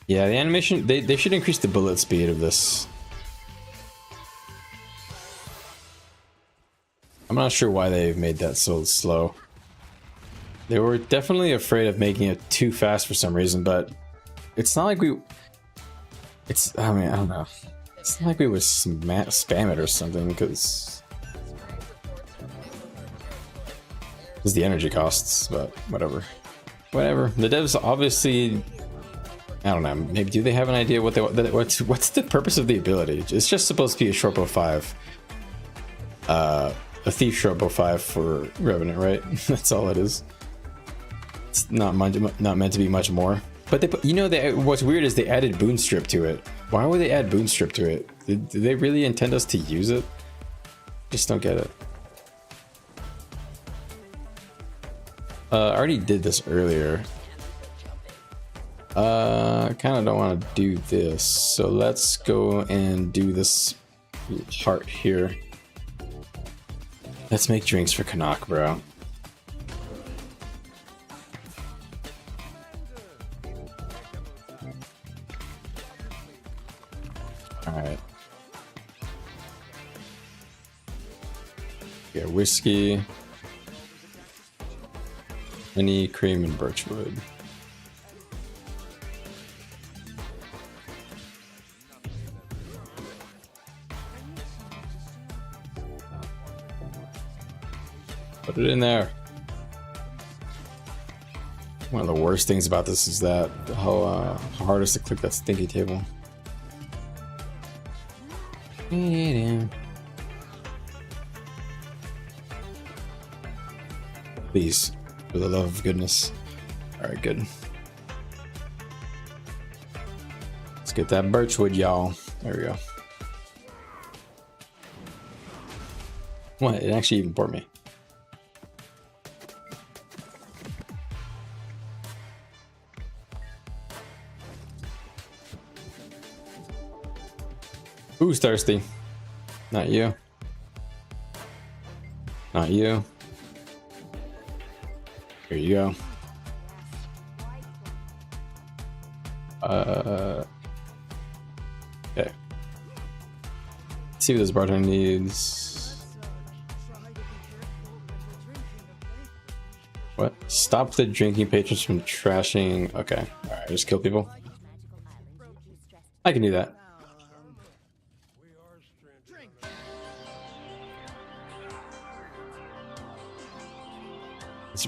Yeah, the animation, they should increase the bullet speed of this. I'm not sure why they made that so slow. They were definitely afraid of making it too fast for some reason, but it's not like I mean, I don't know. It's not like we would spam it or something, because the energy costs, but whatever. Whatever. The devs obviously, I don't know, maybe do they have an idea what what's the purpose of the ability? It's just supposed to be a shortbow 5. A thief shortbow 5 for Revenant, right? That's all it is. It's not meant to be much more. But they put, you know, what's weird is they added boon strip to it. Why would they add boon strip to it? Did they really intend us to use it? Just don't get it. I already did this earlier. I kind of don't want to do this, so let's go and do this part here. Let's make drinks for Canuck, bro. Alright. Yeah, whiskey, honey, cream, and birchwood. Put it in there. One of the worst things about this is that how hard it is to click that stinky table. Please, for the love of goodness. Alright, good. Let's get that birchwood, y'all. There we go. What? It actually even bought me. Who's thirsty? Not you. Not you. Here you go. Okay. Let's see what this bartender needs. What? Stop the drinking patrons from trashing. Okay. Alright, just kill people. I can do that.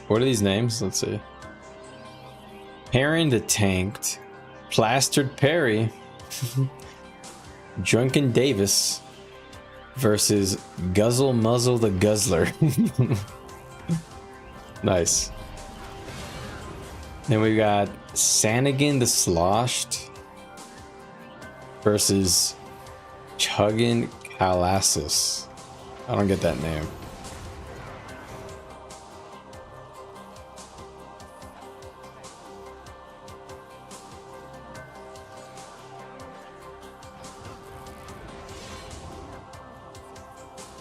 What are these names? Let's see. Perrin the Tanked. Plastered Perry. Drunken Davis versus Guzzle Muzzle the Guzzler. Nice. Then we got Sanigan the Sloshed versus Chuggin Calassus. I don't get that name.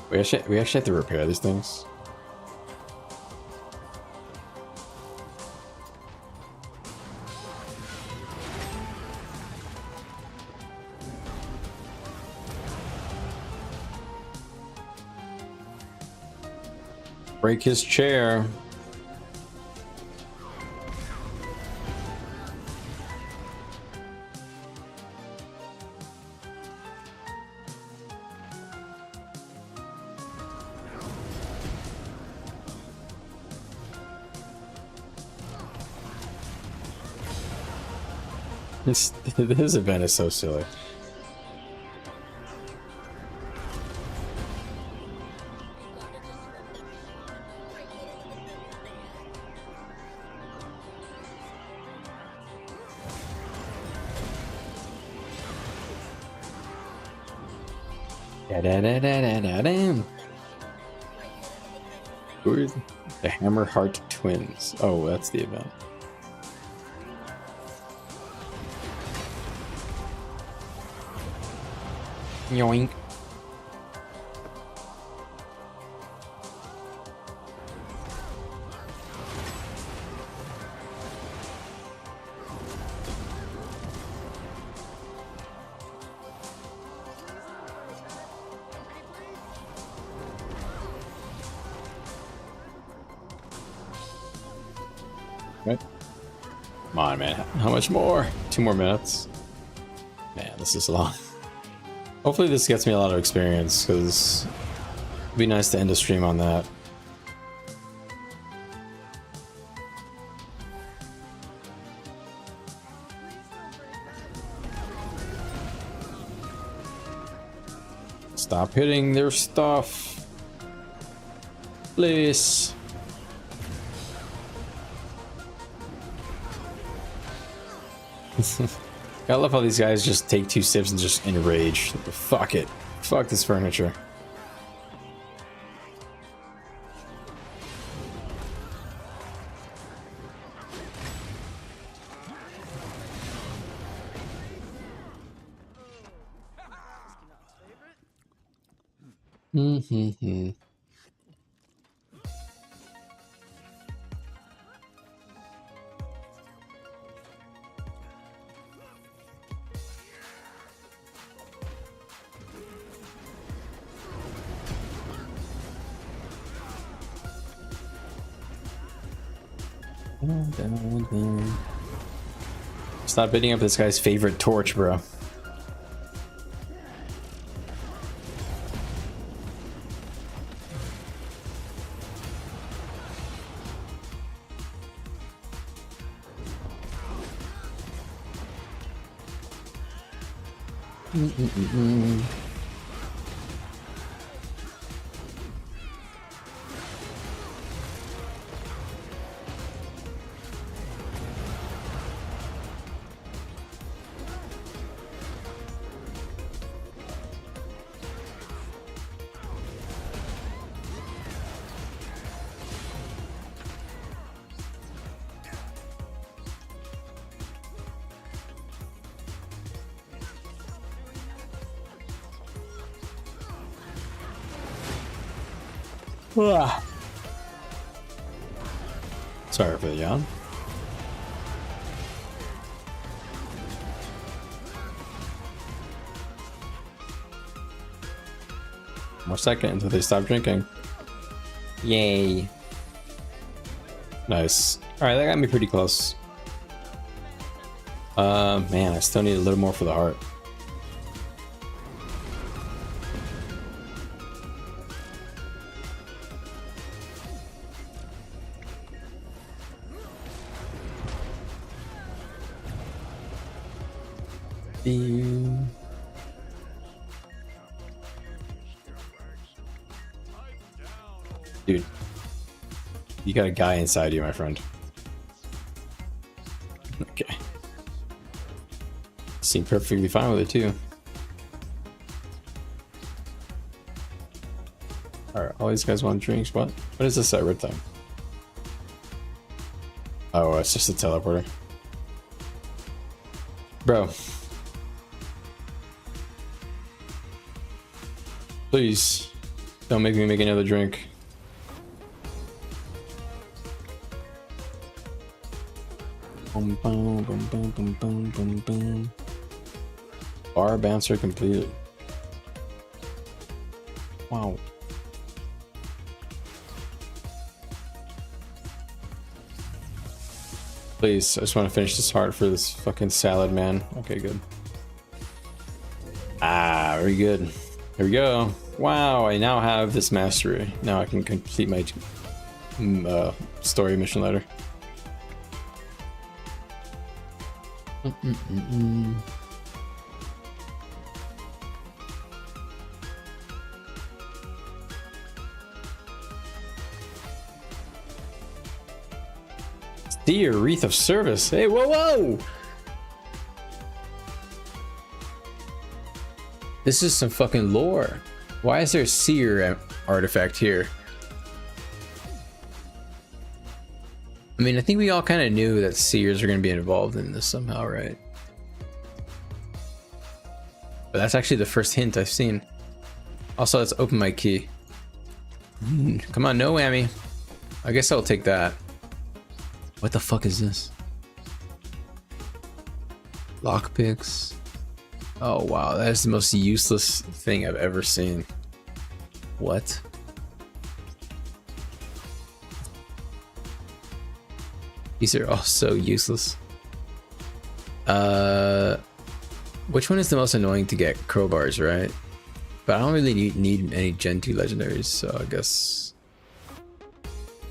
We actually have to repair these things. Break his chair. This event is so silly. Who is the Hammerheart Twins? Oh, that's the event. Yoink. Right. Come on, man. How much more? 2 more minutes. Man, this is long. Hopefully this gets me a lot of experience, because it'd be nice to end a stream on that. Stop hitting their stuff, please. I love how these guys just take 2 sips and just enrage. Fuck it. Fuck this furniture. Stop bidding up this guy's favorite torch, bro. Sorry for the yawn. More second until they stop drinking. Yay. Nice. Alright, that got me pretty close. Man, I still need a little more for the heart. Dude, you got a guy inside you, my friend. Okay. Seem perfectly fine with it too. Alright, all these guys want drinks. What is this red thing? Oh, it's just a teleporter. Bro. Please, don't make me make another drink. Boom, boom, boom, boom, boom, boom, boom, boom. Bar bouncer completed. Wow. Please, I just want to finish this heart for this fucking salad man. Okay, good. Ah, very good. Here we go. Wow, I now have this mastery. Now I can complete my story mission letter. Dear Wreath of Service. Hey, whoa, whoa! This is some fucking lore. Why is there a seer artifact here? I mean, I think we all kind of knew that seers are going to be involved in this somehow, right? But that's actually the first hint I've seen. Also, let's open my key. Come on, no whammy. I guess I'll take that. What the fuck is this? Lockpicks. Oh wow, that is the most useless thing I've ever seen. What? These are all so useless. Which one is the most annoying to get? Crowbars, right? But I don't really need any Gen 2 legendaries, so I guess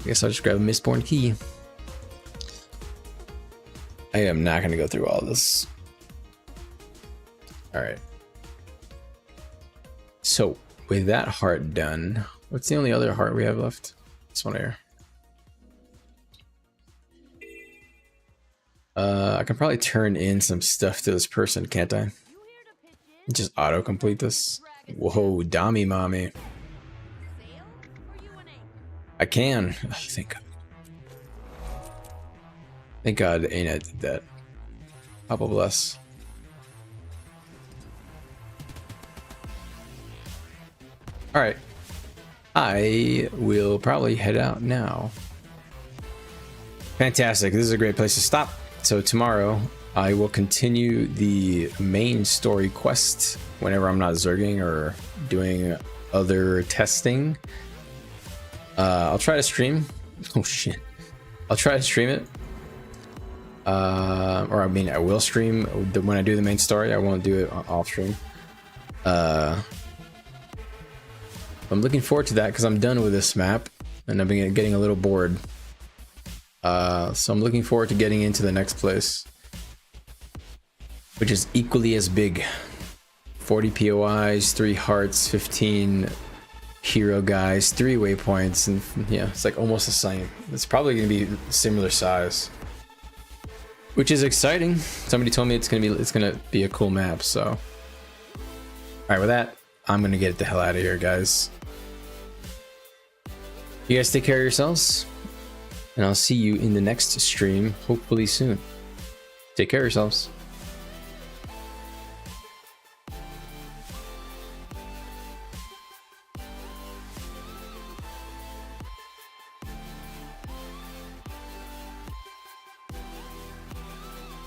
I'll just grab a Mistborn key. I am not gonna go through all this. Alright. So, with that heart done, what's the only other heart we have left? This one here. I can probably turn in some stuff to this person, can't I? Just auto-complete this. Whoa, Dami mommy. I can. Oh, thank God. Thank God Aina did that. Papa bless. Alright. I will probably head out now. Fantastic. This is a great place to stop. So tomorrow I will continue the main story quest whenever I'm not zerging or doing other testing. I'll try to stream. Oh shit. I'll try to stream it. Or I mean, I will stream when I do the main story. I won't do it off stream. I'm looking forward to that because I'm done with this map and I've been getting a little bored. So I'm looking forward to getting into the next place, which is equally as big. 40 POIs, 3 hearts, 15 hero guys, 3 waypoints, and yeah, it's like almost the same. It's probably gonna be similar size, which is exciting. Somebody told me it's gonna be a cool map. So, all right, with that, I'm gonna get the hell out of here, guys. You guys take care of yourselves. And I'll see you in the next stream, hopefully soon. Take care of yourselves.